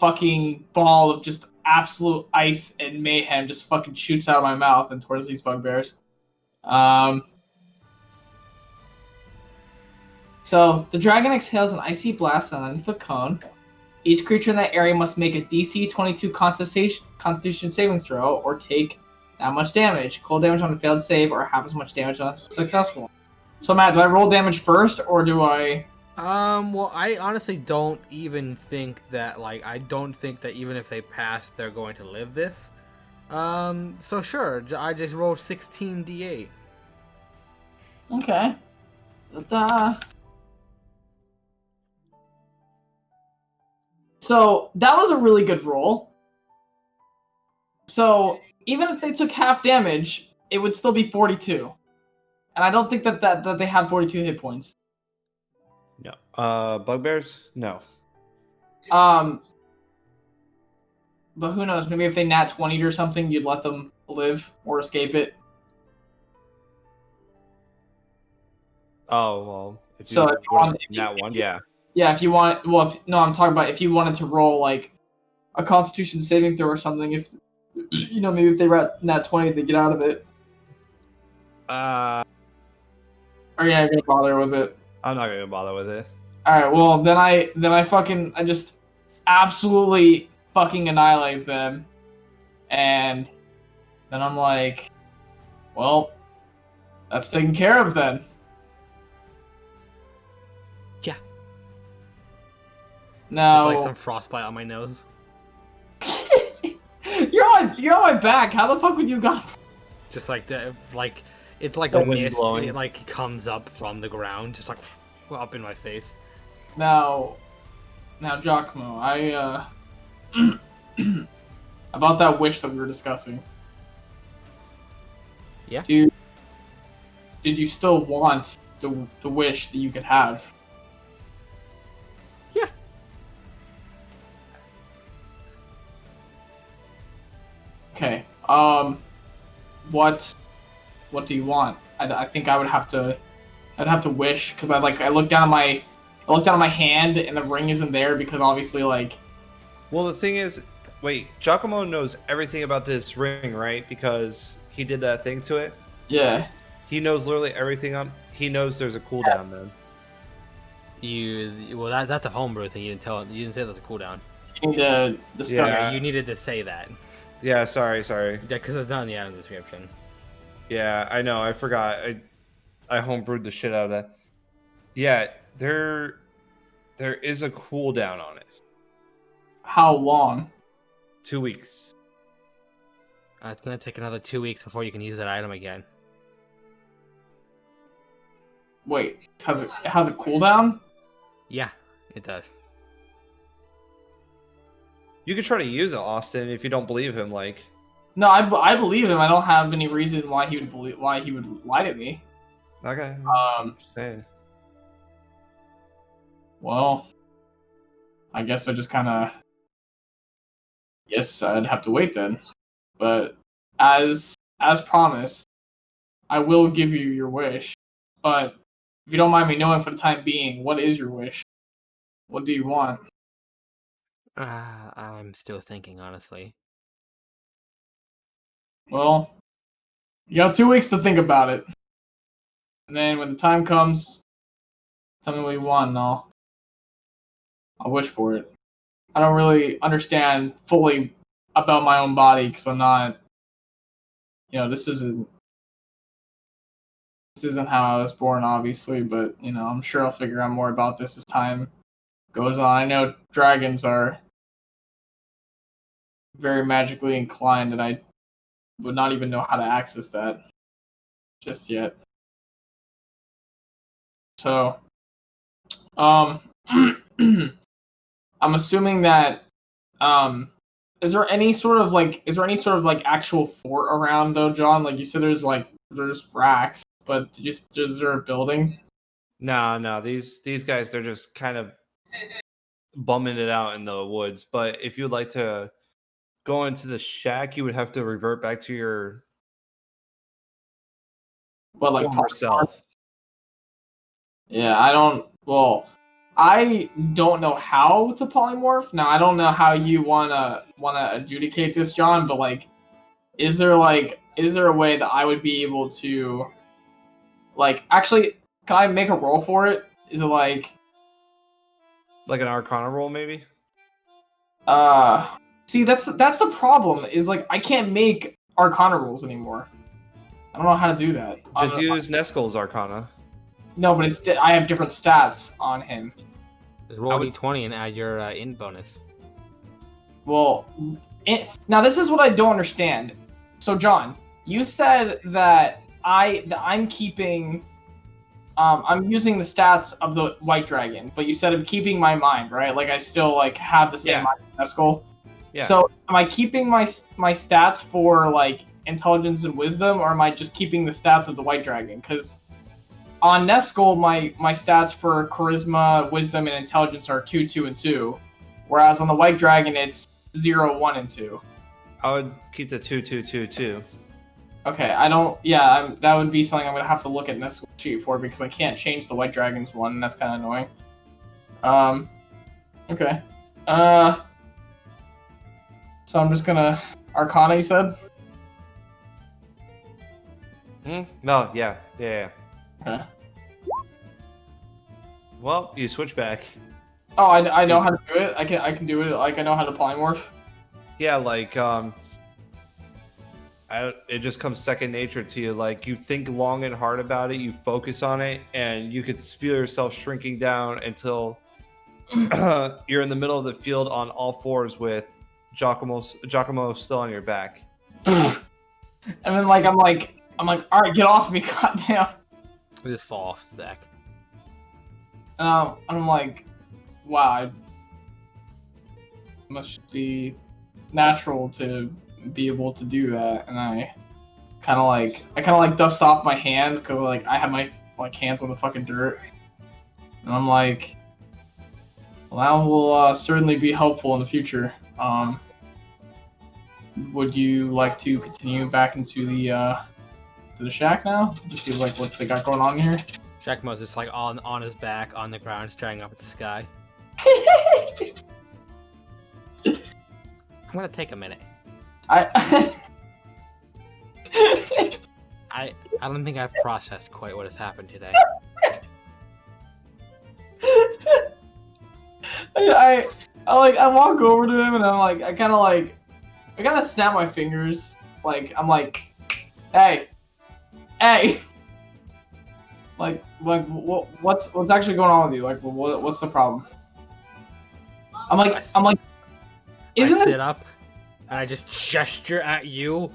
fucking ball of just absolute ice and mayhem just fucking shoots out of my mouth and towards these bugbears. So the dragon exhales an icy blast on a 9-foot cone. Each creature in that area must make a DC 22 Constitution saving throw or take that much damage. Cold damage on a failed save or half as much damage on a successful one. So Matt, do I roll damage first or do I? Well, I honestly don't even think that, I don't think that even if they pass, they're going to live this. So sure, I just rolled 16 d8. Okay. Da-da. So that was a really good roll. So even if they took half damage, it would still be 42. And I don't think that they have 42 hit points. No. Bugbears? No. But who knows? Maybe if they nat 20 or something, you'd let them live or escape it. Oh well. If So if you want, that one, yeah. Yeah, if you want, no, I'm talking about if you wanted to roll like a Constitution saving throw or something. If maybe if they nat 20, they get out of it. Or you're not gonna bother with it. I'm not gonna bother with it. All right, well then I just absolutely fucking annihilate them, and then I'm like, well, that's taken care of then. Yeah. Now, It's like some frostbite on my nose. you're on my back. How the fuck would you got? Just like it's like The a wind mist. blowing. It like comes up from the ground, just like up in my face. Now, Giacomo, about that wish that we were discussing. Yeah. Did you still want the wish that you could have? Yeah. Okay. What do you want? I think I'd have to wish, because I looked down at my hand and the ring isn't there because obviously Well, the thing is, wait, Giacomo knows everything about this ring, right? Because he did that thing to it. yeah. He knows literally everything on. He knows there's a cooldown then. That's a homebrew thing. You didn't say that's a cooldown. You need to discuss. Yeah. You needed to say that. Yeah, sorry. Yeah, because it's not in the item description. Yeah, I know. I forgot. I homebrewed the shit out of that. Yeah, there is a cooldown on it. How long? 2 weeks. It's gonna take another 2 weeks before you can use that item again. Wait, it has a cooldown? Yeah, it does. You could try to use it, Austin, if you don't believe him. Like, No, I believe him. I don't have any reason why he would lie to me. okay, Um, just saying. Well, I guess I just kind of guess I'd have to wait then. But as promised, I will give you your wish. But if you don't mind me knowing for the time being, what is your wish? What do you want? I'm still thinking, honestly. Well, you got 2 weeks to think about it. And then when the time comes, tell me what you want and I'll wish for it. I don't really understand fully about my own body because I'm not, this isn't how I was born, obviously, but I'm sure I'll figure out more about this as time goes on. I know dragons are very magically inclined, and I would not even know how to access that just yet. So, I'm assuming that, is there any sort of like actual fort around though, John? Like you said, there's racks, but is there a building? No, these guys, they're just kind of bumming it out in the woods. But if you'd like to go into the shack, you would have to revert back to your former self. Yeah, I don't know how to polymorph. Now, I don't know how you wanna adjudicate this, John, but like, is there a way that I would be able to, like, actually, can I make a roll for it? Is it like an Arcana roll, maybe? See, that's the problem. Is like I can't make Arcana rolls anymore. I don't know how to do that. Just use Neskull's Arcana. No, but I have different stats on him. Just roll d20 and add your in bonus. Well, now this is what I don't understand. So, John, you said that I'm keeping, I'm using the stats of the White Dragon, but you said I'm keeping my mind, right? Like I still have the same mind as Neskull. Yeah. So, am I keeping my stats for like intelligence and wisdom, or am I just keeping the stats of the White Dragon? Because on Neskull, my stats for charisma, wisdom, and intelligence are 2, 2, and 2, whereas on the White Dragon it's 0, 1, and 2. I would keep the 2, 2, 2, 2. Okay, I don't. Yeah, that would be something I'm gonna have to look at Neskull sheet for because I can't change the White Dragon's one, and that's kind of annoying. Okay. So I'm just gonna Arcana. You said. No, yeah. Okay. Well, you switch back. Oh, I know how to do it. I can do it. Like I know how to polymorph. Yeah, like it just comes second nature to you. Like you think long and hard about it, you focus on it, and you could feel yourself shrinking down until you're in the middle of the field on all fours with Giacomo still on your back. And then I'm like, all right, get off me, goddamn. I just fall off his back. And I'm like, wow, it must be natural to be able to do that. And I kind of dust off my hands because I have my hands on the fucking dirt. And I'm like, well, that will certainly be helpful in the future. Would you like to continue back into the shack now? Just see what they got going on here. Shackmo's just on his back on the ground, staring up at the sky. I'm gonna take a minute. I don't think I've processed quite what has happened today. I walk over to him and I'm like, I kind of snap my fingers. I'm like, hey. What's actually going on with you? What's the problem? I'm like, isn't I sit up and I just gesture at you,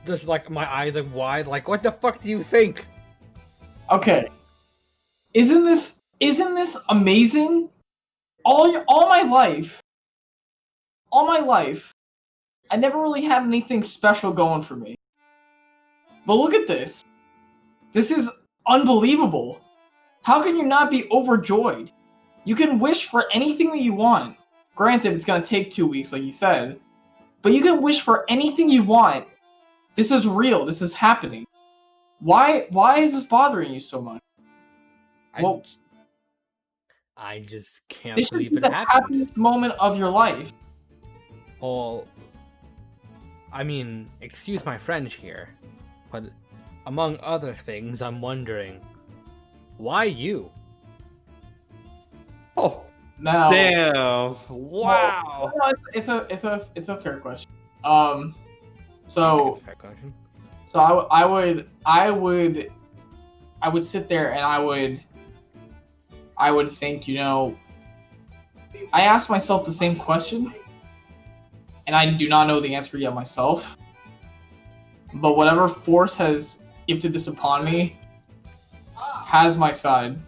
just my eyes are wide. What the fuck do you think? Okay. Isn't this amazing? All my life, I never really had anything special going for me. But look at this. This is unbelievable. How can you not be overjoyed? You can wish for anything that you want. Granted, it's gonna take 2 weeks, like you said, but you can wish for anything you want. This is real. This is happening. Why is this bothering you so much? Well, I just can't this should believe be it the happened. happiest moment of your life. Well, I mean, excuse my French here, but among other things, I'm wondering, why you? Oh, Now, damn! Wow. no, it's a fair question. I think So it's a fair question. so I would sit there and I would think, I asked myself the same question, and I do not know the answer yet myself. But whatever force has gifted this upon me has my side.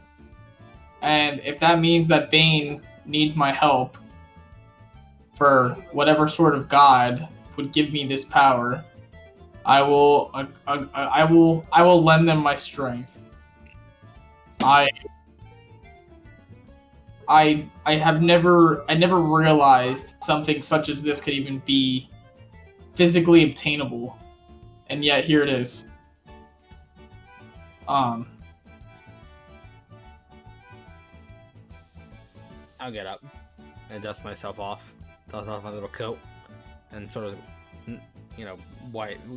And if that means that Bane needs my help for whatever sort of god would give me this power, I will lend them my strength. I never realized something such as this could even be physically obtainable, and yet here it is. I'll get up and dust myself off, dust off my little coat, and sort of,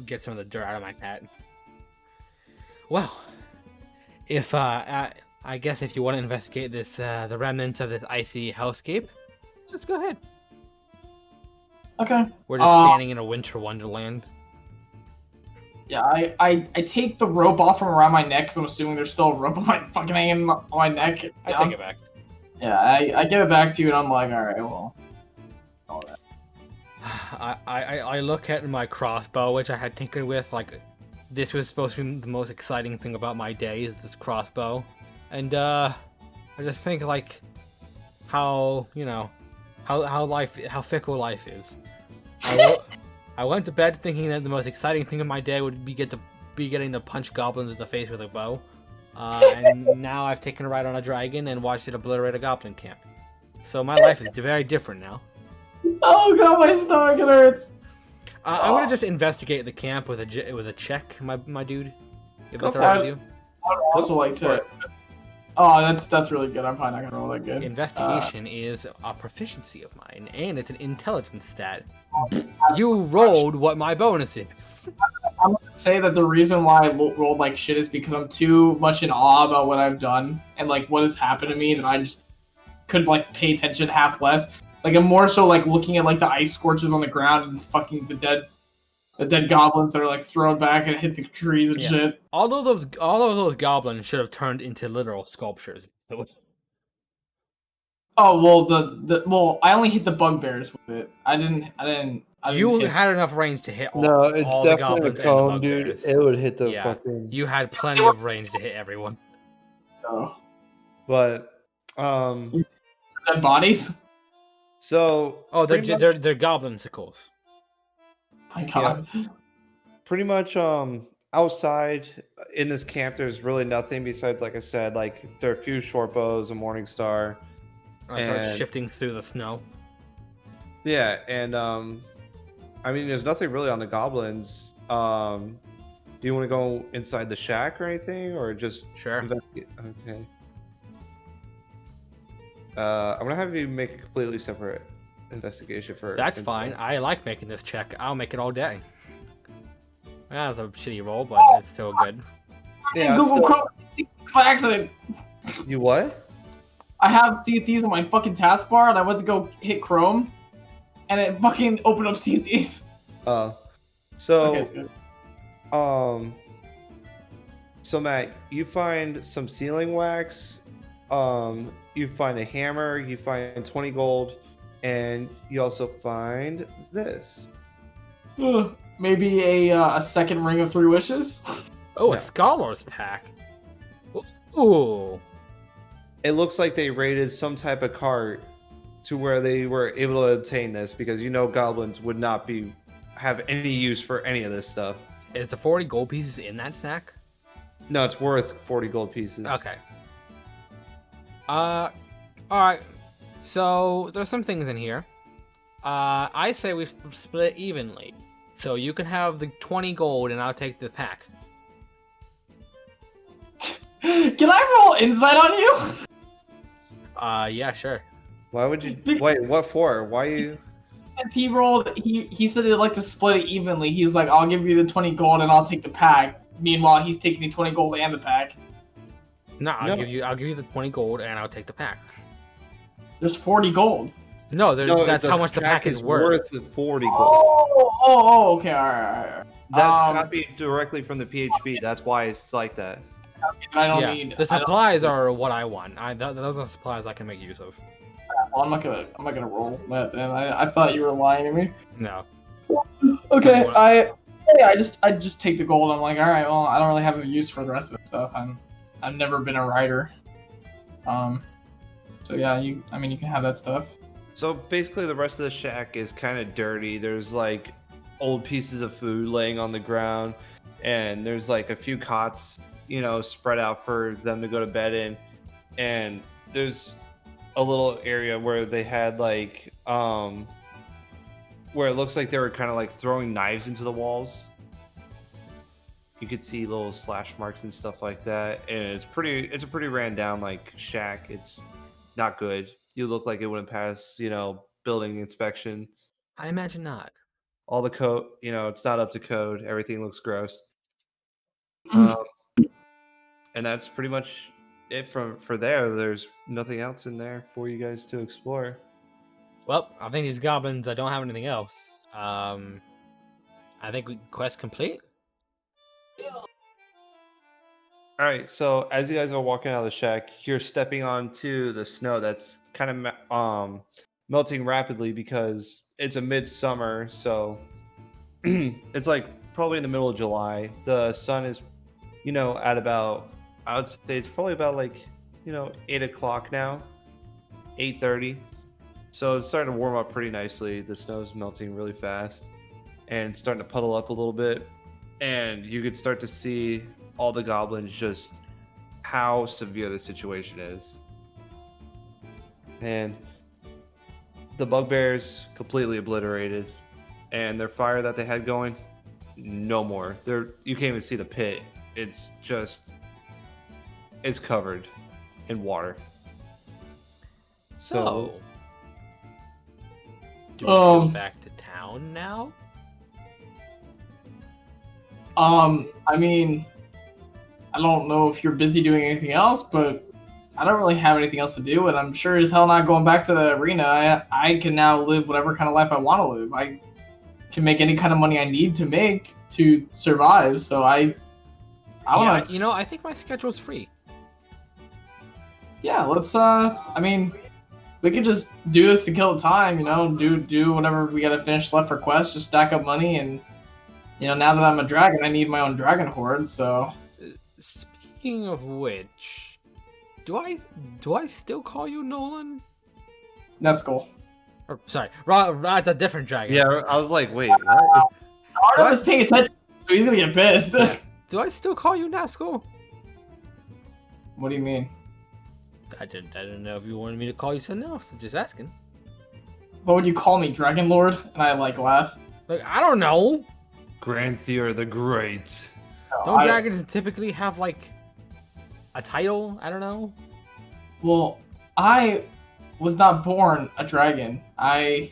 get some of the dirt out of my hat. Well, if I guess if you want to investigate this, the remnants of this icy hellscape, let's go ahead. Okay. We're just standing in a winter wonderland. Yeah, I take the rope off from around my neck because I'm assuming there's still a rope on my fucking hanging on my neck. I take it back. Yeah, I give it back to you and I'm like, alright, well. All that. I look at my crossbow, which I had tinkered with. Like, this was supposed to be the most exciting thing about my day, is this crossbow. And I just think like how how fickle life is. I went to bed thinking that the most exciting thing of my day would be getting to punch goblins in the face with a bow, and now I've taken a ride on a dragon and watched it obliterate a goblin camp. So my life is very different now. Oh god, my stomach hurts. I'm gonna just investigate the camp with a check, my dude. If Go that's for alright it. with you. I would also like to. Oh, that's really good. I'm probably not gonna roll that good. Investigation is a proficiency of mine, and it's an intelligence stat. You rolled what my bonus is. I'm gonna say that the reason why I rolled like shit is because I'm too much in awe about what I've done and like what has happened to me that I just could like pay attention half less. Like I'm more so like looking at like the ice scorches on the ground and fucking the dead goblins that are like thrown back and hit the trees and shit. All of those goblins should have turned into literal sculptures. Oh well, I only hit the bugbears with it. I didn't You hit. had enough range to hit all, No, it's all the definitely a goblins cone, and the dude. bugbears. It would hit the Yeah. fucking. You had plenty of range to hit everyone. No. But Dead bodies. so Oh, pretty much- they're goblinsicles. My god. pretty much outside in this camp there's really nothing besides, like I said, like there are a few short bows, a morning star. I start And- shifting through the snow. Yeah, and I mean there's nothing really on the goblins. Do you want to go inside the shack or anything, or just Sure. investigate? Okay. I'm gonna have you make a completely separate investigation for. That's inside. fine. I like making this check. I'll make it all day. That was a shitty roll, but it's still good. Yeah, I'm Google still- Chrome by accident. You what? I have Sea of Thieves on my fucking taskbar, and I went to go hit Chrome, and it fucking opened up Sea of Thieves. So Okay, it's good. So Matt, you find some sealing wax, you find a hammer, you find 20 gold, and you also find this. Ugh, maybe a second ring of 3 wishes. Oh, Yeah. a scholar's pack. Ooh. It looks like they raided some type of cart to where they were able to obtain this, because goblins would not have any use for any of this stuff. Is the 40 gold pieces in that sack? No, it's worth 40 gold pieces. Okay. All right. So there's some things in here. I say we split it evenly. So you can have the 20 gold, and I'll take the pack. Can I roll insight on you? Yeah, sure. Why would you? Wait, what for? Why you? As he rolled, he said he'd like to split it evenly. He's like, I'll give you the 20 gold and I'll take the pack. Meanwhile, he's taking the 20 gold and the pack. No, I'll No. give you the 20 gold, and I'll take the pack. There's 40 gold. No, that's the how much the pack is worth. the 40 gold. Okay, alright. That's copied directly from the PHP. That's why it's like that. I don't Yeah, need the supplies are what I want. Those are supplies I can make use of. Well, I'm not gonna roll that. Then I thought you were lying to me. No. Okay, So I just take the gold. I'm like, all right, well, I don't really have a use for the rest of the stuff. I've never been a writer. So yeah, you can have that stuff. So basically, the rest of the shack is kind of dirty. There's like old pieces of food laying on the ground, and there's like a few cots, spread out for them to go to bed in. And there's a little area where they had like, where it looks like they were kind of like throwing knives into the walls. You could see little slash marks and stuff like that, and it's a pretty ran down like shack. It's not good. You look like it wouldn't pass, building inspection. I imagine not. All the code, it's not up to code. Everything looks gross. Mhm. And that's pretty much it for there. There's nothing else in there for you guys to explore. Well, I think these goblins don't have anything else. I think quest complete. All right, so as you guys are walking out of the shack, you're stepping onto the snow that's kind of melting rapidly because it's a midsummer, so it's like probably in the middle of July. The sun is, at about, I would say it's probably about like, 8 o'clock now, 8:30. So it's starting to warm up pretty nicely. The snow's melting really fast and it's starting to puddle up a little bit. And you could start to see all the goblins, just how severe the situation is. And the bugbears completely obliterated, and their fire that they had going, no more. You can't even see the pit. It's covered in water. So, do we go back to town now? I don't know if you're busy doing anything else, but I don't really have anything else to do, and I'm sure as hell not going back to the arena. I can now live whatever kind of life I want to live. I can make any kind of money I need to make to survive, so I want to... I think my schedule's free. Yeah, let's, we could just do this to kill the time, do whatever we gotta finish left for quests, just stack up money, and, now that I'm a dragon, I need my own dragon horde, so... Speaking of which, do I still call you Nolan? Neskel. Or sorry, that's a different dragon. Yeah, I was like, wait, what? Arno was paying attention, so he's gonna get pissed. Do I still call you Neskel? What do you mean? I didn't know if you wanted me to call you something else. Just asking. What would you call me, Dragon Lord? And I laugh. Like, I don't know. Granthier the Great. Don't dragons typically have like a title? I don't know. Well, I was not born a dragon. I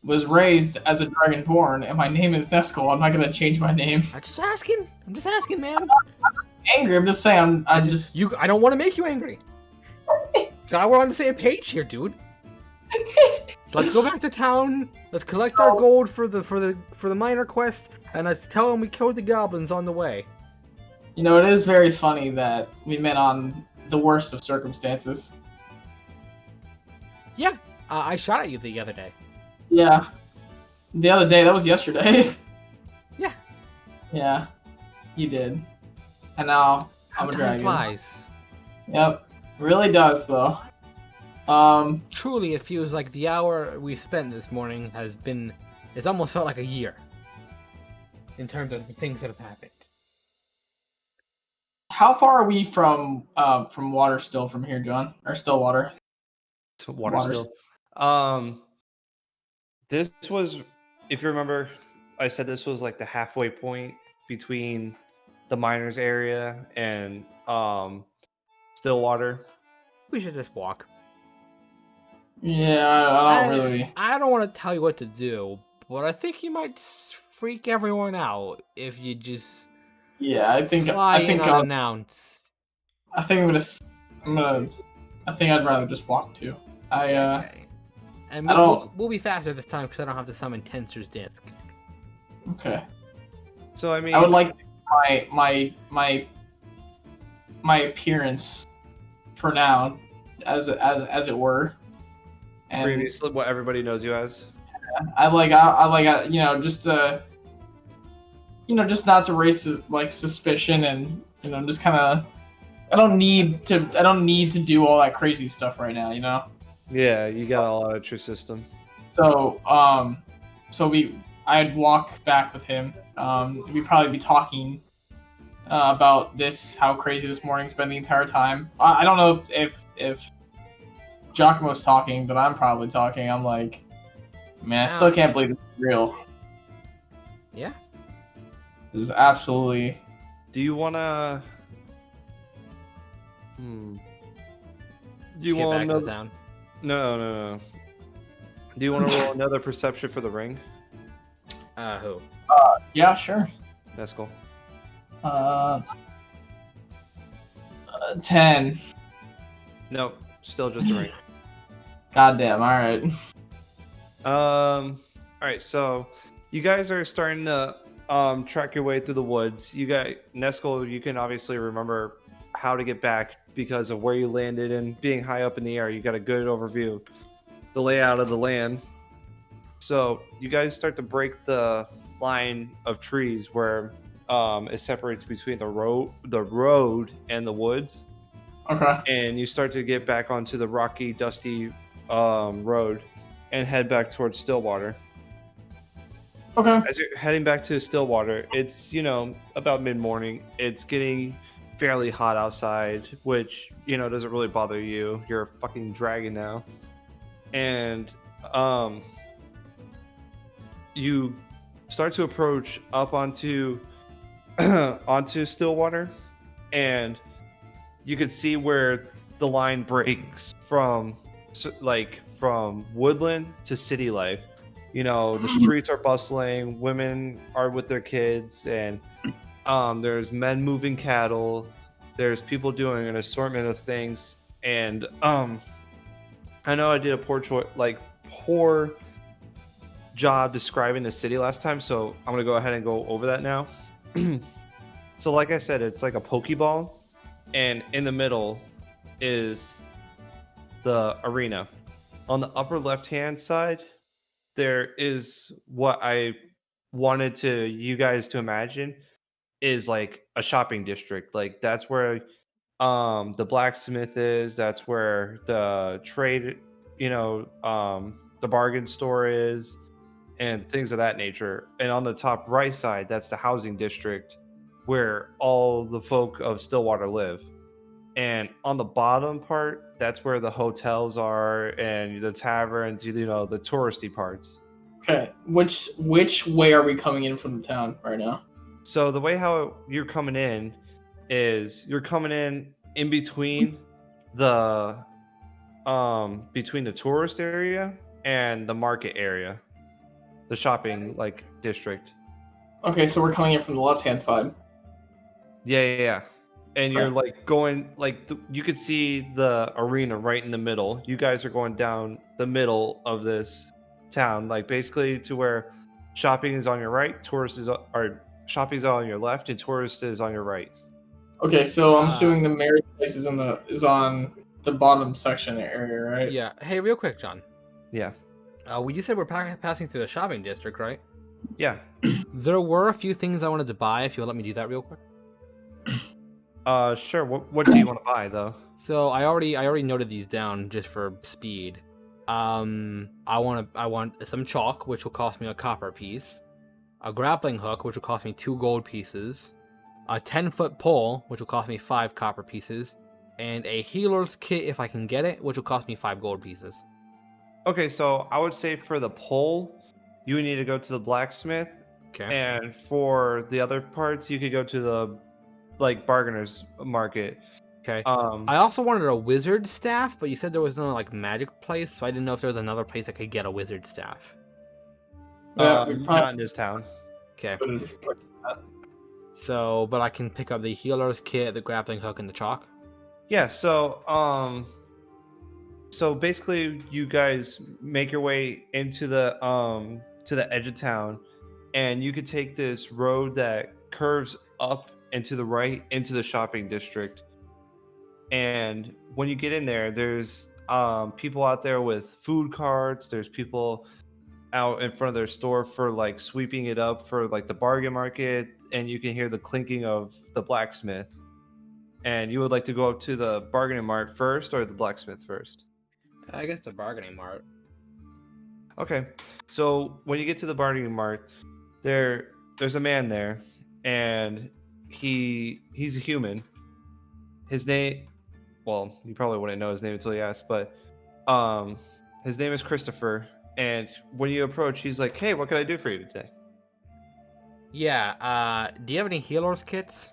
was raised as a dragonborn, and my name is Neskel. I'm not gonna change my name. I'm just asking, man. Angry. I'm just saying. I don't want to make you angry. So we're on the same page here, dude. So let's go back to town. Let's collect our gold for the minor quest, and let's tell them we killed the goblins on the way. It is very funny that we met on the worst of circumstances. Yeah, I shot at you the other day. Yeah, the other day. That was yesterday. Yeah. Yeah, you did. And now I'm a dragon. Flies. Yep, really does though. Truly, it feels like the hour we spent this morning it's almost felt like a year. In terms of the things that have happened. How far are we from water still from here, John? Or Stillwater? Water Water still. This was, if you remember, I said this was like the halfway point between the miners area and Stillwater. We should just walk. Yeah, I don't really. I don't want to tell you what to do, but I think you might freak everyone out if you just Yeah, fly in unannounced. I think I'm gonna. I think I'd rather just walk too. Okay. And I don't. we'll be faster this time because I don't have to summon Tensor's Disc. Okay. So I mean, I would like my appearance for now, as it were. And previously what everybody knows you as. just not to raise like suspicion and just kind of. I don't need to do all that crazy stuff right now. Yeah, you got all out of your system. So I'd walk back with him. We'd probably be talking about how crazy this morning's been the entire time. I don't know if Giacomo's talking, but I'm probably talking. I'm like, man, I still can't believe this is real. Yeah. This is absolutely. Do you wanna? Do you Get want back another? to town? No. Do you want to roll another perception for the ring? Who? Yeah, sure. That's cool. 10. No, still just a ring. Goddamn. All right. All right. So you guys are starting to track your way through the woods. You got Neskel. You can obviously remember how to get back because of where you landed and being high up in the air. You got a good overview of the layout of the land. So you guys start to break the line of trees where it separates between the road and the woods. Okay. And you start to get back onto the rocky, dusty road and head back towards Stillwater. Okay. As you're heading back to Stillwater, it's, about mid-morning. It's getting fairly hot outside, which, doesn't really bother you. You're a fucking dragon now. And you start to approach up onto onto Stillwater, and you can see where the line breaks from woodland to city life. The streets are bustling, women are with their kids, and there's men moving cattle, there's people doing an assortment of things, and I know I did a poor job describing the city last time, so I'm gonna go ahead and go over that now. So like I said, it's like a Pokeball, and in the middle is the arena. On the upper left-hand side, there is what I wanted you guys to imagine is like a shopping district. Like that's where the blacksmith is, that's where the trade, the bargain store is, and things of that nature. And on the top right side, that's the housing district where all the folk of Stillwater live. And on the bottom part, that's where the hotels are and the taverns, the touristy parts. Okay. Which way are we coming in from the town right now? So the way how you're coming in is you're coming in between the tourist area and the market area, the shopping district. Okay, so we're coming in from the left-hand side. Yeah. And you're going you could see the arena right in the middle. You guys are going down the middle of this town, basically to where shopping is on your right, shopping is on your left, and tourist is on your right. Okay, so I'm assuming the mayor's place is on the bottom section area, right? Yeah. Hey, real quick, John. Yeah. Well, you said we're passing through the shopping district, right? Yeah. There were a few things I wanted to buy. If you'll let me do that real quick. Sure. What do you want to buy though? So I already noted these down just for speed. I want some chalk, which will cost me a copper piece. A grappling hook, which will cost me 2 gold pieces. A 10-foot pole, which will cost me 5 copper pieces. and a healer's kit if I can get it, which will cost me 5 gold pieces. Okay, so I would say for the pole, you would need to go to the blacksmith, Okay. and for the other parts, you could go to the bargainer's market. Okay. I also wanted a wizard staff, but you said there was no like magic place, so I didn't know if there was another place I could get a wizard staff. Yeah, we Not in this town. Okay. probably. So, but I can pick up the healer's kit, the grappling hook, and the chalk. Yeah, so basically you guys make your way into the to the edge of town, and you could take this road that curves up and to the right into the shopping district. And when you get in there, there's people out there with food carts, there's people out in front of their store for like sweeping it up for like the bargain market, and you can hear the clinking of the blacksmith. And you would like to go up to the bargaining mart first or the blacksmith first? I guess the bargaining mart. Okay. So when you get to the bargaining mart, there's a man there, and he's a human. His name, well, you probably wouldn't know his name until you ask, but his name is Christopher. And when you approach, he's like, "Hey, what can I do for you today?" Yeah. Do you have any healer's kits?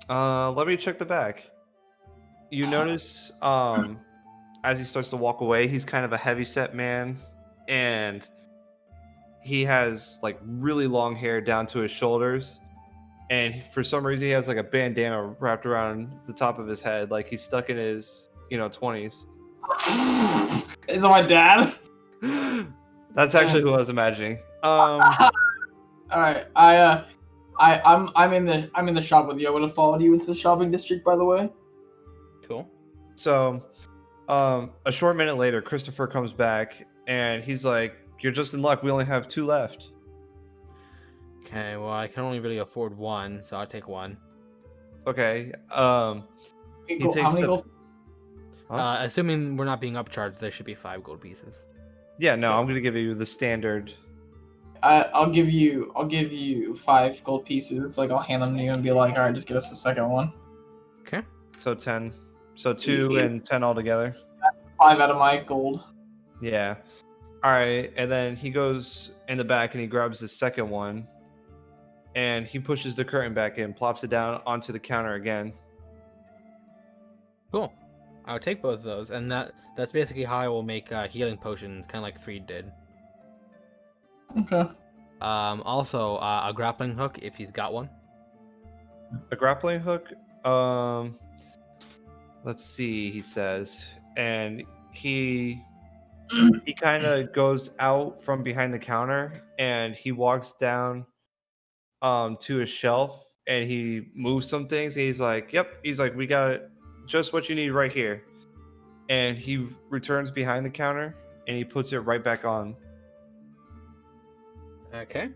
Let me check the back. You notice, as he starts to walk away, he's kind of a heavy-set man, and he has like really long hair down to his shoulders, and for some reason he has like a bandana wrapped around the top of his head, like he's stuck in his 20s. Is that my dad? That's actually who I was imagining. All right, I'm in the shop with you. I would have followed you into the shopping district, by the way. Cool. So, a short minute later, Christopher comes back, and he's like, "You're just in luck. We only have 2 left." Okay, well, I can only really afford 1, so I'll take 1. Okay. He How takes many the. gold? Huh? Assuming we're not being upcharged, there should be 5 gold pieces. Yeah, no, I'm gonna give you the standard. I'll give you 5 gold pieces. Like I'll hand them to you and be like, all right, just get us the second one. Okay. So 10. So 2 and 10 altogether. 5 out of my gold. Yeah. All right, and then he goes in the back and he grabs the second one, and he pushes the curtain back in, plops it down onto the counter again. Cool. I'll take both of those, and that's basically how I will make healing potions, kind of like Freed did. Okay. Also, a grappling hook if he's got one. A grappling hook. Let's see. He says, and he kind of goes out from behind the counter, and he walks down to a shelf, and he moves some things. And he's like, "Yep." He's like, "We got just what you need right here." And he returns behind the counter, and he puts it right back on. Okay.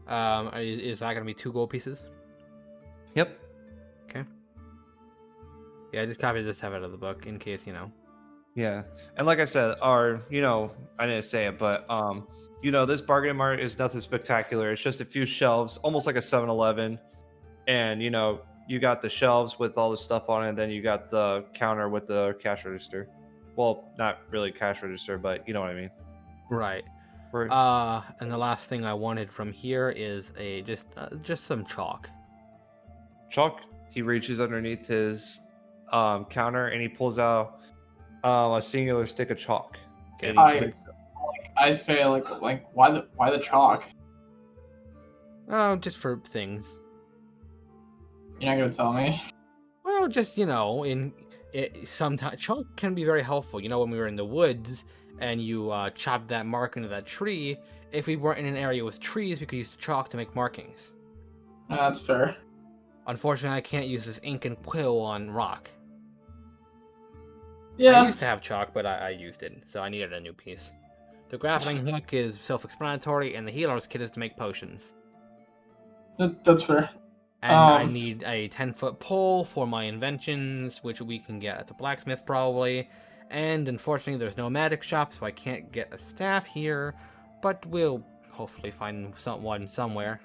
Is that gonna be 2 gold pieces? Yep. Okay. Yeah, I just copied this out of the book in case, Yeah. And like I said, I didn't say it, but this bargain mart is nothing spectacular. It's just a few shelves, almost like a 7-Eleven. And you got the shelves with all the stuff on it, and then you got the counter with the cash register. Well, not really cash register, but you know what I mean. Right. And the last thing I wanted from here is just some chalk. Chalk. He reaches underneath his counter, and he pulls out a singular stick of chalk. Okay. I say like why the chalk? Oh, just for things. You're not gonna tell me. Well, just sometimes chalk can be very helpful. When we were in the woods and you chopped that mark into that tree, if we weren't in an area with trees, we could use the chalk to make markings. That's fair. Unfortunately, I can't use this ink and quill on rock. Yeah. I used to have chalk, but I used it, so I needed a new piece. The grappling hook is self-explanatory, and the healer's kit is to make potions. That's fair. And I need a 10-foot pole for my inventions, which we can get at the blacksmith probably. And unfortunately, there's no magic shop, so I can't get a staff here. But we'll hopefully find one somewhere.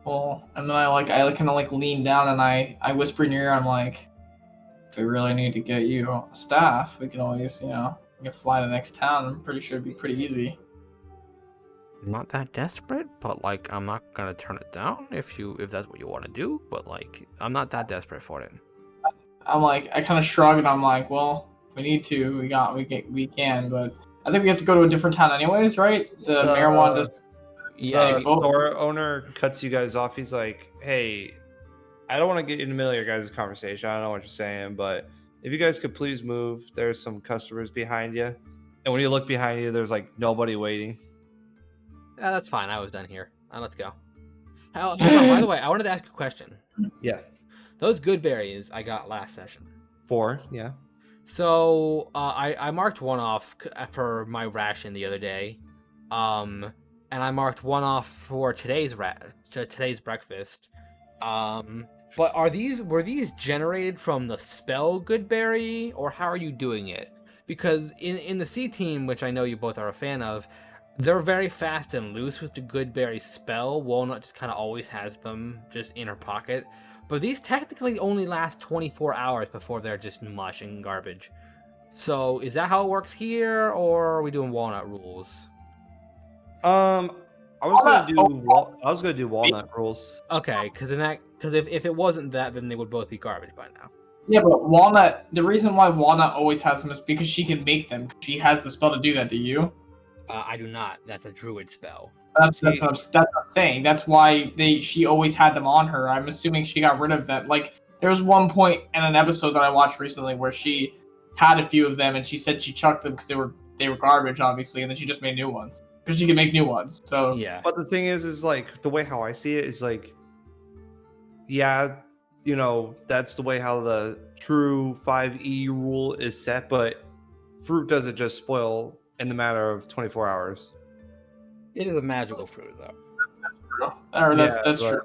Well, and then I kind of like lean down and I whisper in your ear. I'm like, if we really need to get you staff, we can always, we can fly to the next town. I'm pretty sure it'd be pretty easy. I'm not that desperate, but like I'm not gonna turn it down if that's what you want to do. But like I'm not that desperate for it. I'm like, I kind of shrug and I'm like, well, if we need to, we can, but I think we have to go to a different town anyways, right? The marijuana does. Yeah, The store owner cuts you guys off. He's like, "Hey, I don't want to get in the middle of your guys' conversation. I don't know what you're saying, but if you guys could please move, there's some customers behind you." And when you look behind you, there's like nobody waiting. yeah, that's fine. I was done here. Let's go. John, by the way, I wanted to ask you a question. Yeah. Those good berries I got last session. 4, yeah. So I marked one off for my ration the other day, and I marked one off for today's breakfast. But were these generated from the spell Goodberry, or how are you doing it? Because in the C team, which I know you both are a fan of, they're very fast and loose with the Goodberry spell. Walnut just kind of always has them just in her pocket. But these technically only last 24 hours before they're just mush and garbage. So is that how it works here, or are we doing Walnut rules? I was gonna do walnut rules. Okay, because if it wasn't that, then they would both be garbage by now. Yeah, but Walnut. The reason why Walnut always has them is because she can make them. She has the spell to do that. Do you? I do not. That's a druid spell. That's what I'm saying. That's why she always had them on her. I'm assuming she got rid of them. Like there was one point in an episode that I watched recently where she had a few of them and she said she chucked them because they were garbage, obviously, and then she just made new ones because she can make new ones. So yeah. But the thing is like the way how I see it is like, yeah, that's the way how the true 5e rule is set, but fruit doesn't just spoil in the matter of 24 hours. It is a magical fruit, though. That's true.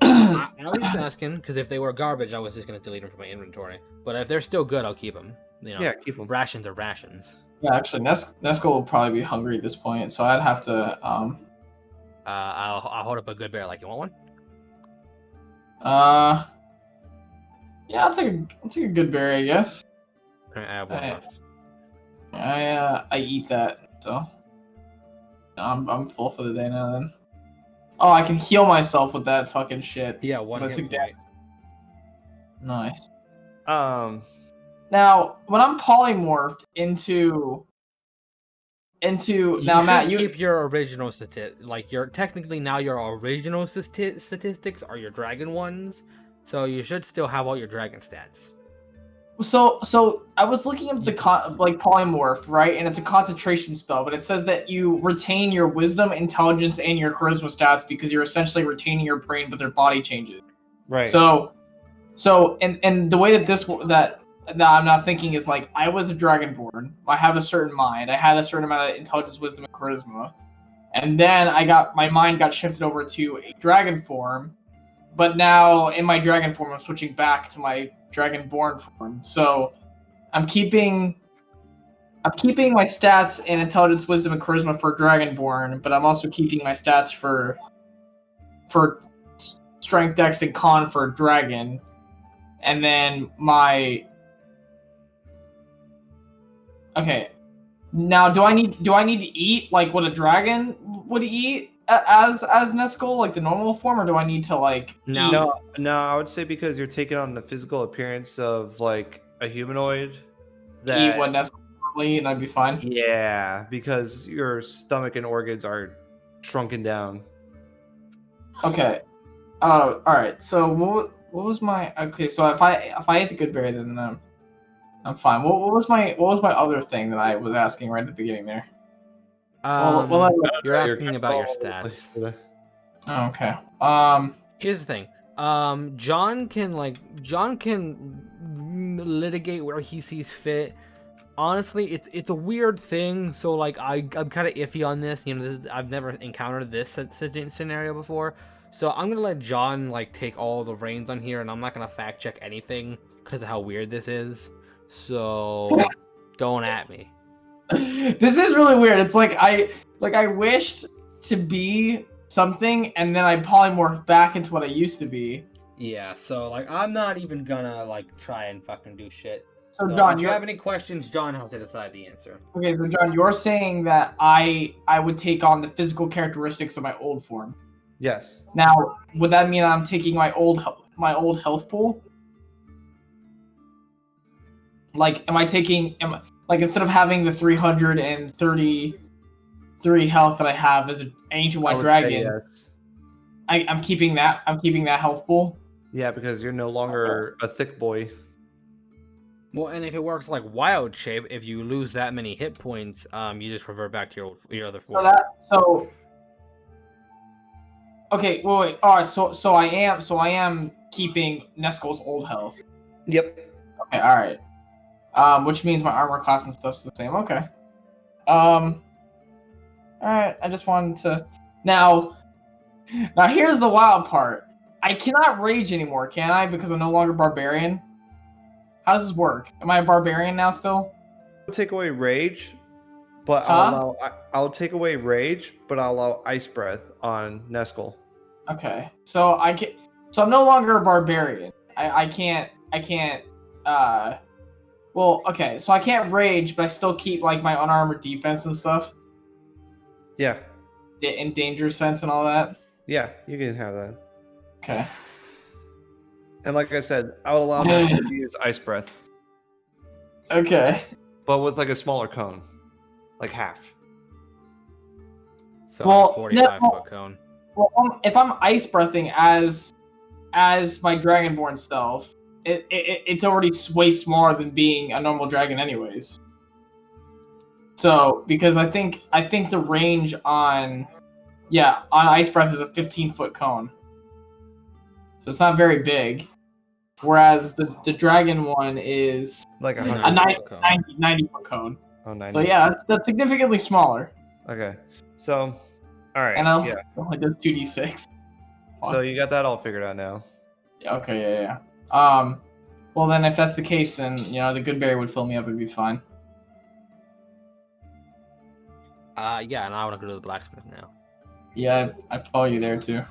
I was just asking because if they were garbage, I was just going to delete them from my inventory. But if they're still good, I'll keep them. Yeah, keep them. Rations are rations. Yeah, actually, Nesco will probably be hungry at this point, so I'd have to. I'll hold up a good bear. Like, you want one? Yeah, I'll take a good berry, I guess. I have one left. I eat that, so I'm full for the day now. Then. Oh, I can heal myself with that fucking shit. Yeah, one hit point. Nice. Now, when I'm polymorphed into now, Matt, you keep your original technically now your original statistics are your dragon ones, so you should still have all your dragon stats. So I was looking up the polymorph, right? And it's a concentration spell, but it says that you retain your wisdom, intelligence, and your charisma stats because you're essentially retaining your brain, but their body changes. Right. So and the way that I'm not thinking is like I was a dragonborn. I have a certain mind. I had a certain amount of intelligence, wisdom, and charisma, and then my mind got shifted over to a dragon form. But now in my dragon form, I'm switching back to my dragonborn form. So I'm keeping my stats in intelligence, wisdom, and charisma for dragonborn, but I'm also keeping my stats for strength, dex, and con for dragon. And then now do I need to eat like what a dragon would eat as Neskull, like the normal form, or do I need to like No, I would say because you're taking on the physical appearance of like a humanoid eat what Neskull would eat and I'd be fine? Yeah, because your stomach and organs are shrunken down. Okay. All right. So what was my so if I ate the good berry, then I'm fine. What was my other thing that I was asking right at the beginning there? You're asking about your stats. Okay. Here's the thing. John can litigate where he sees fit. Honestly, it's a weird thing. So like I'm kind of iffy on this. I've never encountered this scenario before. So I'm gonna let John like take all the reins on here, and I'm not gonna fact check anything because of how weird this is. So don't at me. This is really weird. It's like I wished to be something, and then I polymorph back into what I used to be. Yeah, so like I'm not even gonna like try and fucking do shit. So, So John, if you you're have any questions, John has to decide the answer. okay. So, John, you're saying that I would take on the physical characteristics of my old form. Yes. Now, would that mean I'm taking my old health pool? Like, am I taking like instead of having the 333 health that I have as an ancient I white would dragon, say yes. I'm keeping that. I'm keeping that health pool. Yeah, because you're no longer a thick boy. Well, and if it works like wild shape, if you lose that many hit points, you just revert back to your other form. Okay, wait. All right, so I am keeping Neskull's old health. Yep. Okay, all right. Which means my armor class and stuff's the same. Okay. All right. I just wanted to. Now here's the wild part. I cannot rage anymore, can I? Because I'm no longer barbarian. How does this work? Am I a barbarian now still? I'll take away rage, but Huh? I'll take away rage, but I'll allow ice breath on Neskull. Okay. So I'm no longer a barbarian. I can't. Well, okay. So I can't rage, but I still keep like my unarmored defense and stuff. Yeah. In danger sense and all that. Yeah, you can have that. Okay. And like I said, I would allow Neskull to use ice breath, Okay. but with like a smaller cone, like half. So Well, 45-foot cone. Well, if I'm ice breathing as my dragonborn self, it's already way smaller than being a normal dragon, anyways. So because I think the range on ice breath is a 15-foot cone, so it's not very big. Whereas the dragon one is Like a Yeah. 100. 90-foot cone. Oh, 90. So yeah, that's significantly smaller. Okay. So, all right. And Yeah. only does 2d6. So you got that all figured out now. Okay, yeah. Well then, if that's the case, then the good berry would fill me up. It'd be fine. Yeah, and I want to go to the blacksmith now. Yeah, I follow you there too.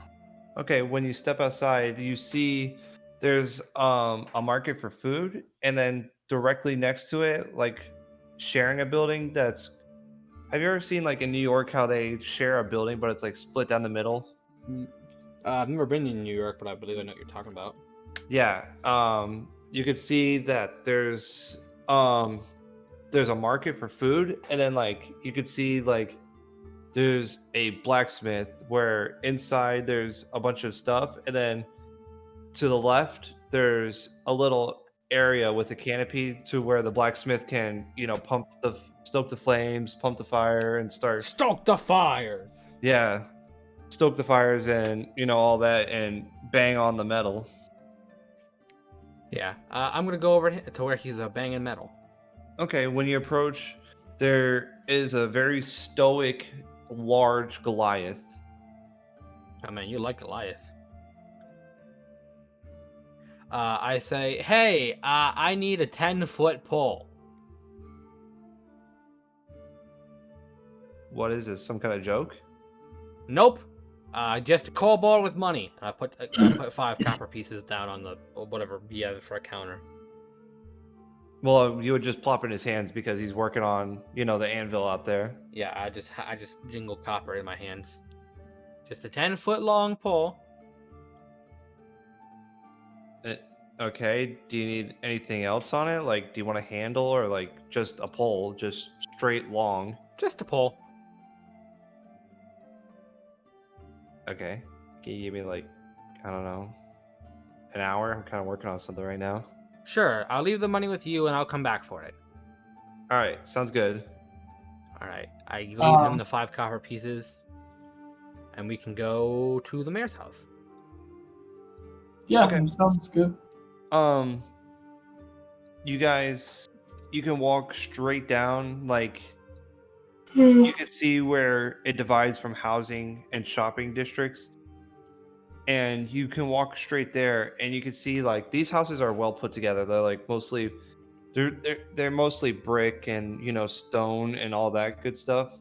Okay. When you step outside, you see there's a market for food, and then directly next to it, like sharing a building that's. Have you ever seen like in New York how they share a building, but it's like split down the middle? I've never been in New York, but I believe I know what you're talking about. Yeah. You could see that there's a market for food, and then like you could see like there's a blacksmith where inside there's a bunch of stuff, and then to the left there's a little area with a canopy to where the blacksmith can stoke the flames, pump the fire, and start Stoke the fires! stoke the fires and all that, and bang on the metal. Yeah, I'm gonna go over to where he's banging metal. Okay, when you approach, there is a very stoic, large Goliath. Oh man, you like Goliath. I say, hey, I need a 10-foot pole. What is this? Some kind of joke? Nope. Just a kobold with money. I put 5 copper pieces down on the whatever for a counter. Well, you would just plop in his hands because he's working on the anvil out there. Yeah, I just jingle copper in my hands. Just a 10-foot long pole. Okay. Do you need anything else on it? Like, do you want a handle or like just a pole, just straight long? Just a pole. Okay. Can you give me like, I don't know, an hour? I'm kind of working on something right now. Sure, I'll leave the money with you and I'll come back for it. All right. Sounds good. All right, I leave him the 5 copper pieces, and we can go to the mayor's house. Yeah, Okay. sounds good. You guys, you can walk straight down, like you can see where it divides from housing and shopping districts, and you can walk straight there, and you can see like these houses are well put together. They're like mostly they're mostly brick and stone and all that good stuff.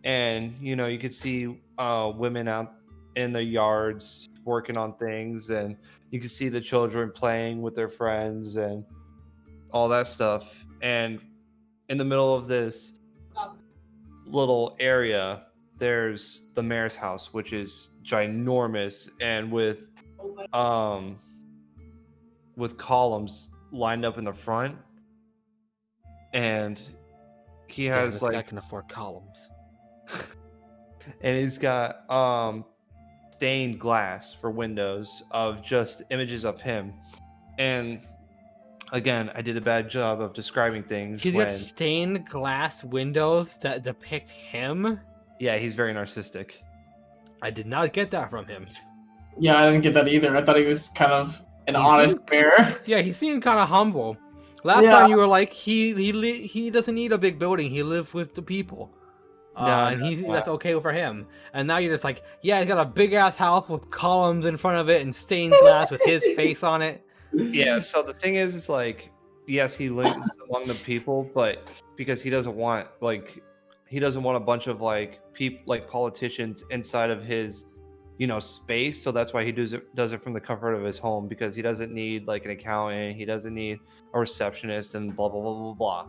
And you can see women out in the yards working on things, and you can see the children playing with their friends and all that stuff. And in the middle of this little area, there's the mayor's house, which is ginormous and um with columns lined up in the front. And he Damn, has this guy like, can afford columns. and he's got stained glass for windows of just images of him. And again, I did a bad job of describing things. He's when got stained glass windows that depict him. Yeah, he's very narcissistic. I did not get that from him. Yeah, I didn't get that either. I thought he was kind of an He honest seemed- mayor. Yeah, he seemed kind of humble. Last Yeah. time you were like, he doesn't need a big building. He lives with the people. And that's okay for him. And now you're just like, yeah, he's got a big ass house with columns in front of it and stained glass with his face on it. Yeah, so the thing is, it's like, yes, he lives among the people, but because he doesn't want a bunch of like politicians inside of his, space. So that's why he does it from the comfort of his home, because he doesn't need like an accountant, he doesn't need a receptionist, and blah blah blah blah blah.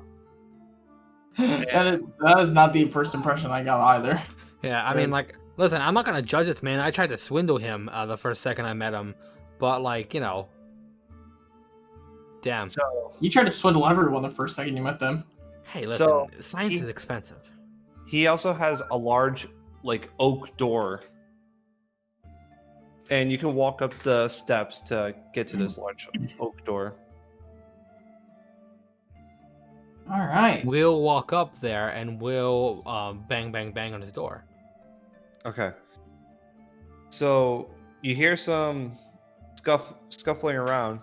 That is not the first impression I got either. Yeah, I mean, like, listen, I'm not gonna judge this man. I tried to swindle him the first second I met him, but like, damn. So You tried to swindle everyone the first second you met them. Hey, listen, science is expensive. he also has a large like oak door, and you can walk up the steps to get to this large oak door. All right. We'll walk up there and we'll bang, bang, bang on his door. Okay. So you hear some scuffling around,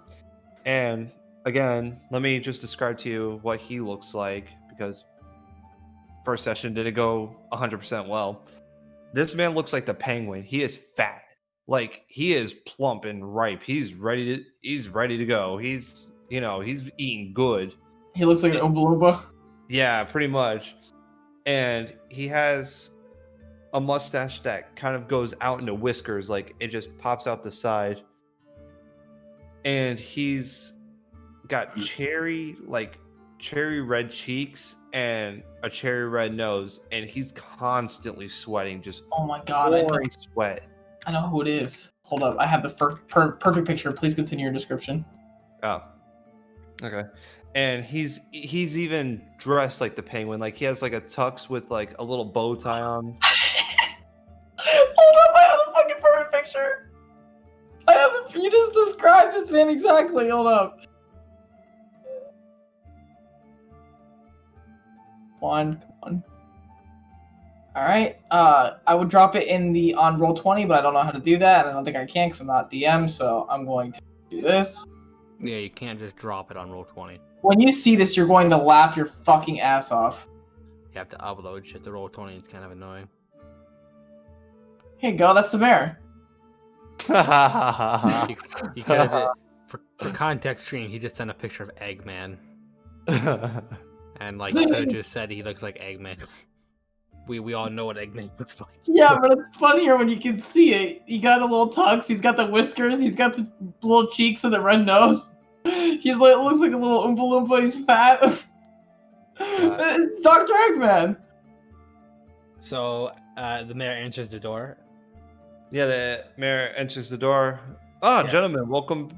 and again, let me just describe to you what he looks like, because first session didn't go 100% well. This man looks like the Penguin. He is fat, like he is plump and ripe. He's ready to go. He's eating good. He looks like an Oompa Loompa. Yeah, pretty much. And he has a mustache that kind of goes out into whiskers, like it just pops out the side. And he's got cherry red cheeks and a cherry red nose, and he's constantly sweating, just Oh my god, pouring sweat. I know who it is. Hold up, I have the perfect picture. Please continue your description. Oh, okay. And he's even dressed like the Penguin. Like he has like a tux with like a little bow tie on. Hold up, I have the fucking perfect picture. You just described this man exactly. Hold up. Come on. All right. I would drop it on Roll20, but I don't know how to do that, and I don't think I can because I'm not DM. So I'm going to do this. Yeah, you can't just drop it on Roll20. When you see this, you're going to laugh your fucking ass off. You have to upload shit to Roll20. It's kind of annoying. Here you go. That's the mayor. You could have for context stream. He just sent a picture of Eggman, and like you could have just said he looks like Eggman. We all know what Eggman looks like. Yeah, but it's funnier when you can see it. He got a little tux. He's got the whiskers. He's got the little cheeks and the red nose. He's like looks like a little Oompa Loompa. He's fat. It's Dr. Eggman. So the mayor answers the door. Yeah, the mayor enters the door. Oh, Yeah. Gentlemen, welcome.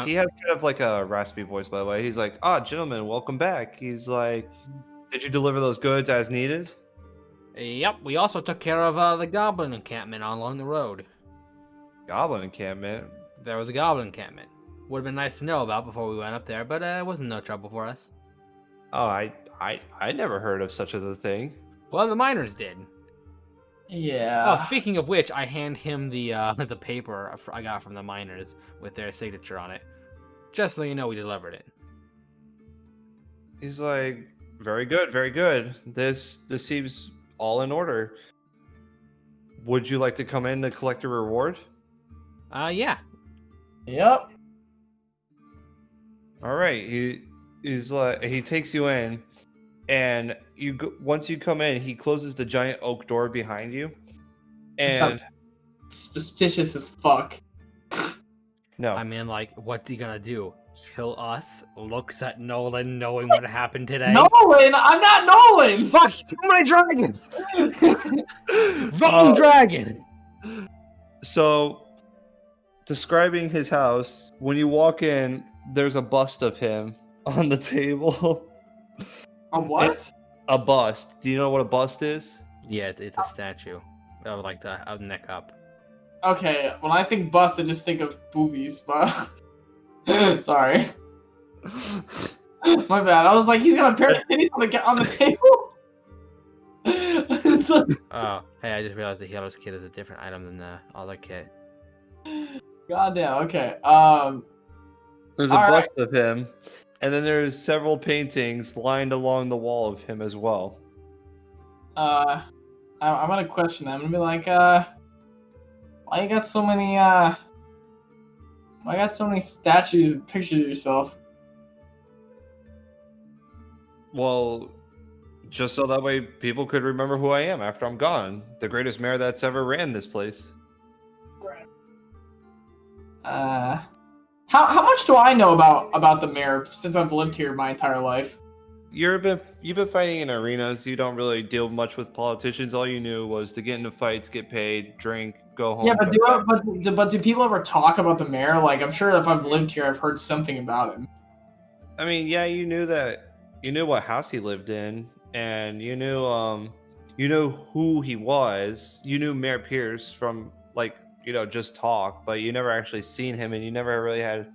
He has kind of like a raspy voice, by the way. He's like, gentlemen, welcome back. He's like, did you deliver those goods as needed? Yep, we also took care of the goblin encampment along the road. Goblin encampment. There was a goblin encampment. Would have been nice to know about before we went up there, but it wasn't no trouble for us. Oh, I never heard of such a thing. Well, the miners did. Yeah. Oh, speaking of which, I hand him the the paper I got from the miners with their signature on it, just so you know we delivered it. He's like, very good, very good. This seems all in order. Would you like to come in to collect your reward? Yeah. Yep. All right. He's like, he takes you in, and once you come in, he closes the giant oak door behind you, and suspicious as fuck. No. I mean, like, what's he gonna do? Kill us? Looks at Nolan knowing what happened today? Nolan, I'm not Nolan. Fuck! My dragon! Fucking dragon! So, describing his house, when you walk in, there's a bust of him on the table. A what? A bust. Do you know what a bust is? Yeah, it's a statue. Of like the neck up. Okay, when I think bust, I just think of boobies, but sorry. My bad. I was like, he's got a pair of titties on the table. Oh, hey, I just realized the healer's kit is a different item than the other kit. Goddamn. Okay. There's a All bust of him, and then there's several paintings lined along the wall of him as well. I'm gonna question them. I'm gonna be like, why you got so many, why you got so many statues and pictures of yourself? Well, just so that way people could remember who I am after I'm gone. The greatest mayor that's ever ran this place. How much do I know about the mayor since I've lived here my entire life? You've been fighting in arenas. You don't really deal much with politicians. All you knew was to get into fights, get paid, drink, go home. Yeah, but do people ever talk about the mayor? Like, I'm sure if I've lived here, I've heard something about him. I mean, yeah, you knew what house he lived in, and you knew who he was. You knew Mayor Pierce from just talk, but you never actually seen him, and you never really had,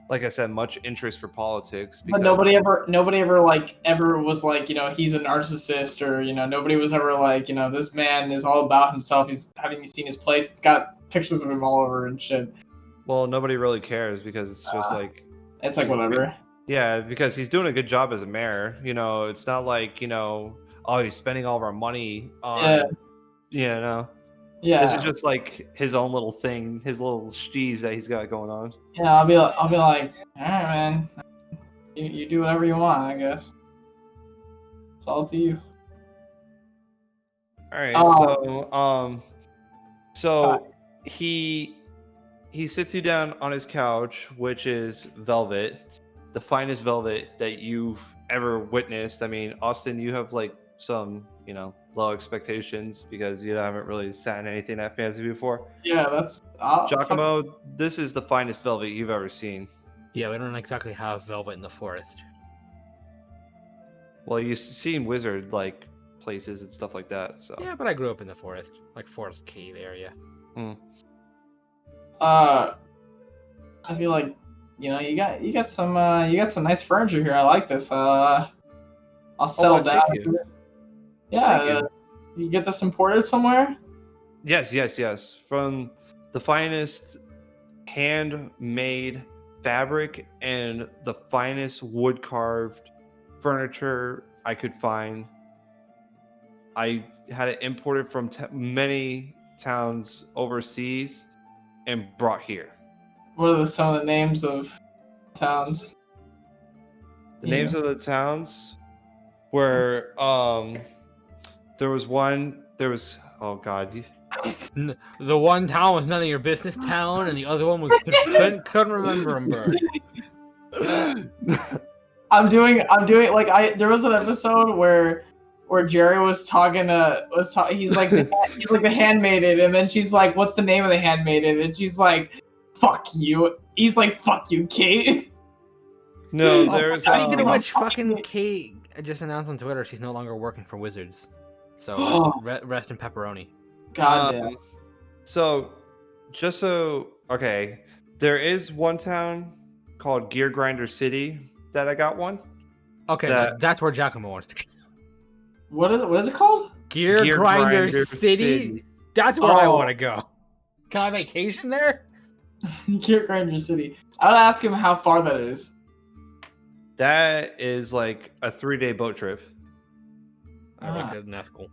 like I said, much interest for politics. But nobody ever was like, he's a narcissist, or nobody was ever like, this man is all about himself. Haven't you seen his place? It's got pictures of him all over and shit. Well, nobody really cares because it's just it's like whatever. Yeah, because he's doing a good job as a mayor. It's not like oh, he's spending all of our money on. Yeah. Yeah. This is just like his own little thing, his little steez that he's got going on. Yeah, I'll be like, all right, man, you do whatever you want, I guess. It's all to you. All right, so he sits you down on his couch, which is velvet, the finest velvet that you've ever witnessed. I mean, Austin, you have like some, low expectations because you haven't really sat in anything that fancy before. Yeah, that's Giacomo, this is the finest velvet you've ever seen. Yeah, we don't exactly have velvet in the forest. Well, you've seen wizard like places and stuff like that. So yeah, but I grew up in the forest, like forest cave area. I feel like you got some nice furniture here. I like this. I'll settle down. Yeah, you get this imported somewhere? Yes. From the finest handmade fabric and the finest wood carved furniture I could find. I had it imported from many towns overseas and brought here. What are some of the names of towns? The names of the towns were there was oh god. The one town was none of your business town, and the other one was couldn't remember them. I'm doing like there was an episode where Jerry was talking he's like the handmaiden, and then she's like, what's the name of the handmaiden? And she's like, fuck you. He's like, fuck you, Kate. No, there's speaking of which, fucking Kate just announced on Twitter she's no longer working for Wizards. So rest in pepperoni. God damn. Okay, there is one town called Gear Grinder City that I got one. Okay, that's where Giacomo wants to go. What is it called? Gear Grinder City? That's where I want to go. Can I vacation there? Gear Grinder City. I would ask him how far that is. That is like a 3-day boat trip. That's cool.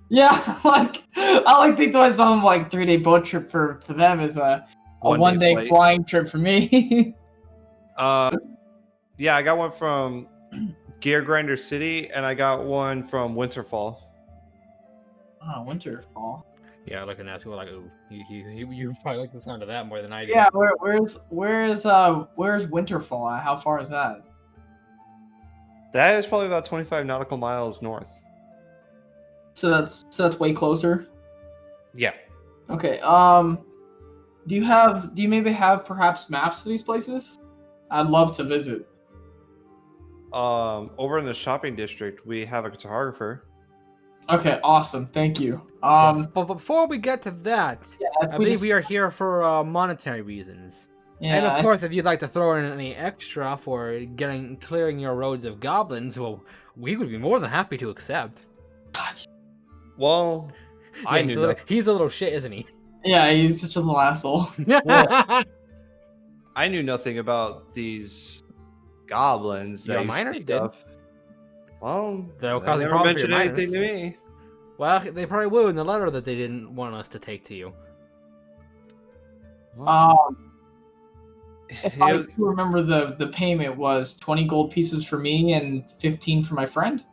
Yeah, I think to myself, like 3-day boat trip for them is a 1-day flying trip for me. Yeah, I got one from Gear Grinder City, and I got one from Winterfall. Oh, Winterfall. Yeah, looking at school like, ooh, you probably like the sound of that more than I do. Yeah, where's Winterfall at? How far is that? That is probably about 25 nautical miles north. So that's way closer. Yeah. Okay. Do you maybe have perhaps maps to these places? I'd love to visit. Over in the shopping district, we have a cartographer. Okay, awesome. Thank you. But before we get to that, Yeah, if I we believe just- we are here for monetary reasons. yeah, And of course, if you'd like to throw in any extra for clearing your roads of goblins, well, we would be more than happy to accept. Well, I knew he's a little shit, isn't he? yeah, he's such a little asshole. I knew nothing about these goblins that Your you miners speak did. of. Well, They'll they cause a never problem for your mentioned anything miners. to me. Well, they probably will in the letter that they didn't want us to take to you. Well, If he I was- do remember, the payment was 20 gold pieces for me and 15 for my friend.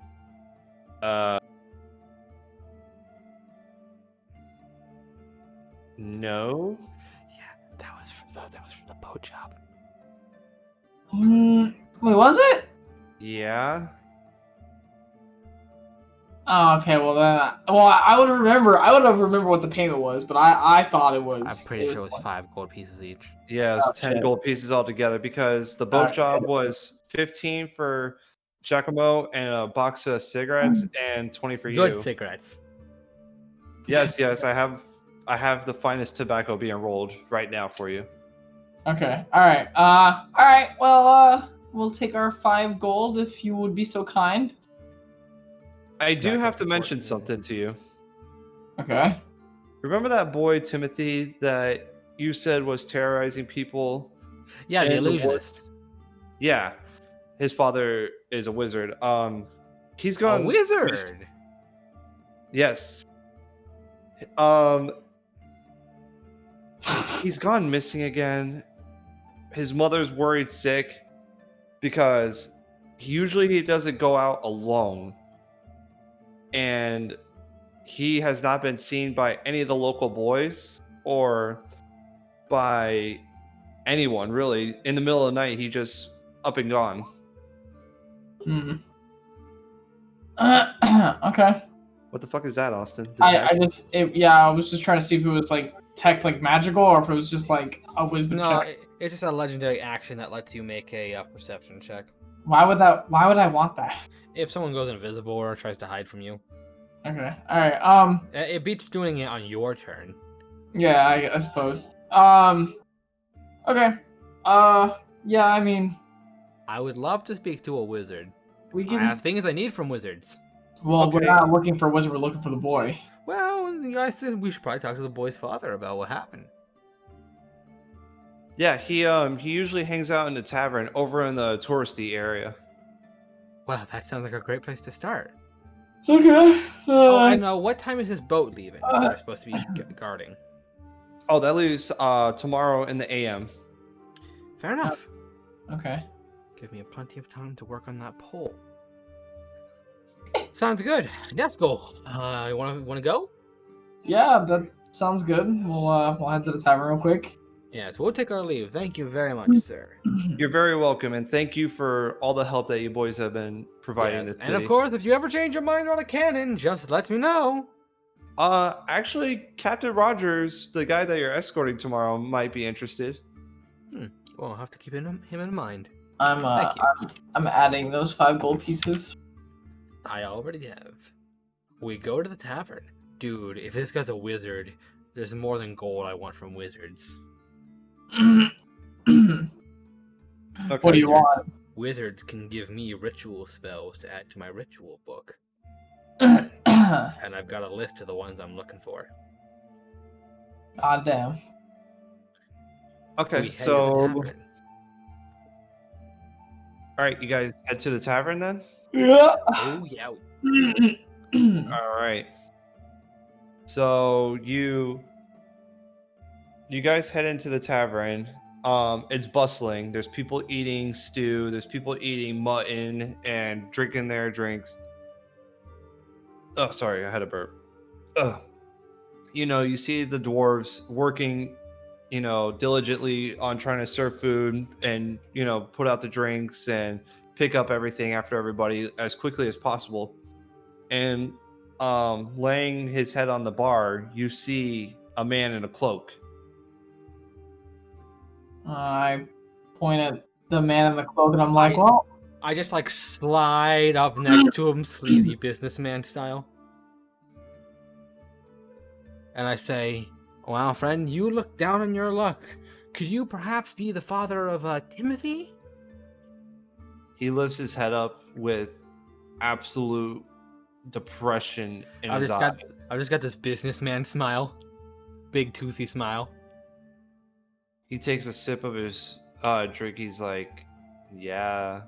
No. Yeah, that was for the boat job. Wait, was it? Yeah. Oh, okay. Well, then, I would remember. I would have remembered what the payment was, but I thought it was. I'm pretty sure it was 5 gold pieces each. Yeah, it's Oh, 10 shit. gold pieces altogether because the boat Okay. job was 15 for Giacomo and a box of cigarettes and 20 for Good you. cigarettes. Yes, I have the finest tobacco being rolled right now for you. Okay. All right. All right. Well, we'll take our 5 gold if you would be so kind. I do Back have up to to mention 14. something to you. Okay. Remember that boy Timothy that you said was terrorizing people? Yeah, the And the illusionist. Yeah, his father is a wizard. He's A gone. wizard. Yes. He's gone missing again. His mother's worried sick because usually he doesn't go out alone. And he has not been seen by any of the local boys or by anyone really. In the middle of the night, he just up and gone. Hmm. Okay. What the fuck is that, Austin? I was just trying to see if it was like tech like magical or if it was just like a wisdom No, check. it's just a legendary action that lets you make a perception check. Why would I want that? If someone goes invisible or tries to hide from you. Okay. All right. It beats doing it on your turn. Yeah, I suppose. Okay. Yeah, I mean, I would love to speak to a wizard. we I can. have things I need from wizards. Well, we're Okay. not looking for a wizard. We're looking for the boy. Well, the guy said we should probably talk to the boy's father about what happened. Yeah, he usually hangs out in the tavern over in the touristy area. Well, that sounds like a great place to start. Okay. Oh, I know. What time is this boat leaving? We're supposed to be guarding. Oh, that leaves tomorrow in the AM. Fair enough. Okay. Give me plenty of time to work on that pole. Sounds good. Let's go. You wanna go? Yeah, that sounds good. We'll head to the tavern real quick. Yes, we'll take our leave. Thank you very much, sir. You're very welcome, and thank you for all the help that you boys have been providing Yes, this and of city. course, if you ever change your mind on a cannon, just let me know. Actually, Captain Rogers, the guy that you're escorting tomorrow, might be interested. Well, I'll have to keep him in mind. I'm Thank I'm adding those 5 gold pieces. I already have. We go to the tavern. Dude, if this guy's a wizard, there's more than gold I want from wizards. Okay, What do you want? Wizards can give me ritual spells to add to my ritual book. God And I've got a list of the ones I'm looking for. damn. Okay, We head to the so tavern. all right, you guys head to the tavern then. Yeah. Oh, yeah. All right. So you guys head into the tavern. It's bustling. There's people eating stew. There's people eating mutton and drinking their drinks. Oh, sorry, I had a burp. Ugh. you see the dwarves working, diligently on trying to serve food and, put out the drinks and pick up everything after everybody as quickly as possible. And laying his head on the bar, you see a man in a cloak. I point at the man in the cloak and I'm like, well, I just like slide up next to him, sleazy businessman style. And I say, "Well, friend, you look down on your luck. Could you perhaps be the father of Timothy?" He lifts his head up with absolute depression in his eyes. I've just got this businessman smile. Big toothy smile. He takes a sip of his drink. He's like, "Yeah,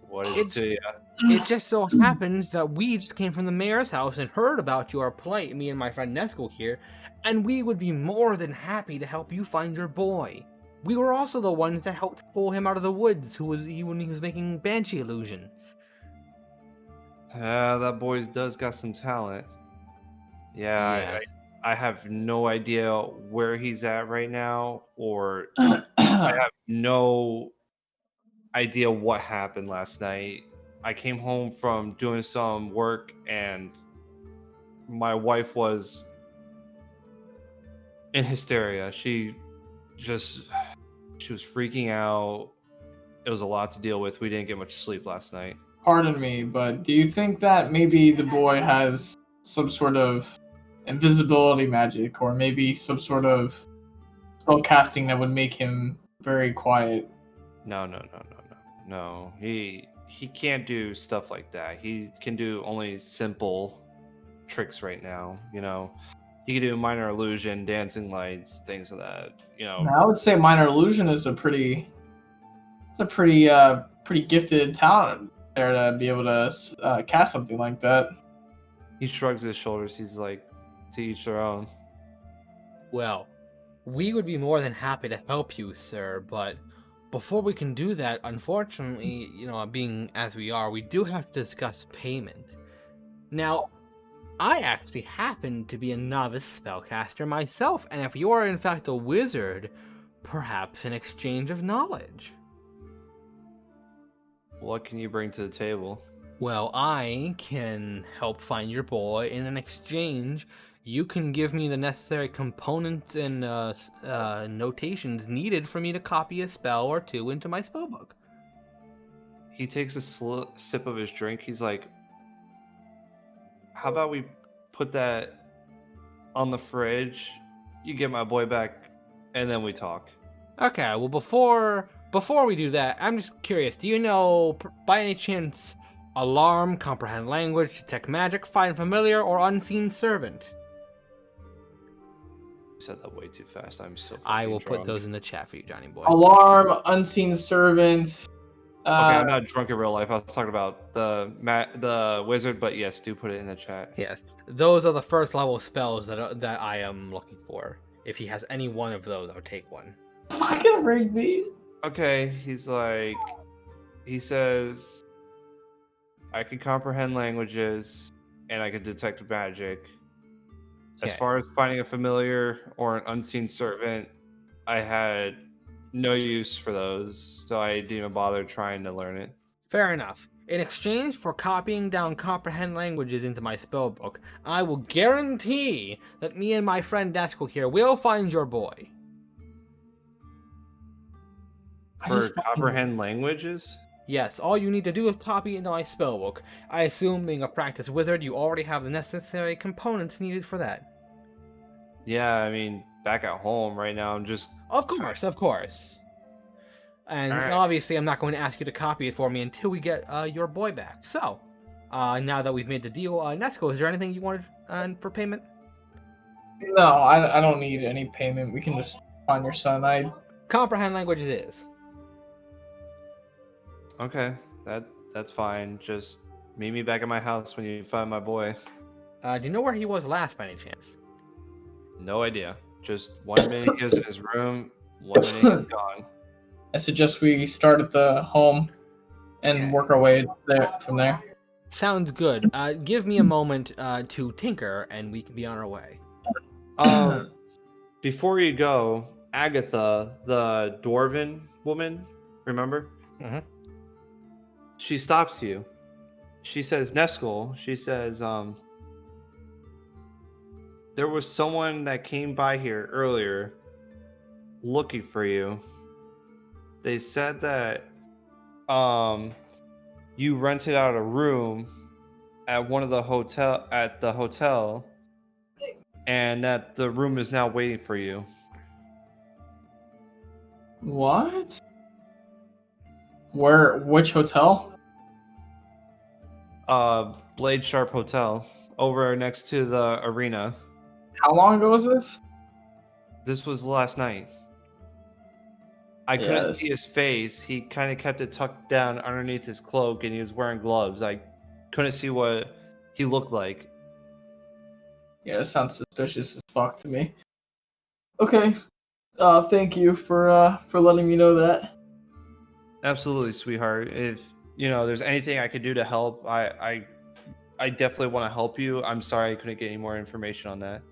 what is it to you?" It just so happens that we just came from the mayor's house and heard about your plight, me and my friend Nesco here, and we would be more than happy to help you find your boy. We were also the ones that helped pull him out of the woods when he was making banshee illusions. That boy does got some talent. Yeah. I have no idea where he's at right now, or I have no idea what happened last night. I came home from doing some work and my wife was in hysteria. She was freaking out. It was a lot to deal with. We didn't get much sleep last night. Pardon me, but do you think that maybe the boy has some sort of invisibility magic, or maybe some sort of spell casting that would make him very quiet? No. He can't do stuff like that. He can do only simple tricks right now. He can do minor illusion, dancing lights, things of that. I would say minor illusion is a pretty gifted talent there to be able to cast something like that. He shrugs his shoulders. He's like, to each their own. Well, we would be more than happy to help you, sir, but before we can do that, unfortunately, being as we are, we do have to discuss payment. Now, I actually happen to be a novice spellcaster myself, and if you are in fact a wizard, perhaps an exchange of knowledge. What can you bring to the table? Well, I can help find your boy. In an exchange, you can give me the necessary components and notations needed for me to copy a spell or two into my spellbook. He takes a sip of his drink. He's like, how about we put that on the fridge? You get my boy back, and then we talk. Okay, well, before we do that, I'm just curious. Do you know, by any chance, alarm, comprehend language, detect magic, find familiar, or unseen servant? You said that way too fast. I'm so. I will drunk. put those in the chat for you, Johnny boy. Alarm, unseen servant. Okay, I'm not drunk in real life. I was talking about the wizard, but yes, do put it in the chat. Yes, those are the first level spells that I am looking for. If he has any one of those, I'll take one. Am I gonna read these? Okay, he says, I can comprehend languages and I can detect magic. Okay. As far as finding a familiar or an unseen servant, I had no use for those, so I didn't even bother trying to learn it. Fair enough. In exchange for copying down comprehend languages into my spellbook, I will guarantee that me and my friend Daskell here will find your boy. For comprehend languages? Yes, all you need to do is copy into my spellbook. I assume, being a practiced wizard, you already have the necessary components needed for that. Yeah, I mean, back at home right now, I'm just... Of course. And right. Obviously, I'm not going to ask you to copy it for me until we get your boy back. So, now that we've made the deal, Nesco, is there anything you wanted for payment? No, I don't need any payment. We can just find your son. Comprehend language it is. Okay, that's fine. Just meet me back at my house when you find my boy. Do you know where he was last by any chance? No idea. Just 1 minute he was in his room, 1 minute he's gone. I suggest we start at the home and work our way from there. Sounds good. Give me a moment to tinker, and we can be on our way. Before you go, Agatha, the dwarven woman, remember? Mhm. She stops you. She says, Neskel, she says, there was someone that came by here earlier looking for you. They said that you rented out a room at the hotel, and that the room is now waiting for you. What? Where? Which hotel? Blade Sharp Hotel over next to the arena. How long ago was this? This was last night. I couldn't Yes. see his face. He kind of kept it tucked down underneath his cloak, and he was wearing gloves. I couldn't see what he looked like. Yeah, that sounds suspicious as fuck to me. Okay. Thank you for letting me know that. Absolutely, sweetheart. If there's anything I could do to help, I definitely want to help you. I'm sorry I couldn't get any more information on that.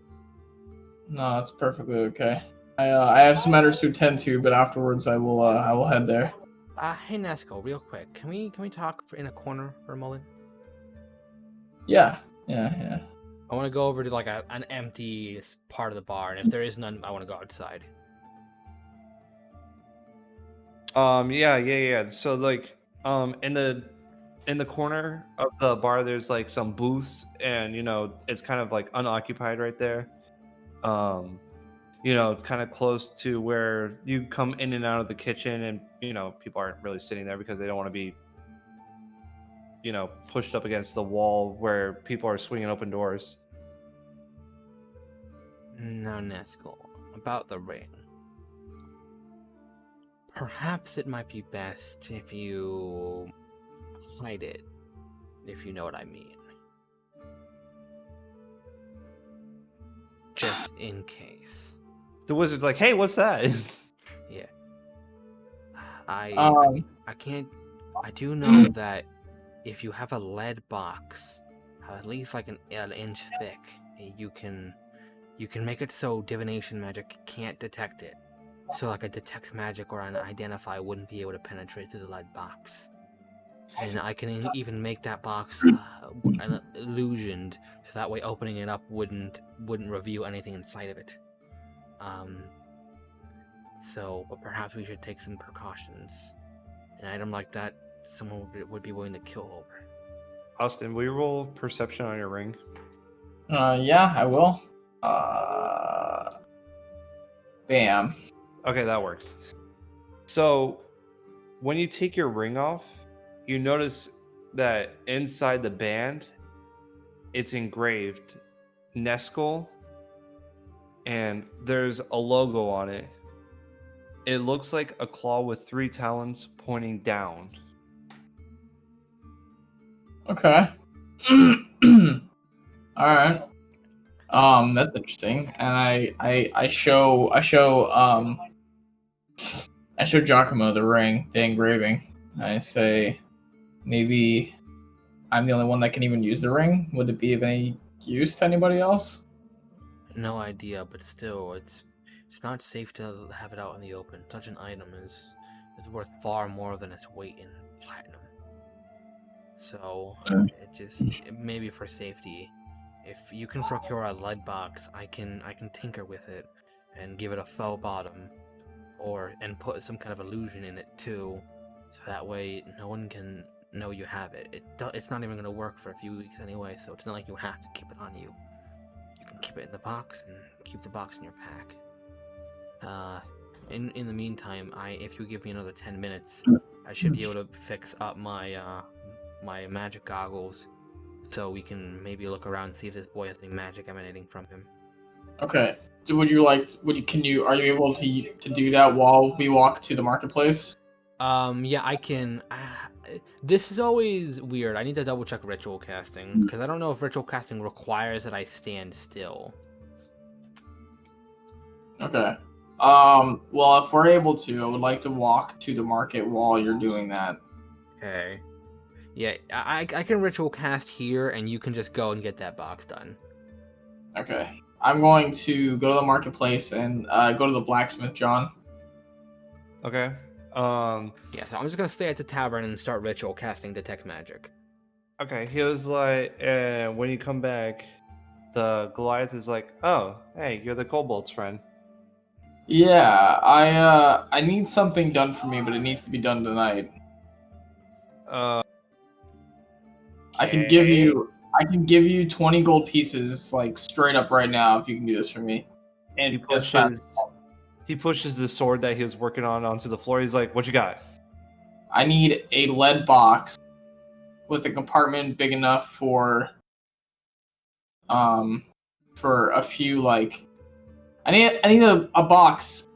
No, that's perfectly okay. I have some matters to attend to, but afterwards I will head there. Hey Nesco, real quick, can we talk in a corner for a moment? Yeah. I want to go over to like an empty part of the bar, and if there is none, I want to go outside. Yeah. So like, in the corner of the bar, there's like some booths, and it's kind of like unoccupied right there. It's kind of close to where you come in and out of the kitchen, and people aren't really sitting there because they don't want to be pushed up against the wall where people are swinging open doors. Now, Nesco, about the ring. Perhaps it might be best if you hide it, if you know what I mean. Just in case. The wizard's like, hey, what's that? Yeah. Um. I can't. I do know that if you have a lead box, at least like an inch thick, you can make it so divination magic can't detect it. So like a detect magic or an identify wouldn't be able to penetrate through the lead box. And I can even make that box an illusioned, so that way opening it up wouldn't reveal anything inside of it. But perhaps we should take some precautions. An item like that, someone would be willing to kill over. Austin, will you roll perception on your ring? Yeah, I will. Bam. Okay, that works. So, when you take your ring off, you notice that inside the band, it's engraved Neskel, and there's a logo on it. It looks like a claw with 3 talons pointing down. Okay. All right. That's interesting. And I show Giacomo the ring, the engraving. I say, maybe I'm the only one that can even use the ring. Would it be of any use to anybody else? No idea, but still, it's not safe to have it out in the open. Such an item is worth far more than its weight in platinum. So maybe for safety, if you can procure a lead box, I can tinker with it and give it a faux bottom, and put some kind of illusion in it too, so that way no one can know you have it. It's not even going to work for a few weeks anyway, so it's not like you have to keep it on you. You can keep it in the box and keep the box in your pack. In the meantime, if you give me another 10 minutes, I should be able to fix up my my magic goggles, so we can maybe look around and see if this boy has any magic emanating from him. Okay. So are you able to do that while we walk to the marketplace? Yeah, I can. This is always weird. I need to double check ritual casting, because I don't know if ritual casting requires that I stand still. Okay. Well, if we're able to, I would like to walk to the market while you're doing that. Okay. Yeah, I can ritual cast here, and you can just go and get that box done. Okay. I'm going to go to the marketplace and go to the blacksmith, John. Okay. Yeah, so I'm just gonna stay at the tavern and start ritual casting detect magic. Okay. He was like, and when you come back, the Goliath is like, "Oh, hey, you're the kobold's friend." Yeah, I need something done for me, but it needs to be done tonight. Uh, I can give you 20 gold pieces, like straight up right now, if you can do this for me. And He as fast. pushes the sword that he was working on onto the floor. He's like, "What you got?" I need a lead box with a compartment big enough for a few like I need a box.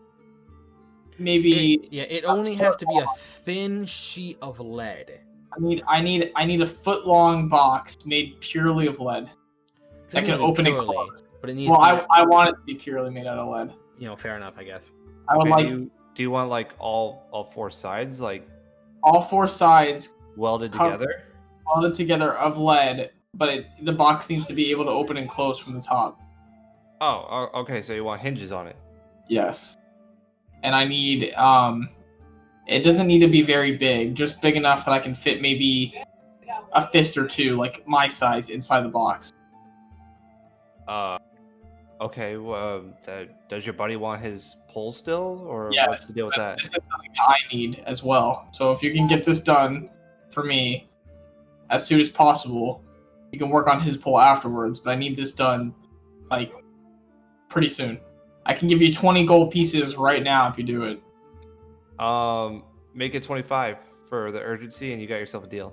Maybe It only has to be a thin sheet of lead. I need a foot long box made purely of lead. It doesn't I can have to be open it purely, closed. but it needs Well, to be, I want it to be purely made out of lead. fair enough, I guess. I would like do you want like all four sides like all four sides welded Cover- together? welded together of lead, but the box needs to be able to open and close from the top. Oh, okay. So you want hinges on it? Yes. And I need it doesn't need to be very big, just big enough that I can fit maybe a fist or two, like my size, inside the box. Okay. Well, does your buddy want his pole still, or Yes, what's the deal with that? This is something I need as well. So if you can get this done for me as soon as possible, you can work on his pole afterwards, but I need this done like pretty soon. I can give you 20 gold pieces right now if you do it. Make it 25 for the urgency, and you got yourself a deal.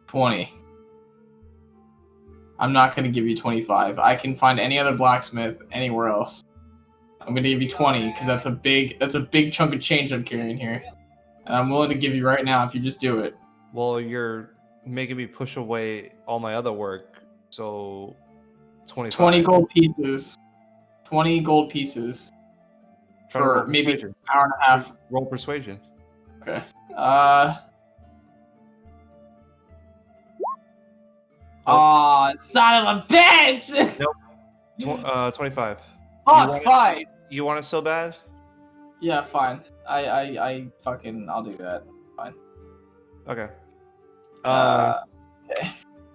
20. I'm not going to give you 25. I can find any other blacksmith anywhere else. I'm going to give you 20 because that's a big chunk of change I'm carrying here. And I'm willing to give you right now if you just do it. Well, you're making me push away all my other work, so 25. 20 gold pieces. 20 gold pieces Try to roll for maybe an persuasion. hour and a half. Roll persuasion. Okay. Son of a bitch! Nope. 25. Fuck, fine. You want it so bad? Yeah, fine. I fucking, I'll do that. Fine. Okay. Okay.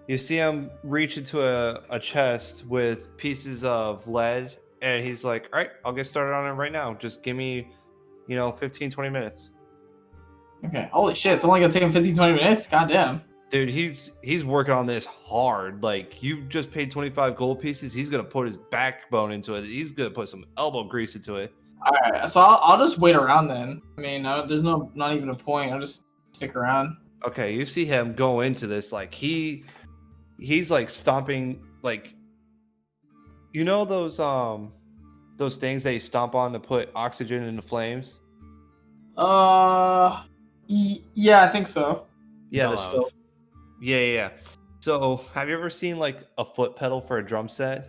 You see him reach into a chest with pieces of lead, and he's like, "All right, I'll get started on it right now. Just give me, 15, 20 minutes." Okay. Holy shit, it's only gonna take him 15, 20 minutes? Goddamn. Dude, he's working on this hard. Like, you just paid 25 gold pieces. He's gonna put his backbone into it. He's gonna put some elbow grease into it. Alright, so I'll just wait around then. I mean, there's not even a point. I'll just stick around. Okay, you see him go into this like he's like stomping, like, those things that you stomp on to put oxygen in the flames. Yeah, I think so. Yeah, the Bellows. stove. Yeah. So, have you ever seen like a foot pedal for a drum set?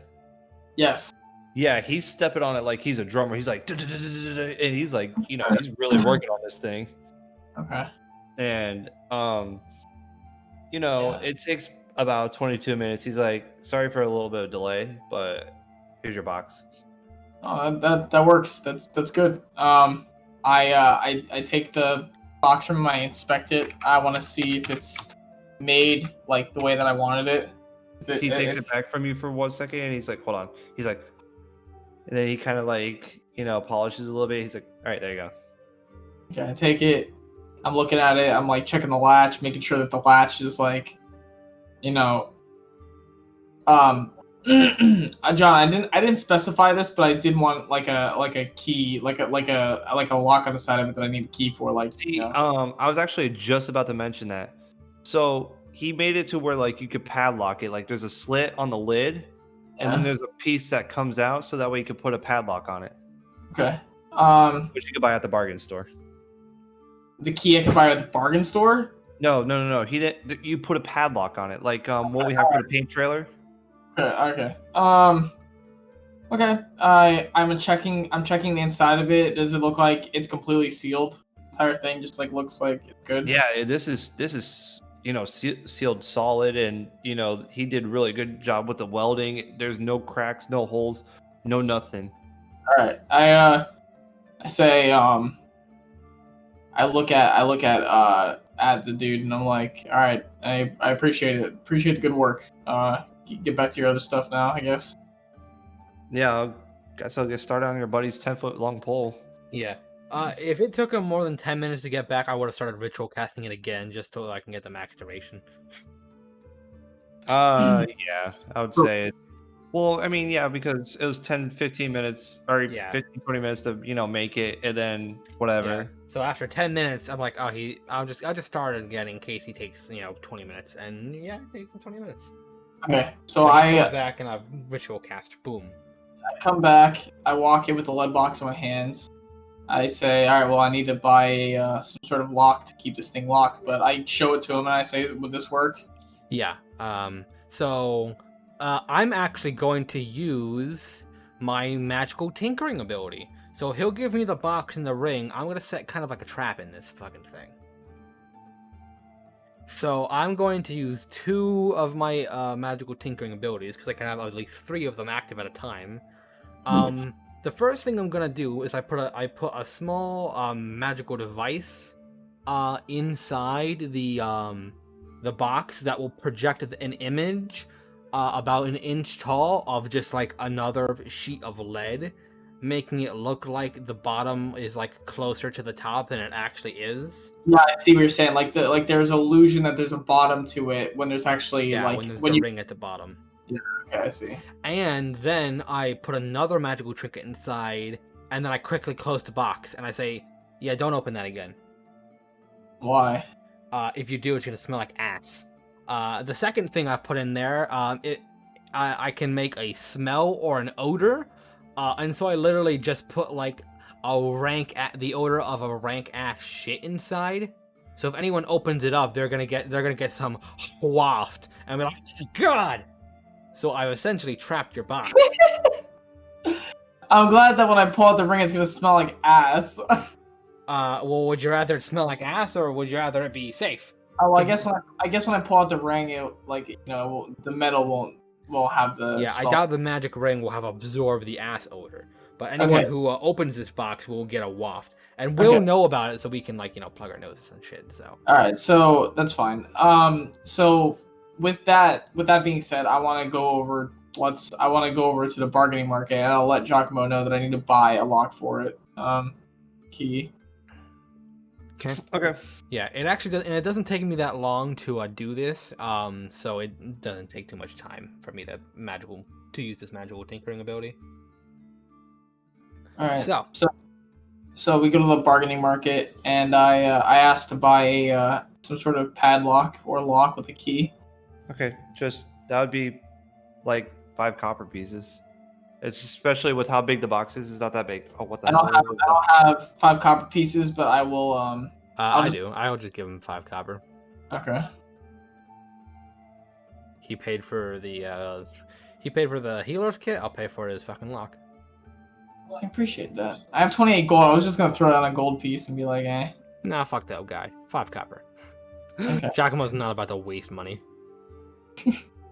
Yes. Yeah, he's stepping on it like he's a drummer. He's like, and he's like, he's really working on this thing. Okay. And it takes about 22 minutes. He's like, "Sorry for a little bit of delay, but here's your box." Oh, that works. That's good. I take the box from him. I inspect it. I want to see if it's made like the way that I wanted it. He takes it back from you for 1 second, and he's like, "Hold on." He's like, and then he kind of like, polishes a little bit. He's like, "All right, there you go." Okay, I take it. I'm looking at it. I'm like checking the latch, making sure that the latch is like, John, I didn't specify this, but I did want like a key, like a lock on the side of it that I need a key for. Like, See, I was actually just about to mention that. So he made it to where like you could padlock it. Like, there's a slit on the lid, and then there's a piece that comes out, so that way you could put a padlock on it. Okay. Which you could buy at the bargain store. The key I can buy at the bargain store? No. He didn't. You put a padlock on it, like what we have for the paint trailer. Okay. Okay. I'm checking the inside of it. Does it look like it's completely sealed? The entire thing just like looks like it's good. Yeah, this is sealed solid, and he did really good job with the welding. There's no cracks, no holes, no nothing. All right. I say I look at the dude and I'm like, all right, I appreciate it. Appreciate the good work. Get back to your other stuff now, I guess. Yeah, guess I'll get started on your buddy's 10-foot long pole. Yeah. If it took him more than 10 minutes to get back, I would have started ritual casting it again just so I can get the max duration. Yeah, I would say it. Well, I mean, yeah, because it was 10, 15 minutes, or Yeah. 15, 20 minutes to, make it, and then whatever. Yeah. So after 10 minutes, I'm like, I'll just start again in case he takes, 20 minutes. And yeah, it takes him 20 minutes. Okay, so he I comes back and I ritual cast. Boom. I come back. I walk in with the lead box in my hands. I say, all right, well, I need to buy some sort of lock to keep this thing locked. But I show it to him and I say, would this work? Yeah. So I'm actually going to use my magical tinkering ability. So he'll give me the box and the ring. I'm going to set kind of like a trap in this fucking thing. So I'm going to use 2 of my magical tinkering abilities because I can have at least 3 of them active at a time. The first thing I'm gonna do is I put a small magical device inside the box that will project an image about an inch tall of just like another sheet of lead, making it look like the bottom is like closer to the top than it actually is. Yeah, I see what you're saying. Like there's illusion that there's a bottom to it when there's actually when there's the ring at the bottom. Yeah, okay, I see. And then I put another magical trinket inside, and then I quickly close the box, and I say, yeah, don't open that again. Why? If you do, it's gonna smell like ass. The second thing I've put in there, I can make a smell or an odor, and so I literally just put like the odor of a rank ass shit inside. So if anyone opens it up, they're gonna get some waft, and be like, God. So I've essentially trapped your box. I'm glad that when I pull out the ring, it's gonna smell like ass. Well, would you rather it smell like ass, or would you rather it be safe? Oh, well, I guess when I pull out the ring, the metal won't have the. Yeah, smell. I doubt the magic ring will have absorbed the ass odor. But anyone who opens this box will get a waft, and we'll know about it, so we can plug our noses and shit. So. All right, so that's fine. So. With that being said, I want to go over to the bargaining market, and I'll let Giacomo know that I need to buy a lock for it. Key. Okay. Yeah, it actually does, and it doesn't take me that long to do this. So it doesn't take too much time for me to use this magical tinkering ability. All right. So we go to the bargaining market, and I asked to buy some sort of padlock or lock with a key. Okay, that would be like 5 copper pieces. It's especially with how big the box is. It's not that big. Oh, what the hell? I don't have 5 copper pieces, but I will. I do. I'll just give him 5 copper. Okay. He paid for the healer's kit. I'll pay for his fucking lock. Well, I appreciate that. I have 28 gold. I was just gonna throw down a gold piece and be like, eh. Nah, fuck that guy. 5 copper. Okay. Giacomo's not about to waste money.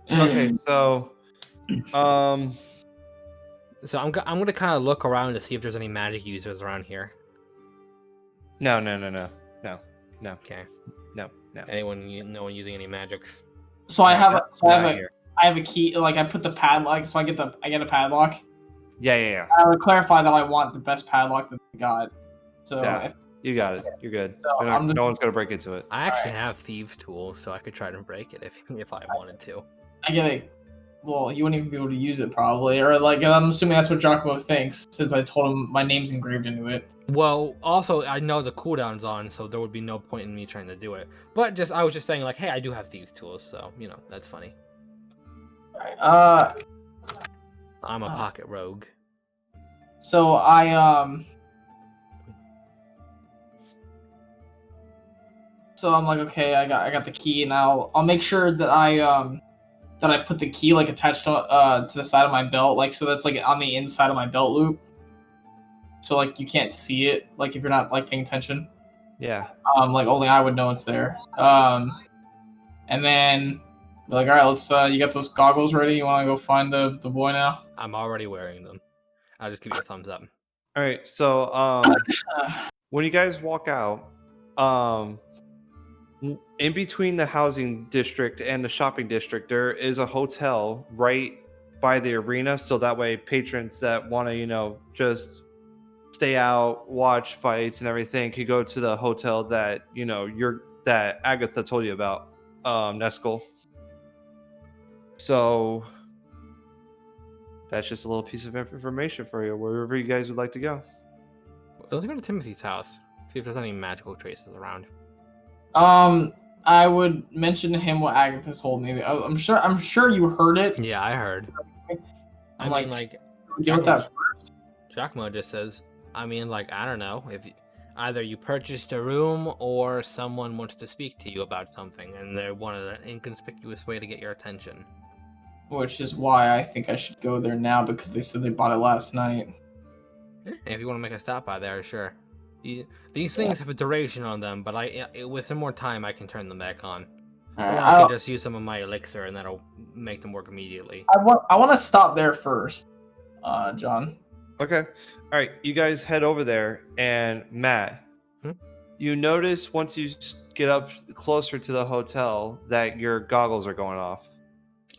Okay, so So I'm gonna kind of look around to see if there's any magic users around here. No. Okay. No. No one using any magics. So I have a key. Like I put the padlock, so I get a padlock. Yeah. I would clarify that I want the best padlock that I got. So yeah, you got it. You're good. So no one's gonna break into it. I actually have thieves' tools, so I could try to break it if I wanted to. I get it. Well, you wouldn't even be able to use it probably, or like I'm assuming that's what Giacomo thinks, since I told him my name's engraved into it. Well, also I know the cooldown's on, so there would be no point in me trying to do it. But I was just saying like, hey, I do have thieves' tools, so that's funny. Alright. I'm a pocket rogue. So So I'm like, okay, I got the key, and I'll make sure that I put the key like attached to the side of my belt, like so that's like on the inside of my belt loop. So like you can't see it, like if you're not like paying attention. Yeah. Like only I would know it's there. and then be like, all right, let's. You got those goggles ready? You want to go find the boy now? I'm already wearing them. I'll just give you a thumbs up. All right, so when you guys walk out, in between the housing district and the shopping district, there is a hotel right by the arena, so that way patrons that want to, just stay out, watch fights and everything, could go to the hotel that that Agatha told you about, Neskel. So that's just a little piece of information for you, wherever you guys would like to go. Let's go to Timothy's house. See if there's any magical traces around. I would mention to him what Agatha told me. I'm sure you heard it. Yeah, I heard. I I'm mean, like, like, deal with that first. Giacomo just says, I mean, like, I don't know, if either you purchased a room or someone wants to speak to you about something, and they wanted an inconspicuous way to get your attention. Which is why I think I should go there now, because they said they bought it last night. And if you want to make a stop by there, sure. These things have a duration on them, but with some more time, I can turn them back on. Or I can just use some of my elixir, and that'll make them work immediately. I want to stop there first, John. Okay. All right, you guys head over there, and Matt, you notice once you get up closer to the hotel that your goggles are going off.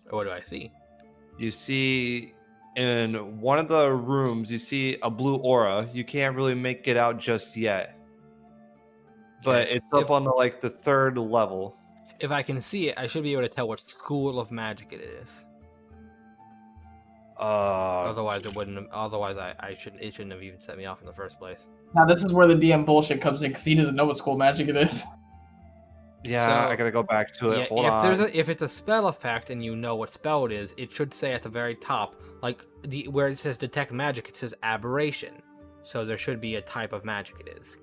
What do I see? You see in one of the rooms, you see a blue aura. You can't really make it out just yet, but it's up on the third level. If I can see it, I should be able to tell what school of magic it is. Otherwise, it wouldn't. Otherwise, it shouldn't have even set me off in the first place. Now this is where the DM bullshit comes in, because he doesn't know what school magic it is. Yeah, So, I gotta go back to it. Yeah, Hold on. If it's a spell effect and you know what spell it is, it should say at the very top, like where it says detect magic, it says aberration. So there should be a type of magic it is.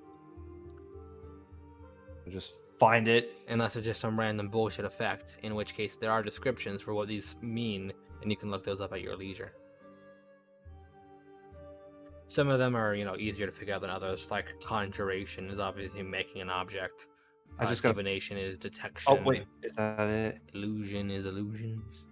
Just find it. Unless it's just some random bullshit effect, in which case there are descriptions for what these mean, and you can look those up at your leisure. Some of them are, easier to figure out than others, like conjuration is obviously making an object. I just got. Divination is detection. Oh wait, is that it? Illusion is illusions.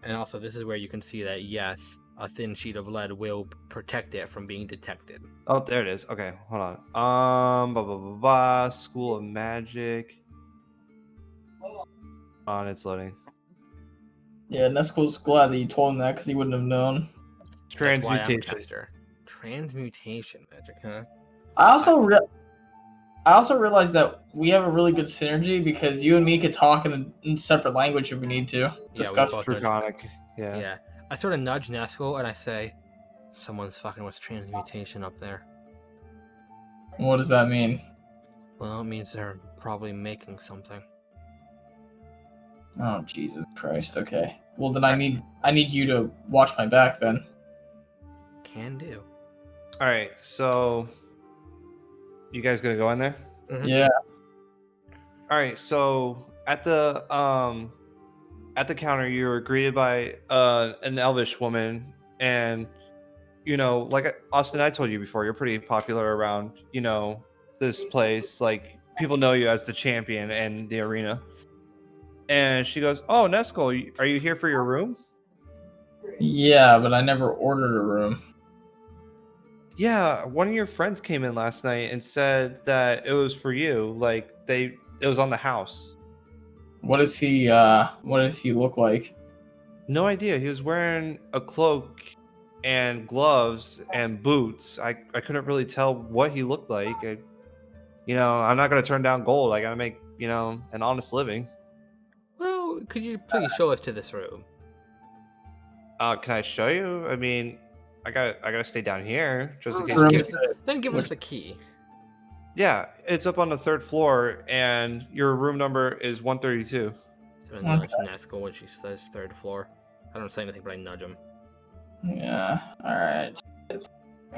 And also, this is where you can see that, yes, a thin sheet of lead will protect it from being detected. Oh, there it is. Okay, hold on. School of Magic. On, it's loading. Yeah, Nesco's glad that you told him that, because he wouldn't have known. Transmutation. Transmutation magic, huh? I also realized that we have a really good synergy, because you and me could talk in separate language if we need to. Discuss Draconic. Yeah. Yeah. I sort of nudge Nesco and I say, someone's fucking with transmutation up there. What does that mean? Well, it means they're probably making something. Oh, Jesus Christ. Okay. Well, then I need you to watch my back then. Can do. All right, so you guys gonna go in there? Mm-hmm. Yeah. All right, so at the counter, you were greeted by an elvish woman, and like Austin, I told you before, you're pretty popular around this place. Like, people know you as the champion and the arena. And she goes, "Oh, Neskel, are you here for your room?" Yeah, but I never ordered a room. Yeah, one of your friends came in last night and said that it was for you. Like, it was on the house. What does he look like? No idea. He was wearing a cloak and gloves and boots. I couldn't really tell what he looked like. I'm not gonna turn down gold. I gotta make an honest living. Well, could you please show us to this room? Can I show you? I mean, I gotta stay down here just in case. Then give us the key. Yeah, it's up on the third floor, and your room number is 132. So I nudge Nesco when she says third floor. I don't say anything, but I nudge him. Yeah. All right.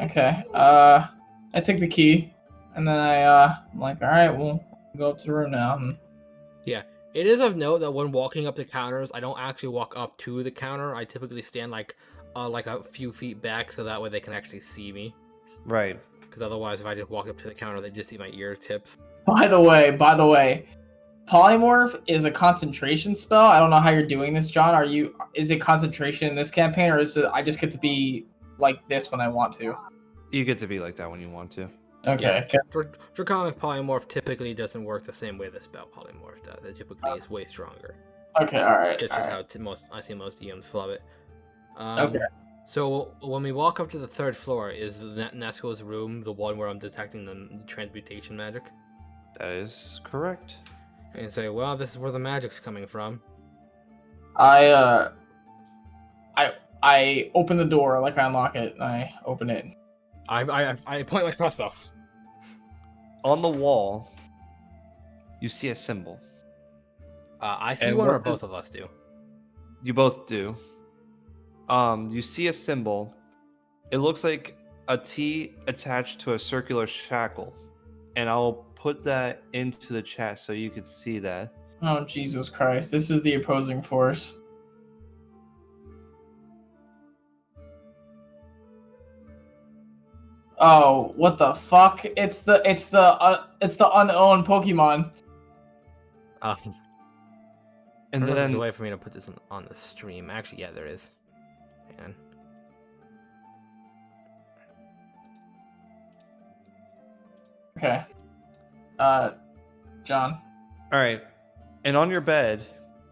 Okay. I take the key, and then I'm like, all right, we'll go up to the room now. Yeah. It is of note that when walking up to counters, I don't actually walk up to the counter. I typically stand like a few feet back, so that way they can actually see me. Right. Because otherwise, if I just walk up to the counter, they just see my ear tips. By the way, polymorph is a concentration spell. I don't know how you're doing this, John. Is it concentration in this campaign, or is it I just get to be like this when I want to? You get to be like that when you want to. Okay. Yeah, Draconic Polymorph typically doesn't work the same way the spell Polymorph does. It typically is way stronger. Okay, alright. Just how I see most DMs flub it. Okay. So when we walk up to the third floor, is Nesco's room the one where I'm detecting the transmutation magic? That is correct. And you say, well, this is where the magic's coming from. I open the door, like I unlock it, and I open it. I point my crossbow. On the wall, you see a symbol. I see And one, what or both does- of us do. You both do. You see a symbol. It looks like a T attached to a circular shackle. And I'll put that into the chat so you can see that. Oh, Jesus Christ. This is the opposing force. Oh, what the fuck? It's the unowned Pokemon. And I don't know if there's then a way for me to put this on the stream. Actually, yeah, there is. Hang on. Okay. John. all right. And on your bed,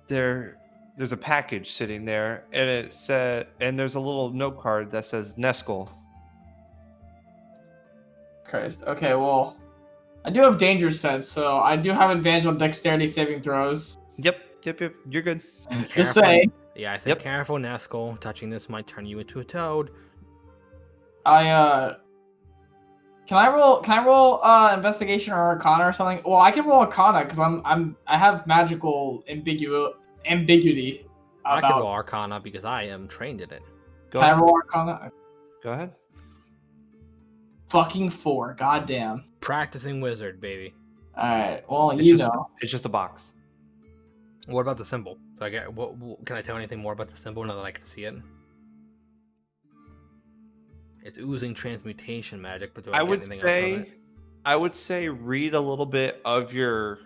there's a package sitting there, and there's a little note card that says Neskel. Christ. Okay, well, I do have danger sense, so I do have advantage on dexterity saving throws. Yep. You're good. Just Careful. say. Yeah, I said Yep. careful, Nesco. Touching this might turn you into a toad. Can I roll investigation or arcana or something? Well, I can roll arcana because I have magical ambiguity I can about. roll Arcana because I am trained in it. Go Can I ahead. roll arcana? Go ahead. Fucking 4. Goddamn. Practicing wizard, baby. All right. Well, It's you just- know. It's just a box. What about the symbol? So I get. Can I tell anything more about the symbol now that I can see it? It's oozing transmutation magic, but do I, I get would anything else from it? say read a little bit of your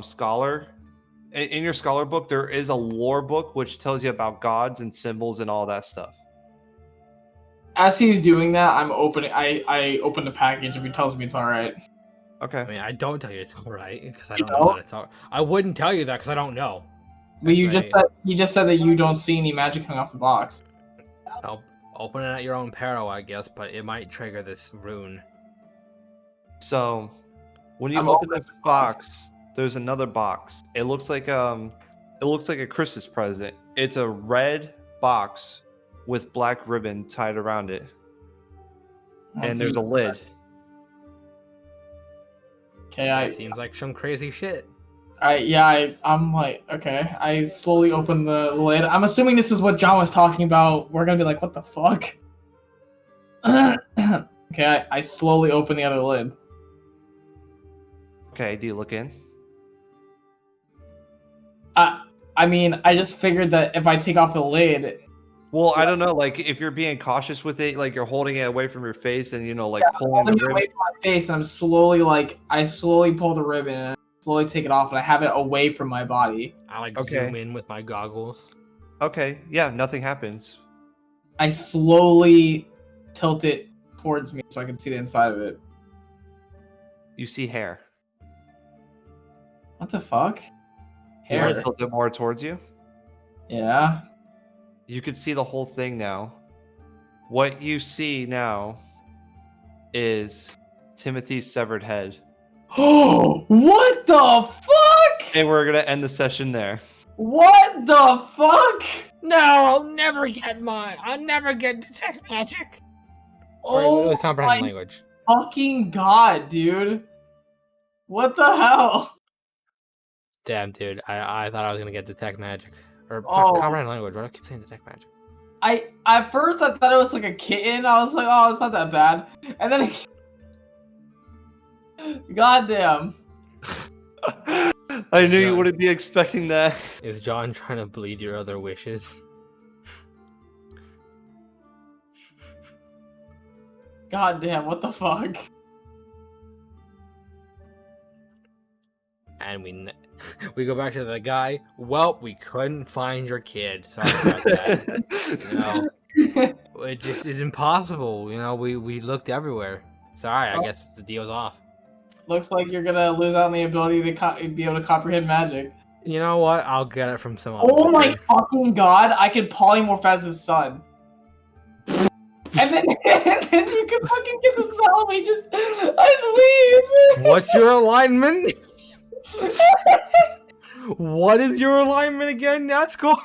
scholar. In your scholar book, there is a lore book which tells you about gods and symbols and all that stuff. As he's doing that, I'm opening. I open the package if he tells me it's all right. Okay. I mean, I don't tell you it's all right because I You don't know don't? that it's all. I wouldn't tell you that because I don't know. But you Say- just said that you don't see any magic coming off the box. I'll open it at your own peril, I guess, but it might trigger this rune. So when you I'm open open this box, there's another box. It looks like a Christmas present. It's a red box with black ribbon tied around it, and there's a lid. Okay, That seems like some crazy shit. I'm like, okay. I slowly open the lid. I'm assuming this is what John was talking about. We're gonna be like, what the fuck? Okay, I slowly open the other lid. Okay, do you look in? I mean, I just figured that if I take off the lid, Well, I don't know. Like, if you're being cautious with it, like you're holding it away from your face, and like pulling the holding it ribbon. away from my face, and I slowly pull the ribbon and I slowly take it off, and I have it away from my body. I like Okay. zoom in with my goggles. Okay, yeah, nothing happens. I slowly tilt it towards me so I can see the inside of it. You see hair. What the fuck? Do you Hair. want to tilt it more towards you? Yeah. You can see the whole thing now. What you see now is Timothy's severed head. Oh, what the fuck? And we're gonna end the session there. What the fuck? No, I'll never get detect magic. Oh comprehend my language. fucking god, dude. What the hell? Damn, dude. I thought I was gonna get detect magic. Or Oh. comprehend language. Why do I keep saying detect magic? At first I thought it was like a kitten. I was like, oh, it's not that bad. And then goddamn. I knew you John. wouldn't be expecting that. Is John trying to bleed your other wishes? Goddamn, what the fuck? And We go back to the guy. Well, we couldn't find your kid. Sorry about that. It just is impossible. We looked everywhere. Sorry, I guess the deal's off. Looks like you're gonna lose out on the ability to be able to comprehend magic. You know what? I'll get it from someone. Oh my fucking god! I could polymorph as his son. And then you can fucking get the spell. We just I leave. What's your alignment? What is your alignment again, Nesco?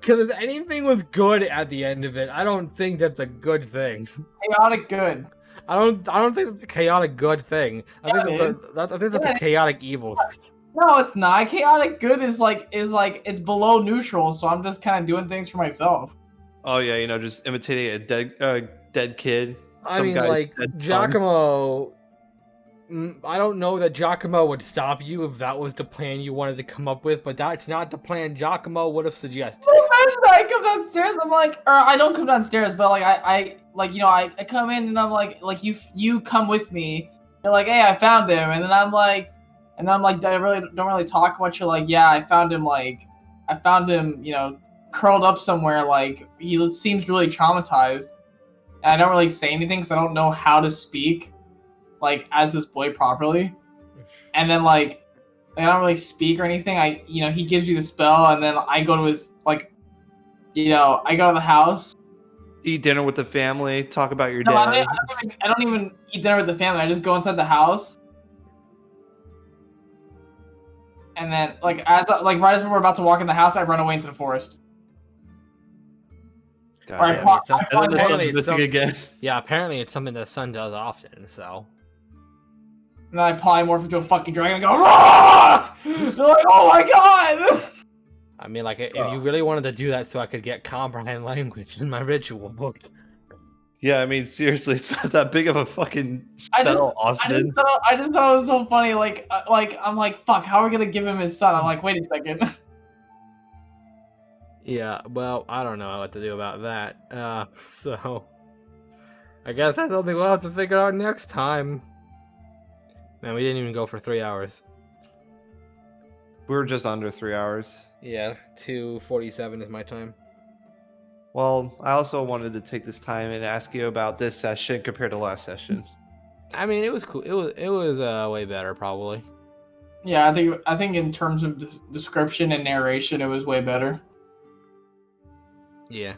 Because if anything was good at the end of it, I don't think that's a good thing. Chaotic good. I don't think that's a chaotic good thing. I think that's a chaotic evil thing. No, it's not. Chaotic good is like it's below neutral, so I'm just kind of doing things for myself. Oh yeah, just imitating a dead kid. I mean, like Giacomo. I don't know that Giacomo would stop you if that was the plan you wanted to come up with, but that's not the plan Giacomo would have suggested. Imagine I come downstairs, I'm like, or I don't come downstairs, but like I come in and I'm like you come with me. You're like, hey, I found him, and then I'm like, I really don't really talk much. You're like, yeah, I found him, curled up somewhere, like he seems really traumatized. And I don't really say anything because I don't know how to speak, like, as this boy properly. And then I don't really speak or anything. He gives you the spell, and then I go to his I go to the house. Eat dinner with the family. Talk about your dad. I don't even eat dinner with the family. I just go inside the house. And then, right as we're about to walk in the house, I run away into the forest. Apparently it's something the son does often, so. And then I polymorph into a fucking dragon and go, Rah! They're like, oh my god! I mean, if you really wanted to do that so I could get comprehend language in my ritual book. Yeah, I mean, seriously, it's not that big of a fucking spell, Austin. I just thought it was so funny. I'm like, fuck, how are we gonna give him his son? I'm like, wait a second. Yeah, well, I don't know what to do about that. So I guess that's something we'll have to figure out next time. Man, we didn't even go for 3 hours. We were just under 3 hours. Yeah, 2:47 is my time. Well, I also wanted to take this time and ask you about this session compared to last session. I mean, it was cool. It was way better, probably. Yeah, I think in terms of description and narration, it was way better. Yeah.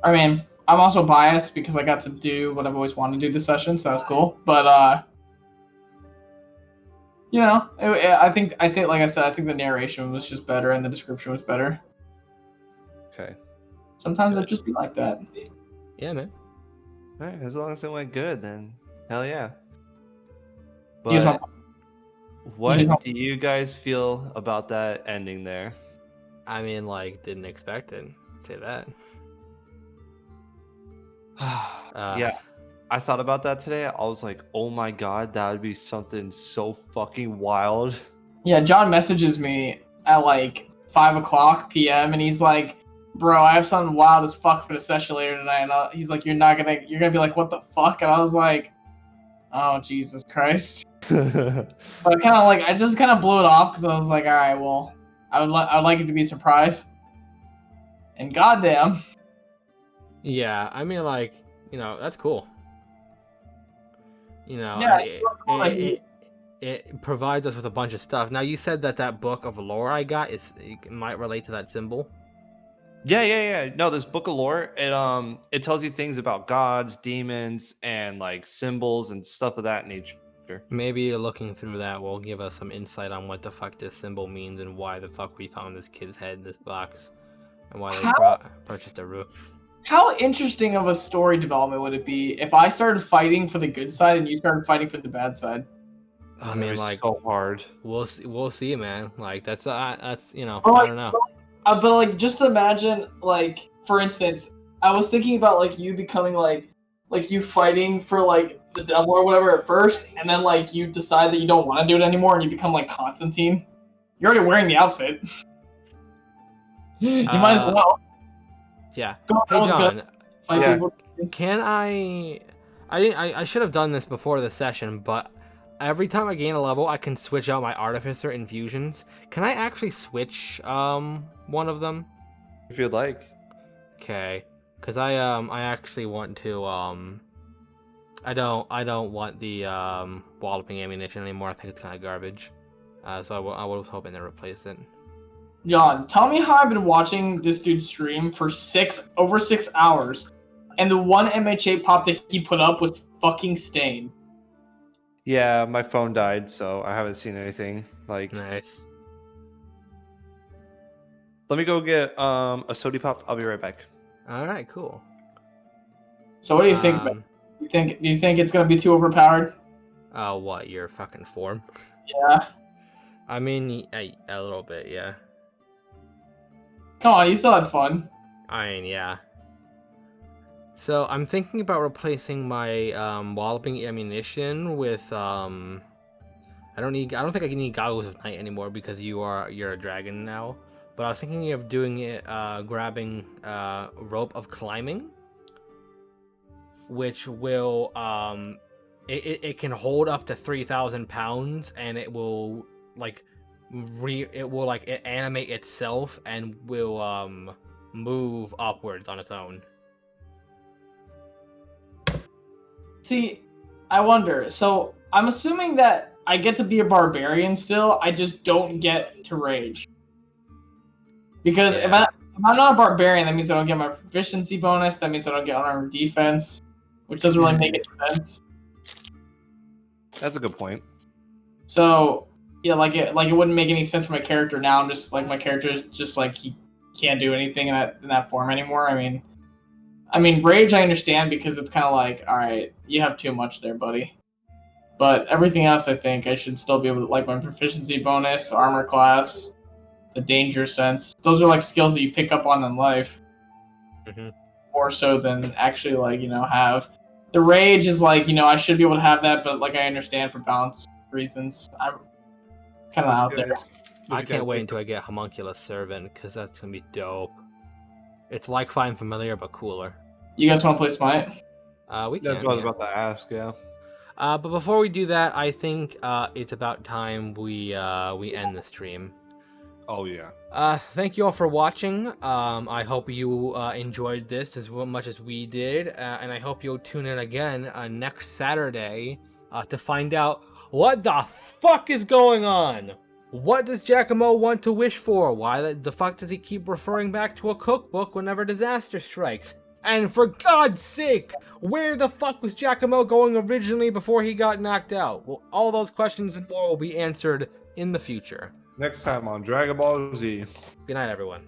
I mean, I'm also biased because I got to do what I've always wanted to do this session, so that's cool. But I think like I said, I think the narration was just better and the description was better. Okay. Sometimes it just be like that. Yeah, man. All right, as long as it went good, then hell yeah. But what do you guys feel about that ending there? I mean, didn't expect it. Say that. Yeah, I thought about that today. I was like, oh my god, that would be something so fucking wild. Yeah, John messages me at 5:00 p.m. and he's like, bro, I have something wild as fuck for the session later tonight. And he's like, you're gonna be like, what the fuck? And I was like, oh, Jesus Christ. But I just kind of blew it off because I was like, all right, well, I would like it to be a surprise. And goddamn. Yeah, I mean, that's cool. It provides us with a bunch of stuff. Now, you said that book of lore I got it might relate to that symbol. Yeah. No, this book of lore, it tells you things about gods, demons, and symbols and stuff of that nature. Maybe looking through that will give us some insight on what the fuck this symbol means and why the fuck we found this kid's head in this box. And why they purchased a roof. How interesting of a story development would it be if I started fighting for the good side and you started fighting for the bad side? I mean, so hard. We'll see, man. That's I don't know. But just imagine, for instance, I was thinking about you becoming you fighting for the devil or whatever at first, and then you decide that you don't want to do it anymore and you become Constantine. You're already wearing the outfit. You might as well. Yeah. Hey, John. Can I should have done this before the session, but every time I gain a level, I can switch out my Artificer infusions. Can I actually switch one of them? If you'd like. Okay, because I actually want to I don't want the walloping ammunition anymore. I think it's kind of garbage. So I was hoping to replace it. John, tell me how I've been watching this dude stream for over 6 hours, and the one MHA pop that he put up was fucking stained. Yeah, my phone died, so I haven't seen anything. Like, Nice. let me go get a sody pop. I'll be right back. All right, cool. So what do you think? Do you think it's gonna be too overpowered? What, your fucking form? Yeah. I mean, a little bit, yeah. Come on, you still had fun. I mean, yeah. So I'm thinking about replacing my walloping ammunition with I don't think I need goggles of night anymore because you're a dragon now. But I was thinking of doing it grabbing rope of climbing, which will it can hold up to 3,000 pounds, and it will like it animate itself and will move upwards on its own. See, I wonder. So I'm assuming that I get to be a barbarian still. I just don't get to rage. Because if I'm not a barbarian, that means I don't get my proficiency bonus. That means I don't get unarmed defense, which doesn't really make any sense. That's a good point. So yeah, it wouldn't make any sense for my character now. I'm just like my character is just like he can't do anything in that form anymore. I mean, rage I understand because it's kind of like, all right, you have too much there, buddy. But everything else, I think I should still be able to, like my proficiency bonus, the armor class, the danger sense. Those are like skills that you pick up on in life, more so than actually have. The rage is like I should be able to have that, but like I understand for balance reasons, I'm kind of out there. I can't wait until I get Homunculus Servant because that's gonna be dope. It's like Fine Familiar, but cooler. You guys want to play Smite? We can. That's what I was about to ask, yeah. But before we do that, I think it's about time we end the stream. Oh, yeah. Thank you all for watching. I hope you enjoyed this as much as we did. And I hope you'll tune in again next Saturday to find out what the fuck is going on. What does Giacomo want to wish for? Why the fuck does he keep referring back to a cookbook whenever disaster strikes? And for God's sake, where the fuck was Giacomo going originally before he got knocked out? Well, all those questions and more will be answered in the future. Next time on Dragon Ball Z. Good night, everyone.